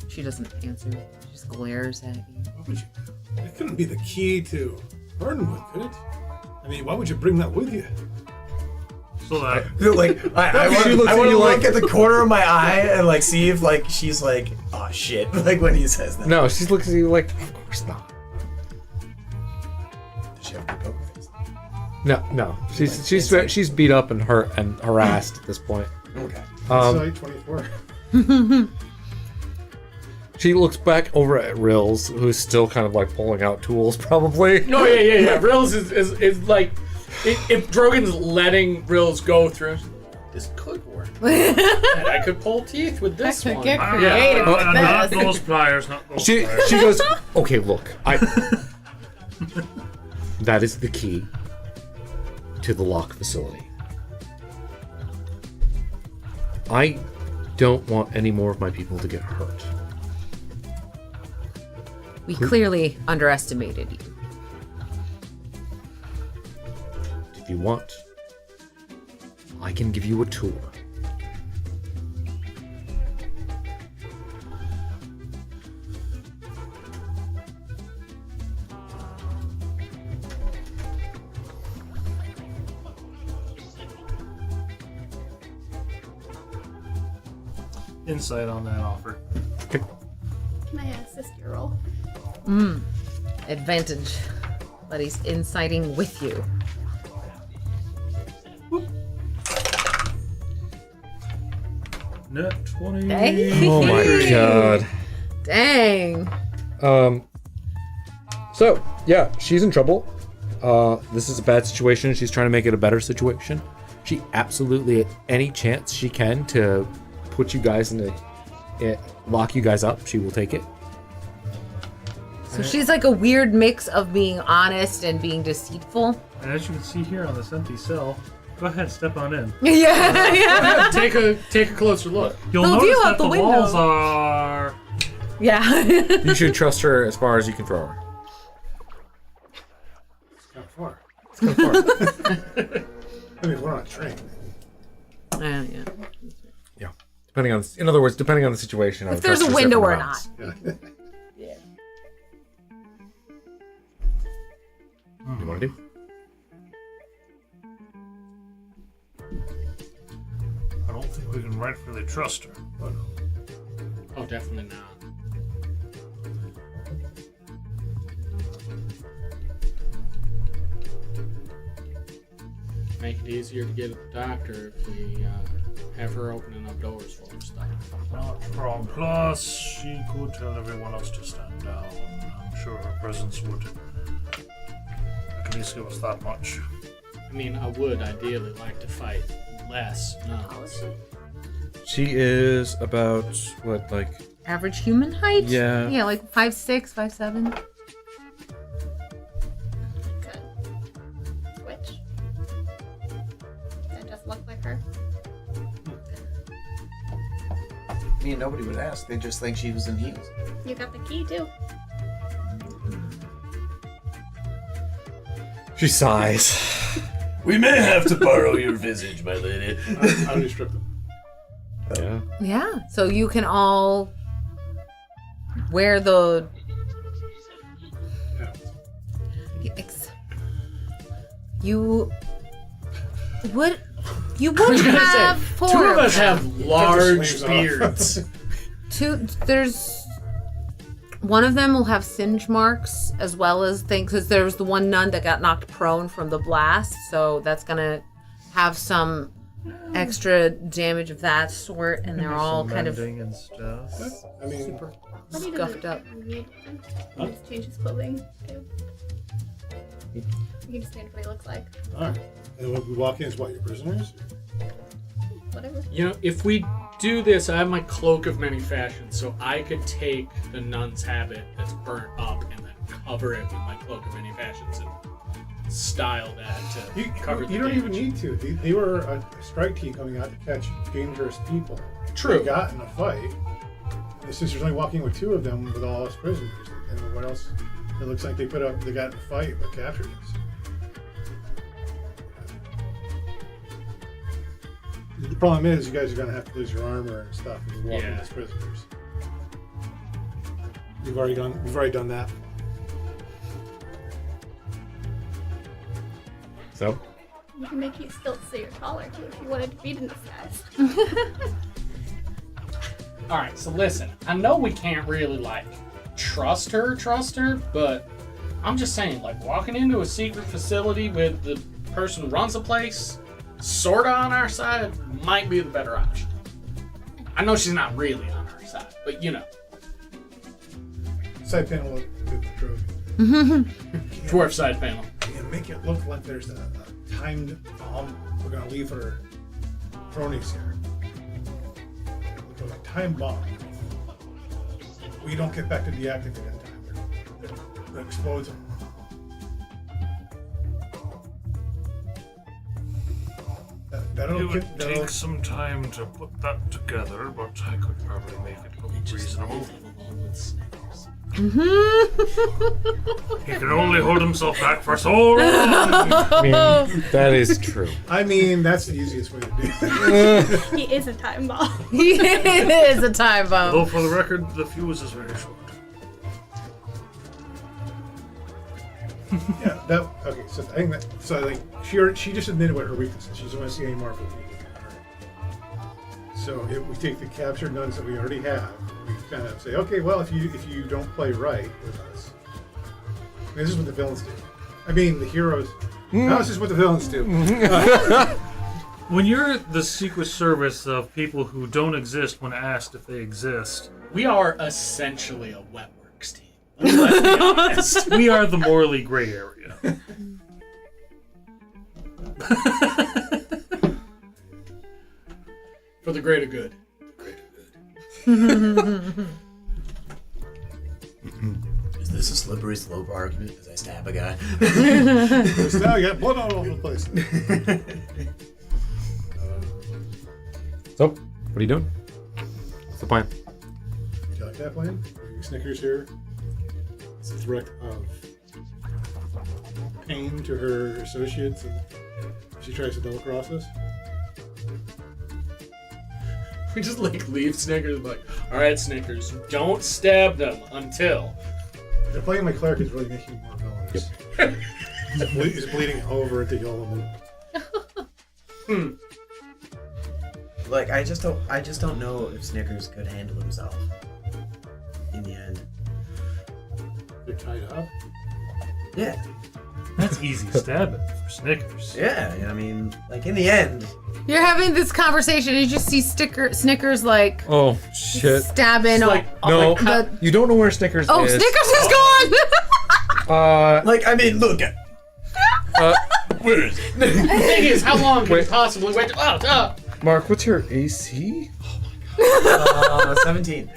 She doesn't answer. She just glares at you. Why would you? It couldn't be the key to Burnwood, could it? I mean, why would you bring that with you? So that Like, I She want looks at to you look like- at the corner of my eye and, like, see if, like, she's like, oh, shit, like, when he says that. No, she looks at you like, of course not. Does she have a poker face? No. She's beat up and hurt and harassed at this point. Okay. Inside 24. She looks back over at Rills, who's still kind of like pulling out tools, probably. No, yeah. Rills is like, if Drogon's letting Rills go through, this could work. And I could pull teeth with this could one. get creative with Not this. those pliers, not those She pliers. goes, okay, look, that is the key to the lock facility. I don't want any more of my people to get hurt. We clearly underestimated you. If you want, I can give you a tour. Insight on that offer. Can I assist your roll? Advantage. But he's inciting with you. Net 20. Hey. Oh my god. Dang. So, yeah, she's in trouble. This is a bad situation. She's trying to make it a better situation. She absolutely, at any chance she can to put you guys lock you guys up, she will take it. So she's like a weird mix of being honest and being deceitful. And as you can see here on this empty cell, go ahead, step on in. Yeah. Take a closer look. You'll The notice view that out the the window. walls are... Yeah. You should trust her as far as you can throw her. It's kind of far. It's kind of far. I mean, we're on a train. Yeah. Yeah. Depending on, in other words, depending on the situation. I If would there's trust a her window certain or amounts. Yeah. What do you want to do? I don't think we can rightfully trust her, but... Oh, definitely not. Make it easier to get at the doctor if we have her opening up doors for us. Not wrong. Plus, she could tell everyone else to stand down. I'm sure her presence would at least give us that much. I mean, I would ideally like to fight less. No. She is about, what, like... Average human height? Yeah. Yeah, like 5'6", 5'7". Good. Switch. That just look like her. I mean, nobody would ask. They just think she was in heels. You got the key too. She sighs. We may have to borrow your visage, my lady. How do you strip them? Yeah. Yeah. So you can all wear the... You would... You would have four Two of us them. have large Sleeves off. beards. There's one of them will have singe marks as well as things, because there was the one nun that got knocked prone from the blast, so that's gonna have some extra damage of that sort, and they're all kind of Mending and stuff. I mean, super Probably scuffed doesn't up. need him. He just change his clothing too. You can just stand what he looks like. all right. And when we walk in, it's what, your prisoners? Whatever. You know, if we do this, I have my cloak of many fashions, so I could take the nun's habit that's burnt up and then cover it with my cloak of many fashions and style that to cover the You don't even damage. need to. They were a strike team coming out to catch dangerous people. True. They got in a fight. And the sister's only walking with two of them with all us prisoners. And what else? It looks like they got in a fight but captured us. The problem is, you guys are going to have to lose your armor and stuff when you walk in Yeah. as prisoners. We've already done that. So? You can make you still say your collar too if you wanted to beat in disguise. All right, so listen. I know we can't really like trust her, but I'm just saying, like walking into a secret facility with the person who runs the place sorta on our side might be the better option. I know she's not really on our side, but you know. Side panel with the trophy. Dwarf side panel. And make it look like there's a timed bomb. We're going to leave her cronies here. With a time bomb. We don't get back to deactivate in time. It explodes them. It would take some time to put that together, but I could probably make it look reasonable. He can only hold himself back for so long. I mean, that is true. I mean, that's the easiest way to do it. He is a time bomb. He is a time bomb. Though, for the record, the fuse is very short. Yeah, that okay. So I think that like she just admitted what her weakness is. She doesn't want to see any more of it. So if we take the captured nuns that we already have, we kind of say, okay, well, if you don't play right with us, this is what the villains do. I mean, the heroes. No, this is what the villains do. When you're the Secret Service of people who don't exist when asked if they exist, We are essentially a Wetworks team. Let's be honest. we are the morally gray area. For the greater good. Is this a slippery slope argument? Because I stab a guy. So now you got blood all over the place. So, what are you doing? What's the plan? Do you like that plan? Snickers here. It's a threat of pain to her associates, and she tries to double cross us. We just leave Snickers like, alright Snickers, don't stab them until. The playing my cleric is really making more villainous. He's bleeding over into Yolomon. Like, I just don't know if Snickers could handle himself. In the end. They're tied up. Yeah. That's easy stabbing for Snickers. Yeah, I mean, like, in the end. You're having this conversation and you just see Snickers like Oh, shit. stabbing. No, the- you don't know where Snickers oh, is. Snickers is gone! Like, I mean, look at. Where is it? The thing is, how long can Wait. it possibly wait? Mark, what's your AC? 17.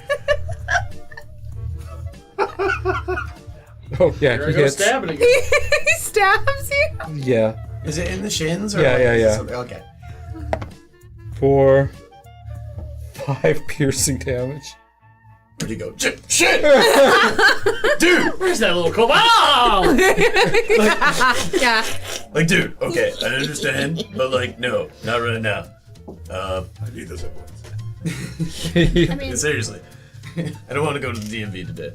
Oh, yeah, Here I he go hits. stabbing again. He stabs you. Yeah. Is it in the shins? Or Yeah, like, yeah, is it yeah. something- Okay. For 5 piercing damage. Where'd he go? Shit! Dude! Where's that little cobalt? Oh! Yeah. Like, dude, okay, I understand, but like, no, not right now. I need this at once. I mean, Seriously. I don't want to go to the DMV today.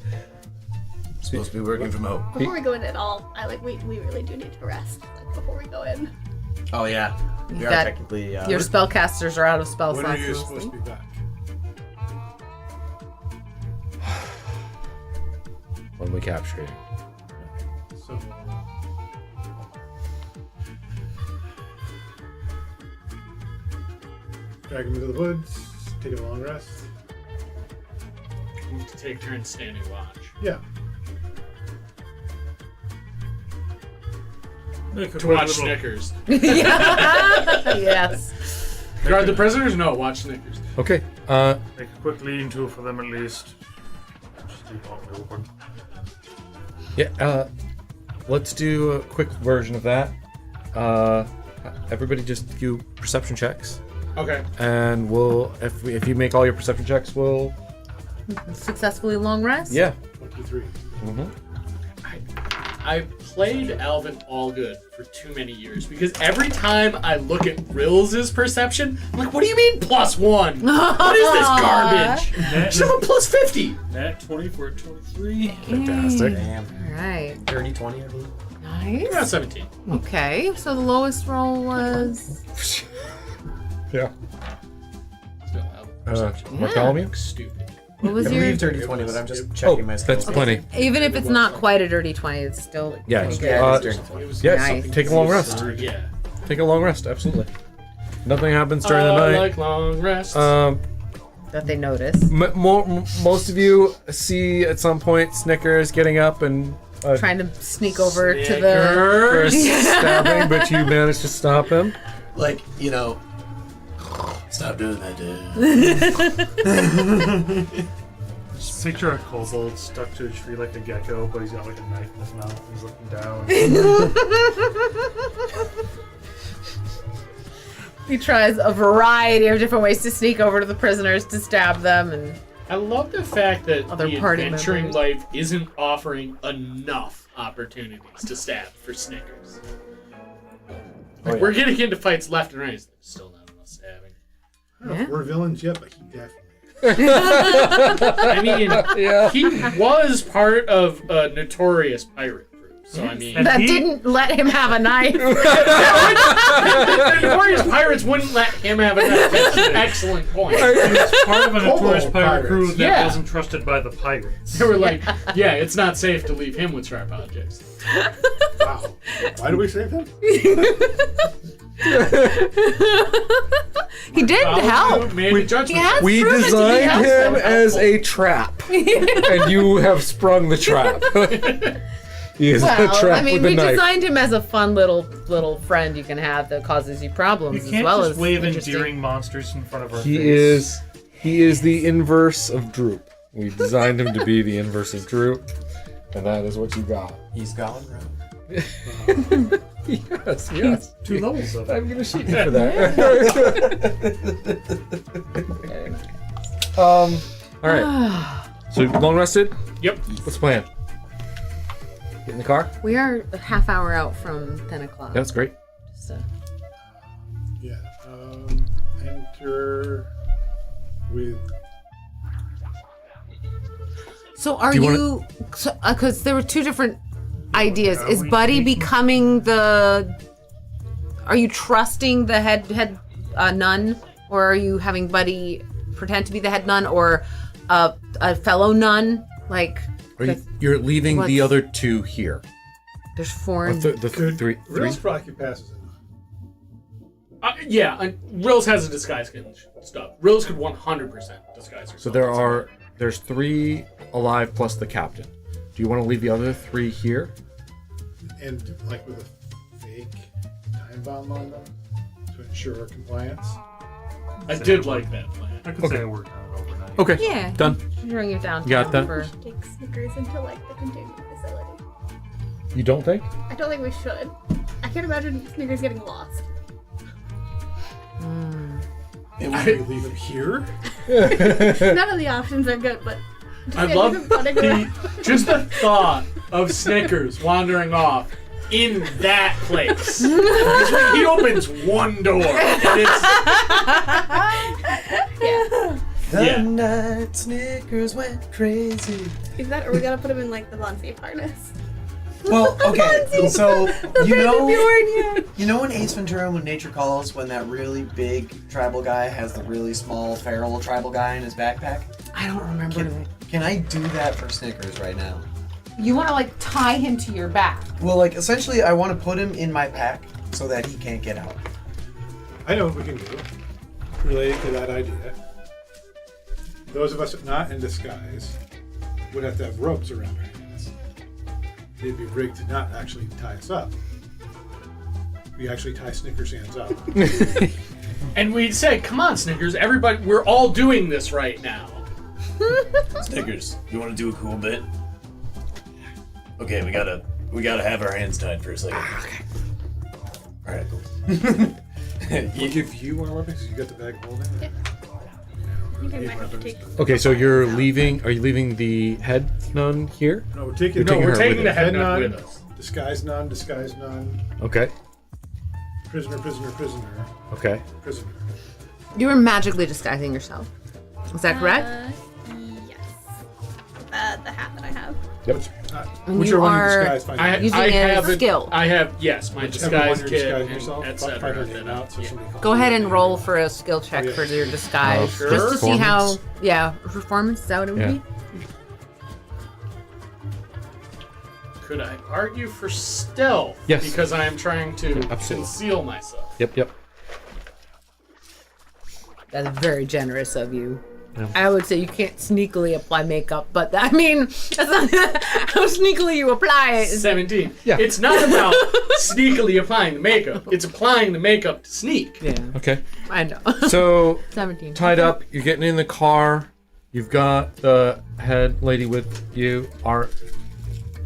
I'm supposed to be working from home. before we go in at all, we really do need to rest. Like before we go in. Oh, yeah. We are That- technically. Your spellcasters are out of spell When are slots. you supposed to be back? When we capture you. So. Drag him into the woods, take a long rest. We need to take turns standing watch. Yeah. Make a To quick watch little- Snickers. Yes. Guard the prisoners? No, watch Snickers. Okay. Make a quick lean-to for them at least. Just leave all the open. Yeah, let's do a quick version of that. Everybody just do perception checks. Okay. And if you make all your perception checks, we'll... Successfully long rest? Yeah. 23. I played Alvin Allgood for too many years because every time I look at Rills' perception, I'm like, what do you mean +1? What is this garbage? Should have a +50. Nat 20 for a 23. Fantastic. Damn. All right. 30, 20, I believe. Around Nice. 17. Okay, so the lowest roll was... Yeah. Still have perception. Bartholomew? Stupid. What I was your... believe 30, 20, but I'm just checking my skills. That's plenty. Even if it's not quite a dirty 20, it's still Yeah, pretty it's- good. Yeah, Uh, it's dirty 20. It was Yes, Nice. take a long rest. Yeah. Take a long rest, absolutely. Nothing happens during the I night. like long rests. That they notice. Most of you see at some point Snickers getting up and Trying to sneak over to the... Snickers. first stabbing, but you manage to stop him. Like, you know, Stop doing that, dude. Just picture a kobold stuck to a tree like a gecko, but he's got like a knife in his mouth. He's looking down. He tries a variety of different ways to sneak over to the prisoners to stab them, and I love the fact that Other the party adventuring members. life isn't offering enough opportunities to stab for Snickers. Like, we're getting into fights left and right. There's still not enough stabbing. I don't know if we're villains yet, but he definitely. I mean, he was part of a notorious pirate group, so I mean, And that he- didn't let him have a knife. the notorious pirates wouldn't let him have a knife. That's an excellent point. He was part of a notorious Kobold pirate crew pirates. that Yeah. wasn't trusted by the pirates. They were like, yeah, it's not safe to leave him with sharp objects. Wow. Why do we save him? He did help. Made a judgment. He has We proven to be designed helpful. him as a trap, and you have sprung the trap. He is a Well, trap I mean, with a we knife. designed him as a fun little friend you can have that causes you You problems can't as well just as wave interesting. endearing monsters in front of our He face. is the inverse of Droop. We designed him to be the inverse of Droop, and that is what you got. He's gone rogue. Yes. 2 levels of it. I'm gonna shoot you for that. All right. So long rested. Yep. What's the plan? Get in the car. We are a half hour out from 10 o'clock. That's great. So. Yeah. Enter with. So are Do you you? Because there were 2 different ideas. Are Is we Buddy taking- becoming the? Are you trusting the head nun, or are you having Buddy pretend to be the head nun, or a fellow nun? Like You're leaving the What's- other 2 here. there's 4. The Could three. Reels probably could pass as a nun. Yeah, Rills has a disguise kit and stuff. Rills could 100% disguise herself. So there's 3 alive plus the captain. Do you want to leave the other 3 here? And like with a fake time bomb on them to ensure compliance. I did like that plan. I could say I worked on it overnight. Okay. Yeah. Done. Bring it down. You got that? For, Take Snickers into like the containment facility. You don't think? I don't think we should. I can't imagine Snickers getting lost. And we leave him here? None of the options are good, but I Yeah, love leave him running around. just the thought of Snickers wandering off in that place. It's like he opens one door. And it's, The Yeah. night Snickers went crazy. Is that, or we gotta put him in like the Von Safe harness? Well, okay, so you know when Ace Ventura, when Nature Calls, when that really big tribal guy has the really small feral tribal guy in his backpack? I don't remember. Can I do that for Snickers right now? You want to like tie him to your back. Well, like essentially, I want to put him in my pack so that he can't get out. I know what we can do related to that idea. Those of us not in disguise would have to have ropes around our hands. They'd be rigged to not actually tie us up. We actually tie Snickers' hands up. and we'd say, "Come on, Snickers! Everybody, we're all doing this right now." Snickers, you want to do a cool bit? Okay, we gotta have our hands tied for a second. Okay. All right, cool. We'll give you one weapon because you got the bag of holding. Yeah. I think I might have to take. Okay, so you're leaving. Are you leaving the head nun here? No, we're taking. You're taking We're her taking with the us. head nut nun, with us. disguise nun, Okay. prisoner, Okay. prisoner. You were magically disguising yourself. Is that correct? Yes. The hat that I have. Yep. And Whichever you one you are disguise, find out. using a have it- skill. I have yes, my Whichever one disguise you're kit, disguising and yourself, etc. find her name out so Yeah. somebody calls Go you ahead by and name. roll for a skill check yeah. for your disguise, Sure. just to see how. Performance? Yeah, performance. Is that what it would Yeah. be? Could I argue for stealth? Yes. Because I am trying to Absolutely. conceal myself. Yep. That's very generous of you. I would say you can't sneakily apply makeup, but that's not how sneakily you apply it. 17. Yeah. It's not about sneakily applying the makeup. It's applying the makeup to sneak. Yeah, Okay. I know. So 17. tied up, you're getting in the car. You've got the head lady with you.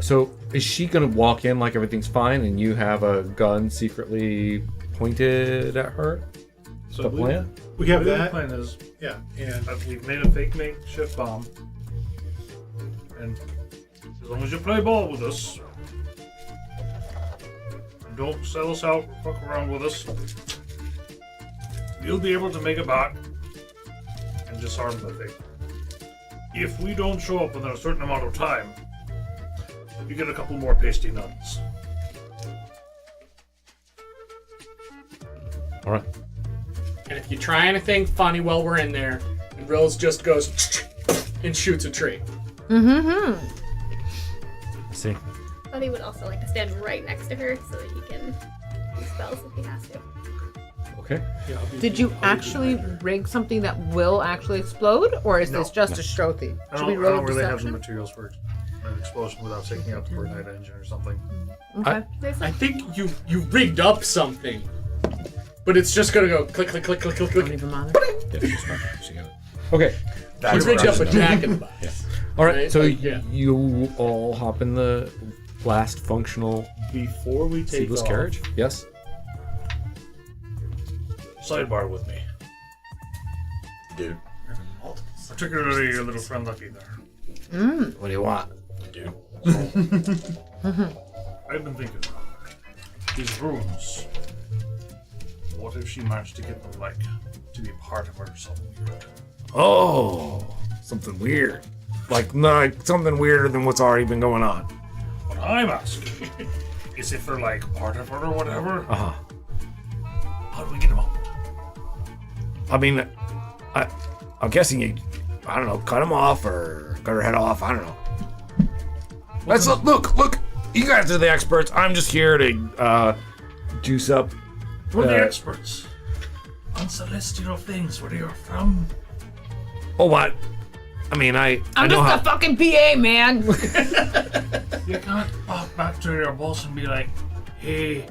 So is she gonna walk in like everything's fine, and you have a gun secretly pointed at her? So The plan? We have The that. plan is Yeah, and we've made a fake makeshift bomb, and as long as you play ball with us, and don't sell us out, fuck around with us, you'll be able to make it back and disarm the thing. If we don't show up within a certain amount of time, you get a couple more pasty nuns. All right. And if you try anything funny while we're in there, and Rills just goes and shoots a tree. Mm-hmm. See. I thought he would also like to stand right next to her so that he can use spells if he has to. Okay. yeah, I'll be- Did you I'll be actually behind her. rig something that will actually explode, or is this just a show thing? I Should we don't roll really have the deception? materials for an explosion without taking out the Burnite engine or something. Okay. There's I like think you rigged up something, but it's just gonna go click, click, click, click, click, Don't click. even bother. Yeah, she's fine. She got it. Okay. You rigged up a jack in the box. All right. Right, So like, yeah. you all hop in the last functional Before we take seedless off, carriage. Yes. sidebar with me. Dude. Particularly your little friend Lucky there. What do you want? Dude. I've been thinking, these runes, what if she managed to get them, like, to be part of her or something weird? Oh, something weird. Like something weirder than what's already been going on. What I'm asking is if they're, like, part of her or whatever, Uh huh. how do we get them up? I mean, I'm guessing you, I don't know, cut him off or cut her head off. I don't know. Let's look. You guys are the experts. I'm just here to juice up. We're the Uh, experts on celestial things. Where you're from? Oh, what? I mean, I I'm know just how. a fucking PA, man. You can't walk back to your boss and be like, hey,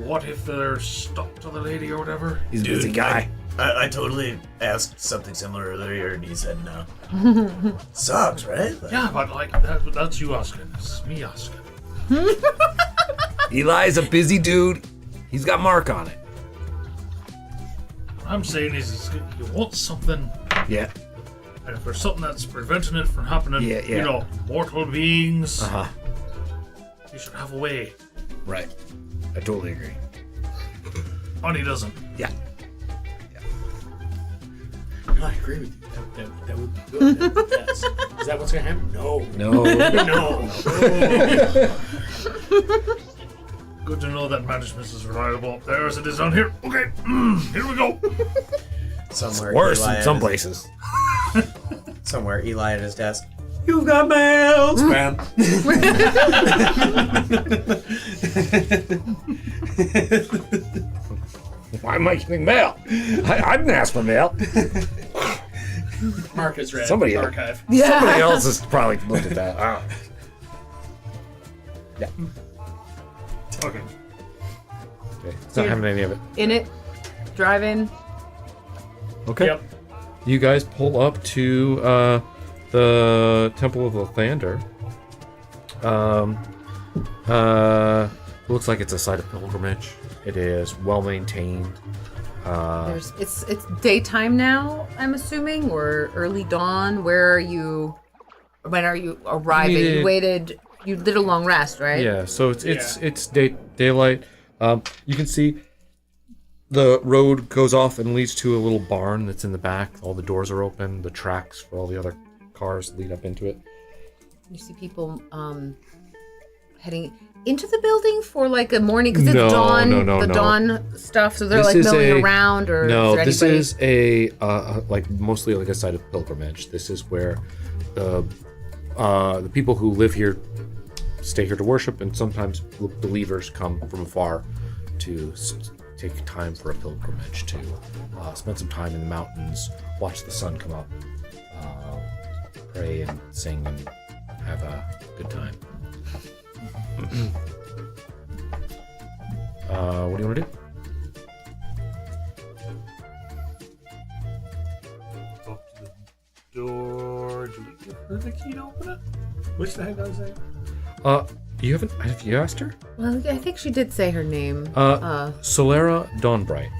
what if they're stuck to the lady or whatever? He's a busy Dude, guy. I totally asked something similar earlier, and he said no. Sucks, right? Like, Yeah, but like that's you asking. This is me asking. Eli's a busy dude. He's got Mark on it. What I'm saying is you want something, Yeah. and if there's something that's preventing it from happening, Yeah. you know, mortal beings, Uh huh. you should have a way. Right. I totally agree. Honey doesn't. Yeah. I agree with you. That would be good. Yes. Is that what's gonna happen? No. No. No. Good to know that management is reliable up there as it is down here. Okay, here we go. Somewhere Worse Eli in at some his- places. Somewhere Eli at his desk. You've got mail, spam. Why am I getting mail? I didn't ask for mail. Mark has read Somebody else. archive. Somebody else has probably looked at that. I don't know. Yeah. Okay. Okay. It's not having any of it. In it, driving. Okay. Yep. You guys pull up to the Temple of Lathander. Looks like it's a site of pilgrimage. It is well maintained. It's daytime now, I'm assuming, or early dawn. Where are you? When are you arriving? You waited. You did a long rest, right? Yeah, so it's daylight. You can see the road goes off and leads to a little barn that's in the back. All the doors are open. The tracks for all the other cars lead up into it. You see people heading into the building for like a morning because it's No, dawn. no. Dawn stuff. So they're This like is milling around, or No, is this there anybody? is a like mostly like a site of pilgrimage. This is where the people who live here stay here to worship, and sometimes believers come from afar to take time for a pilgrimage to spend some time in the mountains, watch the sun come up, pray and sing and have a good time. What do you want to do? Go up to the door. Do we give her the key to open it? Which the heck was that? You haven't? Have you asked her? Well, I think she did say her name. Solera Dawnbright.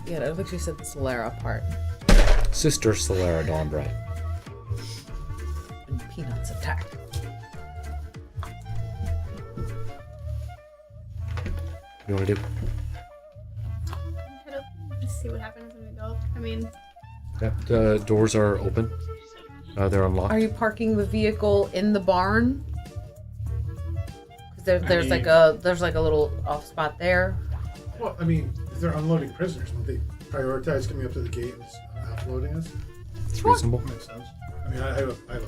Yeah, I don't think she said the Solera part. Sister Solera Dawnbright. And Peanuts attack. What do you want to do? Head up, just see what happens when we go. I mean, Yep, the doors are open. They're unlocked. Are you parking the vehicle in the barn? 'Cause there's mean- like a little off spot there. Well, I mean, if they're unloading prisoners, won't they prioritize coming up to the gate and just offloading us? It's reasonable. Makes sense. I mean, I have a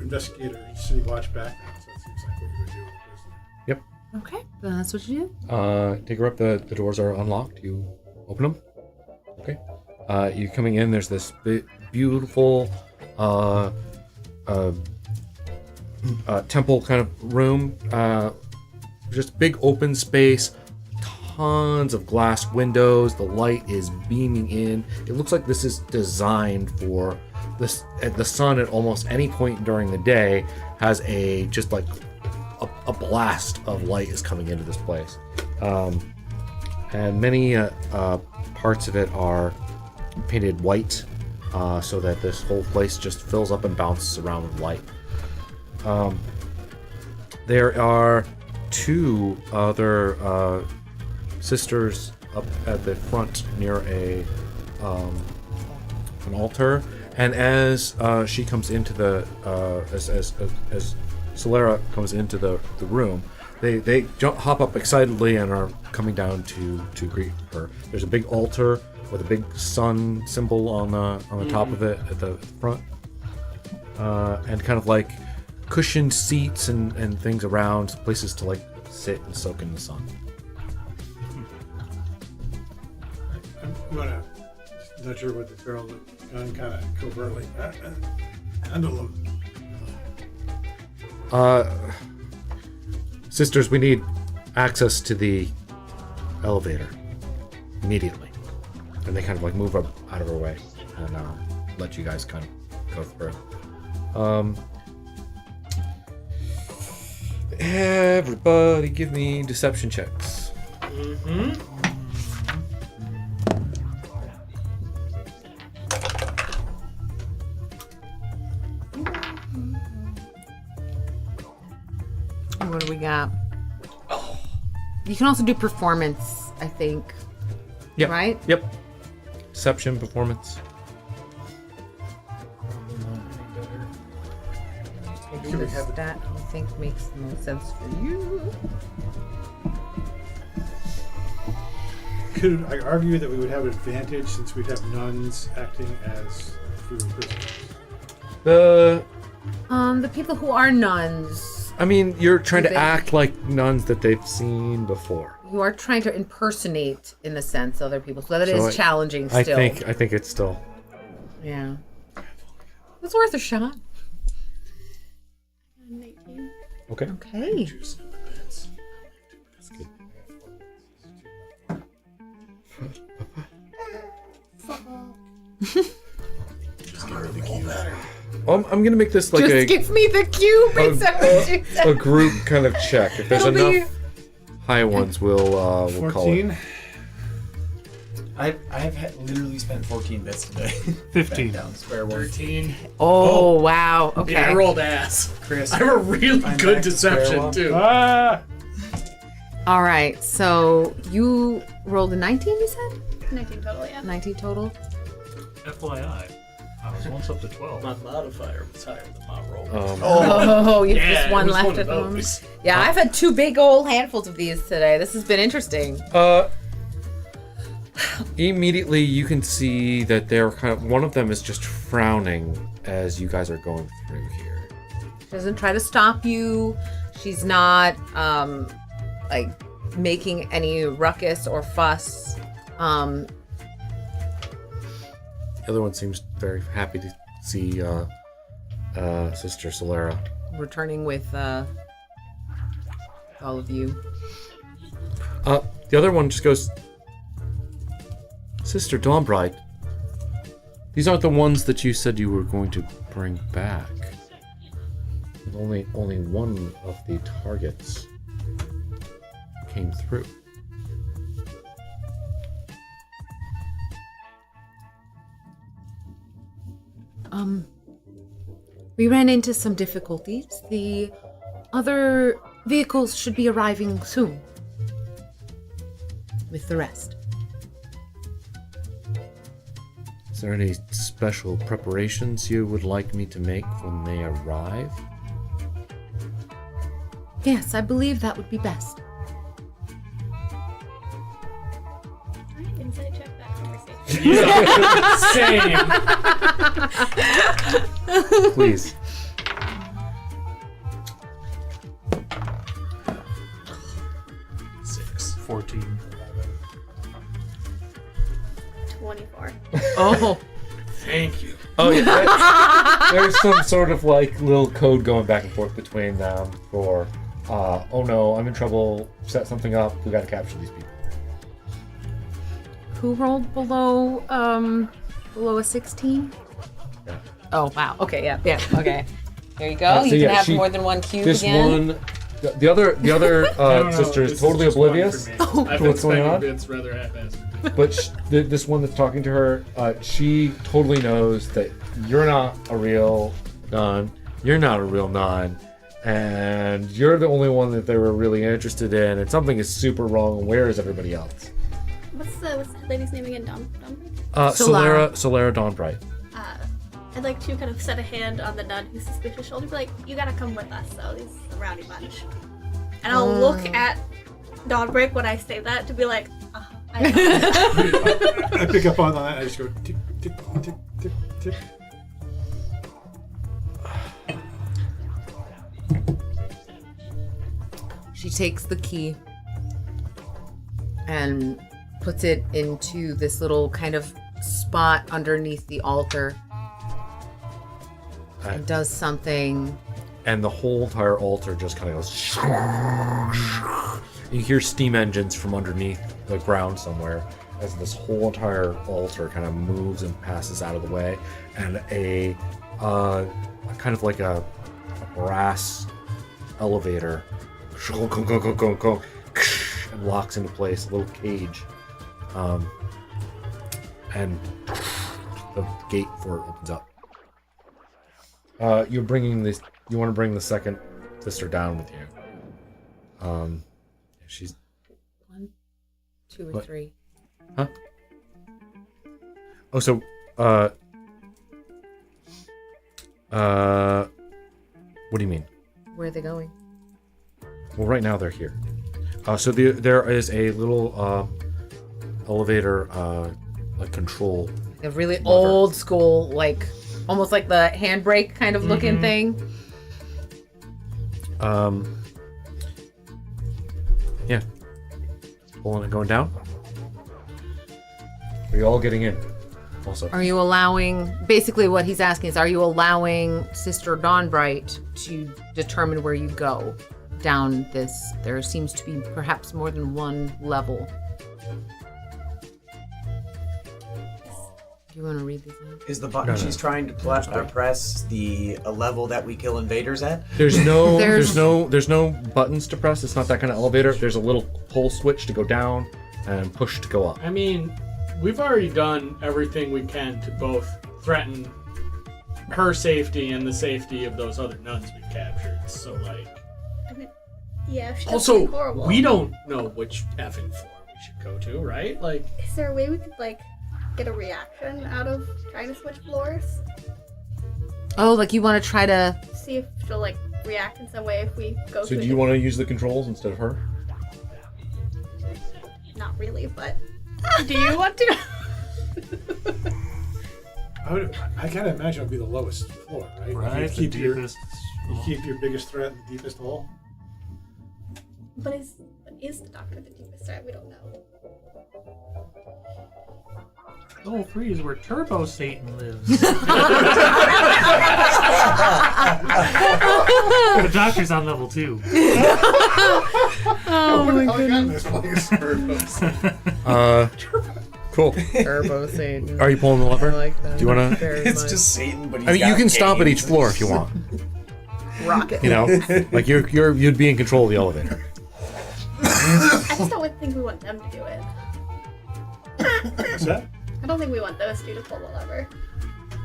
investigator city watch background, so it seems like what you would do with a prisoner. Yep. Okay, then that's what you do. Take her up. The doors are unlocked. You open them. Okay. You coming in. There's this beautiful temple kind of room. Just big open space. Tons of glass windows. The light is beaming in. It looks like this is designed for this. The sun at almost any point during the day has a blast of light is coming into this place, and many parts of it are painted white, so that this whole place just fills up and bounces around with light. There are two other sisters up at the front near an altar, and as she comes into the as Solera comes into the room, they hop up excitedly and are coming down to greet her. There's a big altar with a big sun symbol on the top of it at the front, and kind of like cushioned seats and things around, places to like sit and soak in the sun. I'm gonna nudge her with the barrel of the gun, kind of covertly. Handle them. Sisters, we need access to the elevator immediately. And they kind of like move up out of her way and let you guys kind of go through. Everybody give me deception checks. What do we got? You can also do performance, I think. Yep. Right? Yep. Deception, performance. Maybe the stat you think makes the most sense for you. Could I argue that we would have an advantage since we'd have nuns acting as if we were prisoners? The people who are nuns, I mean, you're trying to They- act like nuns that they've seen before. you are trying to impersonate, in a sense, other people. So that So is challenging still. I think it's still. Yeah. It's worth a shot. 19. Okay. Okay. I'm gonna make this like Just give me the cube. Is that what you said? a group kind of check. If there's It'll be- enough high ones, we'll call it. 14. I've literally spent 14 bits today. 15. Down square one. 13. Oh, wow. Okay. Yeah, I rolled ass. Chris, I have a really I'm good back to square deception, one. too. Ah! All right. So you rolled a 19, you said? 19 total, yeah. 19 total? FYI, I was once up to 12. My modifier was higher than my roll. Oh, you have yeah, just one it was left one at of the moment. those. Yeah, I've had 2 big old handfuls of these today. This has been interesting. Immediately, you can see that they're kind of one of them is just frowning as you guys are going through here. She doesn't try to stop you. She's not like making any ruckus or fuss. The other one seems very happy to see Sister Solera. Returning with all of you. The other one just goes, Sister Dawnbright, these aren't the ones that you said you were going to bring back. Only one of the targets came through. We ran into some difficulties. The other vehicles should be arriving soon. With the rest. Is there any special preparations you would like me to make when they arrive? Yes, I believe that would be best. Alright, insight check that conversation. Same. Please. Six. 14. 24. Oh. Thank you. Oh yeah. There's some sort of like little code going back and forth between them for, oh no, I'm in trouble. Set something up. We got to capture these people. Who rolled below a 16? Yeah. Oh wow. Okay, yeah. Okay. There you go. So You yeah, can have more than one cube This again. one, the other No, sister this is totally just one oblivious. for me. I've to been what's going spending on. bits rather haphazardly. But this one that's talking to her, she totally knows that you're not a real nun. You're not a real nun. And you're the only one that they were really interested in. And something is super wrong. Where is everybody else? What's the lady's name again? Dom? Solera Dawnbright. I'd like to kind of set a hand on the nun who's suspicious shoulder, be like, you gotta come with us, so he's a rowdy bunch. And I'll look at Dawnbreak when I say that to be like, I know. I pick up on that. I just go tick, tick, tick, tick, tick. She takes the key and puts it into this little kind of spot underneath the altar and does something. And the whole entire altar just kind of goes. You hear steam engines from underneath the ground somewhere as this whole entire altar kind of moves and passes out of the way, and a kind of like a brass elevator and locks into place, a little cage, and the gate for it opens up. You're bringing this. You want to bring the second sister down with you. She's 1, 2, or What? 3. Huh? Oh, so what do you mean? Where are they going? Well, right now they're here. So there is a little elevator, like control. A really Lever. old school, like almost like the handbrake kind of looking thing. Yeah. Pulling it going down. Are you all getting in? Also. Are you allowing, basically what he's asking is, are you allowing Sister Dawnbright to determine where you go down this? There seems to be perhaps more than one level. Do you want to read these out? Is the button No. she's trying to press the a level that we kill invaders at? There's no There's- there's no buttons to press. It's not that kind of elevator. There's a little pull switch to go down and push to go up. I mean, we've already done everything we can to both threaten her safety and the safety of those other nuns we captured. So, like, Yeah, she does also, something horrible. we don't know which effing floor we should go to, right? Like, Is there a way we could, like, get a reaction out of trying to switch floors? Oh, like you want to try to... See if she'll, like, react in some way if we go So to do you want to use the controls instead of her? Not really, but... Do you want to? I can't imagine it would be the lowest floor, right? Right, You the keep your deepest. biggest threat in the deepest hole. But is the doctor the deepest threat? We don't know. Level 3 is where Turbo Satan lives. The doctor's on level 2. Oh my I got goodness. this place. Cool. Turbo Satan. Are you pulling the lever? I like that. Do you want to? Very It's much. just Satan, but he's I mean, you got can stop at each canes. floor if you want. rocket. You know, like you'd be in control of the elevator. I just don't think we want them to do it. What's that? I don't think we want those two to pull the lever.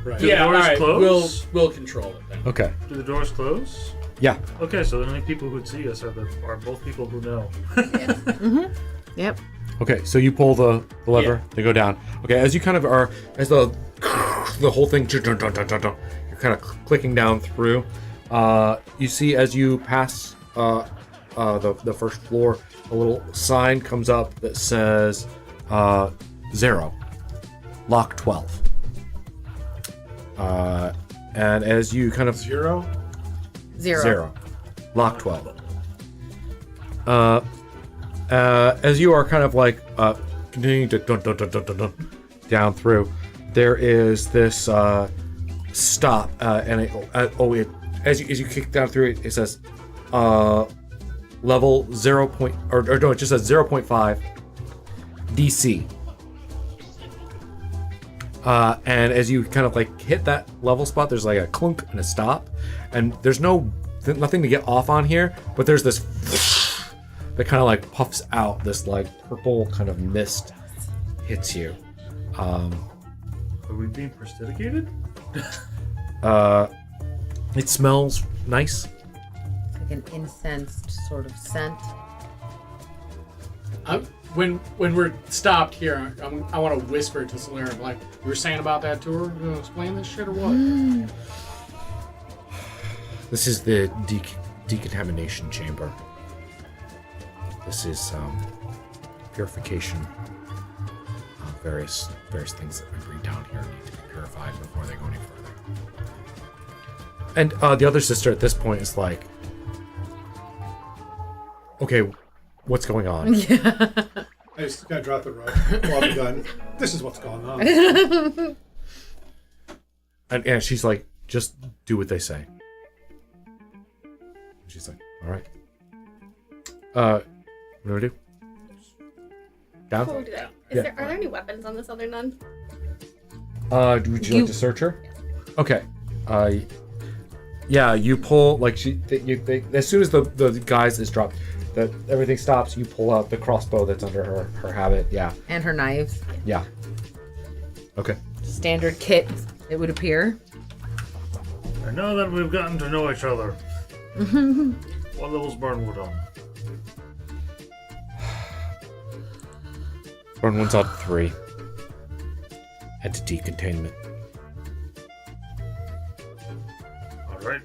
Right. Do the doors close? We'll control it then. Okay. Do the doors close? Yeah. Okay, so the only people who'd see us are both people who know. Yeah. Yep. Okay, so you pull the lever, they go down. Okay, as you kind of are, as the whole thing, you're kind of clicking down through. You see as you pass the first floor, a little sign comes up that says 0, lock 12. And as you kind of 0? 0. lock 12. As you are kind of like continuing to dun, down through, there is this stop, and as you kick down through it, it says level 0. Or no, it just says 0.5 DC. And as you kind of like hit that level spot, there's like a clunk and a stop, and there's nothing to get off on here, but there's this that kind of like puffs out, this like purple kind of mist hits you. Are we being prostheticated? It smells nice. Like an incensed sort of scent. When we're stopped here, I want to whisper to Solera, like, you were saying about that tour? You want to explain this shit or what? This is the decontamination chamber. This is purification. Various things that we bring down here need to be purified before they go any further. And the other sister at this point is like, okay, what's going on? I just gotta drop the rope, pull out the gun. This is what's going on. And she's like, just do what they say. She's like, all right. What do we do? Down? Before we do that, Yeah. are there any weapons on this other nun? Would you like to search her? Okay. Yeah, you pull like as soon as the guys is dropped, that everything stops. You pull out the crossbow that's under her habit. Yeah, And her knives. yeah. Okay. Standard kit, it would appear. I know that we've gotten to know each other. What level's Burnwood on? Burn one's out of 3. Entity containment. Alright.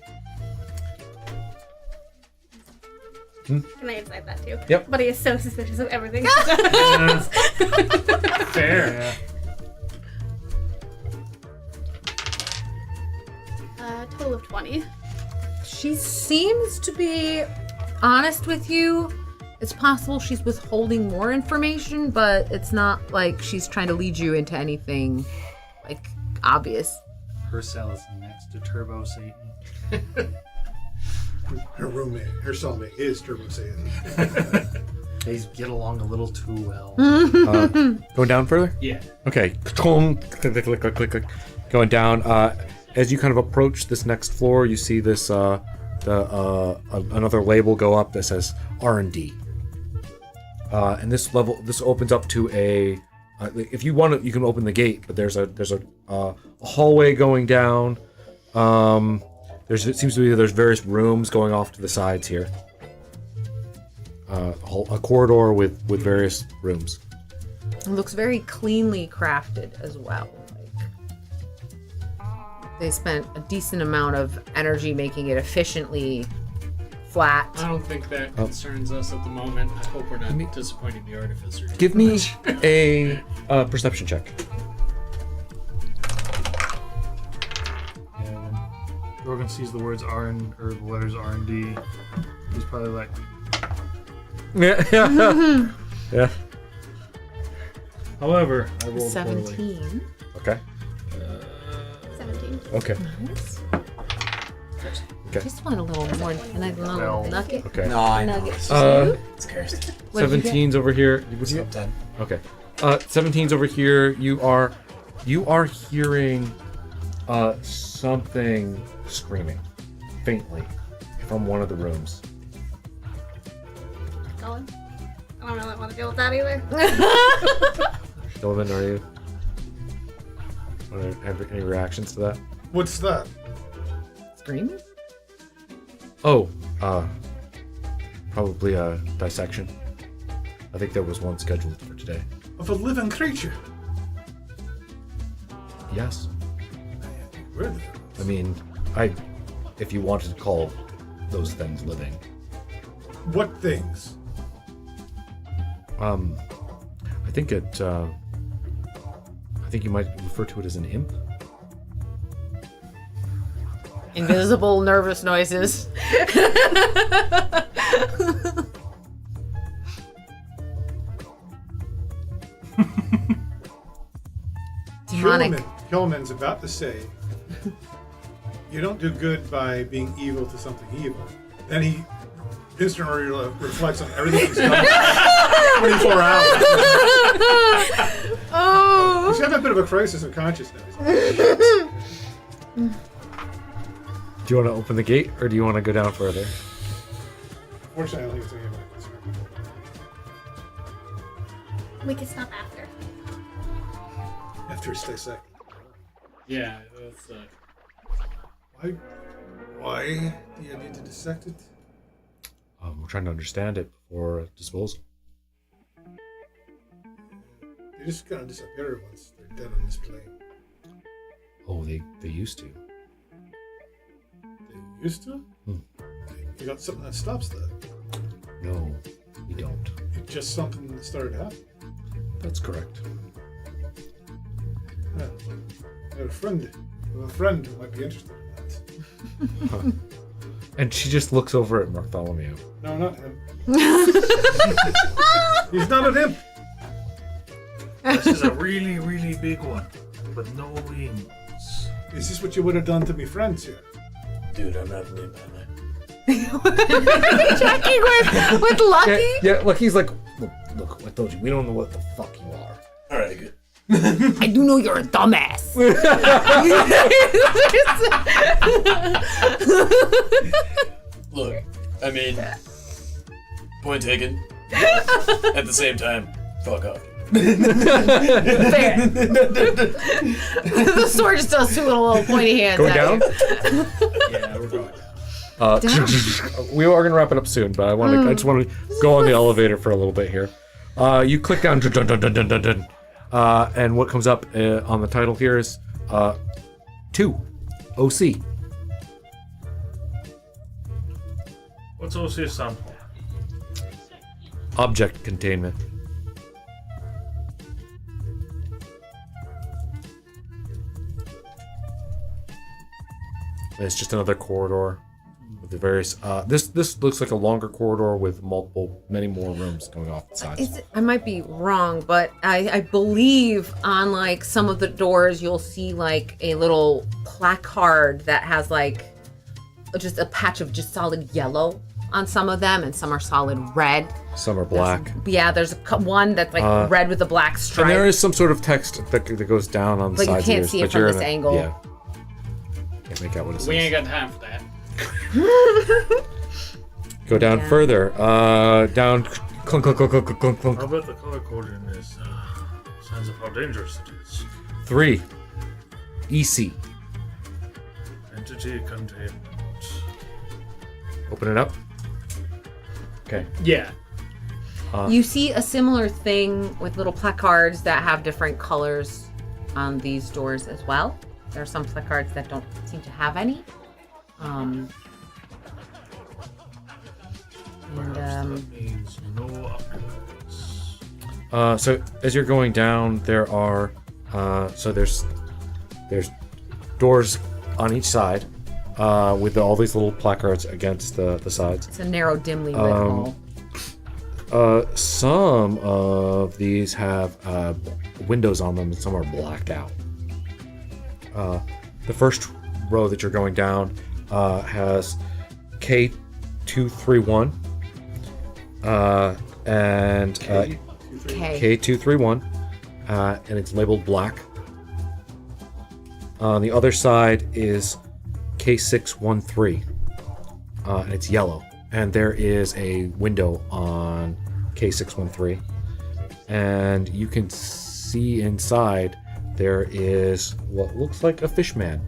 Can I incite that too? Yep. But he is so suspicious of everything. Fair. Total of 20. She seems to be honest with you. It's possible she's withholding more information, but it's not like she's trying to lead you into anything like obvious. Her cell is next to Turbo Satan. Her roommate, her cellmate is Turbo Satan. They get along a little too well. Going down further? Yeah. Okay. Click, click, click, click, click, click. Going down. As you kind of approach this next floor, you see this another label go up that says R&D. And this opens up to a. If you want it, you can open the gate, but there's a hallway going down. It seems to be there's various rooms going off to the sides here. A corridor with various rooms. It looks very cleanly crafted as well. They spent a decent amount of energy making it efficiently flat. I don't think that concerns us at the moment. I hope we're not disappointing the artificer. Give me a perception check. Yeah, when Jorgen sees the words R and or the letters R and D, he's probably like, Yeah. Yeah. However, I rolled poorly. 17. Okay. 17. Okay. Nice. Okay. Just want a little more, and a little Well, nugget. Okay. No, I know. Nuggets. It's cursed. What'd you get? 17's over here. Would you? Top 10. Okay. 17's over here. You are hearing something screaming faintly from one of the rooms. Going. I don't really want to deal with that either. Sylvan, are you? Have any reactions to that? What's that? Screaming? Oh, probably a dissection. I think there was one scheduled for today. Of a living creature. Yes. Where the I mean, if you wanted to call those things living. What things? I think I think you might refer to it as an imp. Invisible nervous noises. Demonic. Hillman's about to say, you don't do good by being evil to something evil. Then he instantly reflects on everything he's done 24 hours. Oh. He's having a bit of a crisis of consciousness. Do you want to open the gate, or do you want to go down further? Fortunately, I don't think it's any of my concern. We can stop after. After it's dissected. Yeah, that's Why do you need to dissect it? We're trying to understand it before disposal. They just kind of disappear once they're dead on this plane. Oh, they used to. They used to? Hmm. You got something that stops that. No, we don't. It's just something that started happening. That's correct. Yeah. I have a friend who might be interested in that. Huh. And she just looks over at Bartholomew. No, not him. He's not an imp. This is a really, really big one, with no wings. Is this what you would have done to me friends here? Dude, I'm not an imp, am I? Checking with Lucky? Yeah, Lucky's like, look, I told you, we don't know what the fuck you are. Alright, good. I do know you're a dumbass. Look, I mean, point taken. At the same time, fuck off. Fair. The sword just does two little pointy hands. Going at down? you. yeah, we're going. We are gonna wrap it up soon, but I just want to go on the elevator for a little bit here. You click down, dun, dun, dun, dun, dun, dun. And what comes up on the title here is 2 OC. What's OC stand for? Object containment. And it's just another corridor with the various. This looks like a longer corridor with many more rooms going off the sides. I might be wrong, but I believe on like some of the doors you'll see like a little placard that has like just a patch of just solid yellow on some of them, and some are solid red. Some are black. Yeah, there's one that's like red with a black stripe. And there is some sort of text that goes down on the But you sides. can't of yours, see it but from you're this in a- angle. Yeah. Can't make out what it says. We ain't got time for that. Go down Yeah. further. Down. Clunk, clunk, clunk, clunk, clunk, clunk. How about the color coding is signs of how dangerous it is. 3. EC. Entity containment. Open it up. Okay. Yeah. You see a similar thing with little placards that have different colors on these doors as well. There are some placards that don't seem to have any. Perhaps that means no occupants. So as you're going down, there are there's doors on each side with all these little placards against the sides. It's a narrow, dimly lit hall. Some of these have windows on them and some are blacked out. The first row that you're going down has K231 and K. K231 and it's labeled black. On the other side is K613 and it's yellow. And there is a window on K613. And you can see inside there is what looks like a fish man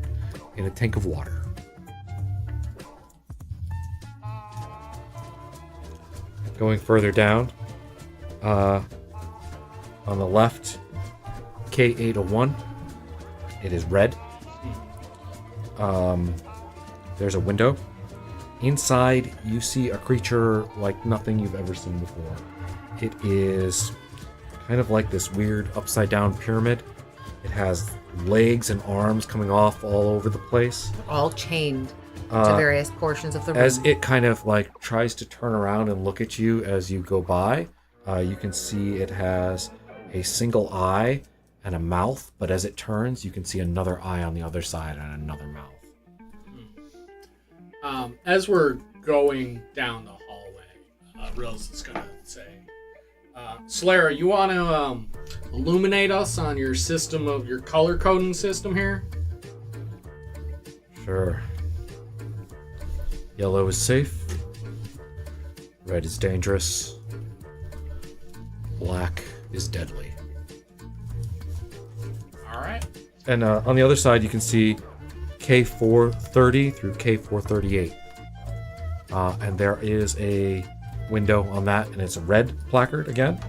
in a tank of water. Going further down, on the left, K801. It is red. There's a window. Inside, you see a creature like nothing you've ever seen before. It is kind of like this weird upside-down pyramid. It has legs and arms coming off all over the place. All chained to various portions of the room. As it kind of like tries to turn around and look at you as you go by, you can see it has a single eye and a mouth, but as it turns, you can see another eye on the other side and another mouth. As we're going down the hallway, Rose is going to say, Slara, you want to illuminate us on your system of your color coding system here? Sure. Yellow is safe. Red is dangerous. Black is deadly. All right. And on the other side, you can see K430 through K438. And there is a window on that, and it's a red placard again.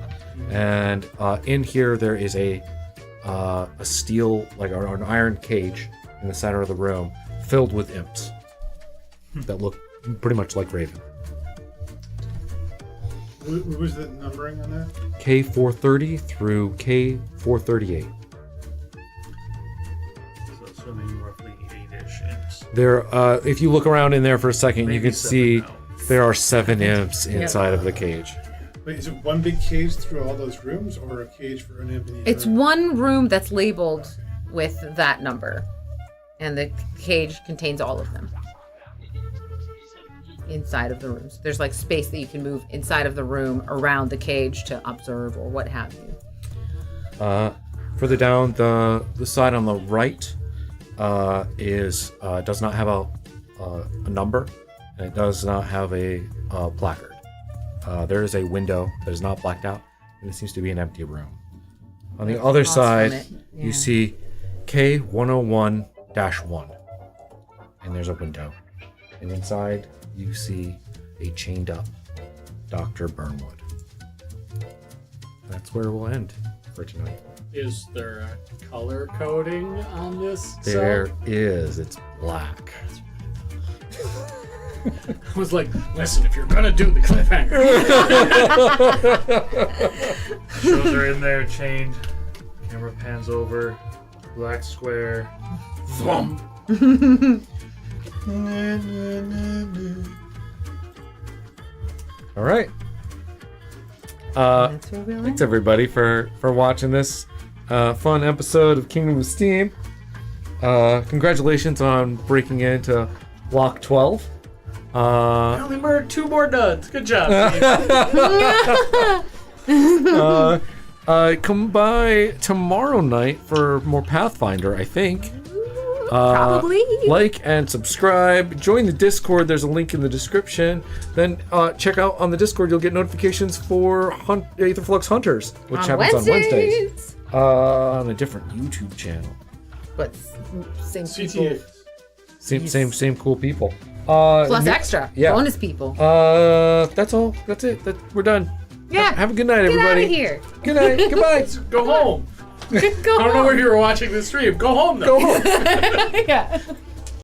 And in here, there is a steel, like an iron cage in the center of the room filled with imps that look pretty much like Raven. What was the numbering on that? K430 through K438. So assuming roughly 8-ish imps. There, if you look around in there for a second, you Maybe can 7 see now. there are 7 imps inside of the cage. Wait, is it one big cage through all those rooms, or a cage for an empty? It's one room that's labeled with that number, and the cage contains all of them. Inside of the rooms, there's like space that you can move inside of the room around the cage to observe or what have you. Further down, the side on the right does not have a number, and it does not have a placard. There is a window that is not blacked out, and it seems to be an empty room. On the other Across from side, it, yeah. you see K101-1, and there's a window. And inside, you see a chained up Dr. Burnwood. That's where we'll end for tonight. Is there a color coding on this? There is. It's black. I was like, listen, if you're gonna do the cliffhanger, Shows are in there, chained. Camera pans over. Black square. Thwomp. All right. That's where we'll end. Thanks everybody for watching this fun episode of Kingdom of Steam. Congratulations on breaking into Block 12. I only murdered 2 more nuns. Good job. Steve. Come by tomorrow night for more Pathfinder, I think. Probably. Like and subscribe. Join the Discord. There's a link in the description. Then check out on the Discord. You'll get notifications for Aetherflux Hunters, which happens on Wednesdays. On a different YouTube channel. But same people. CTA. Same cool people. Plus extra. yeah. Bonus people. That's all. That's it. We're done. Yeah. Have a good night, Get out everybody. of here. Good night. Goodbye. Go home. Go I don't know where you were watching this stream. Go home, though. Go home. yeah.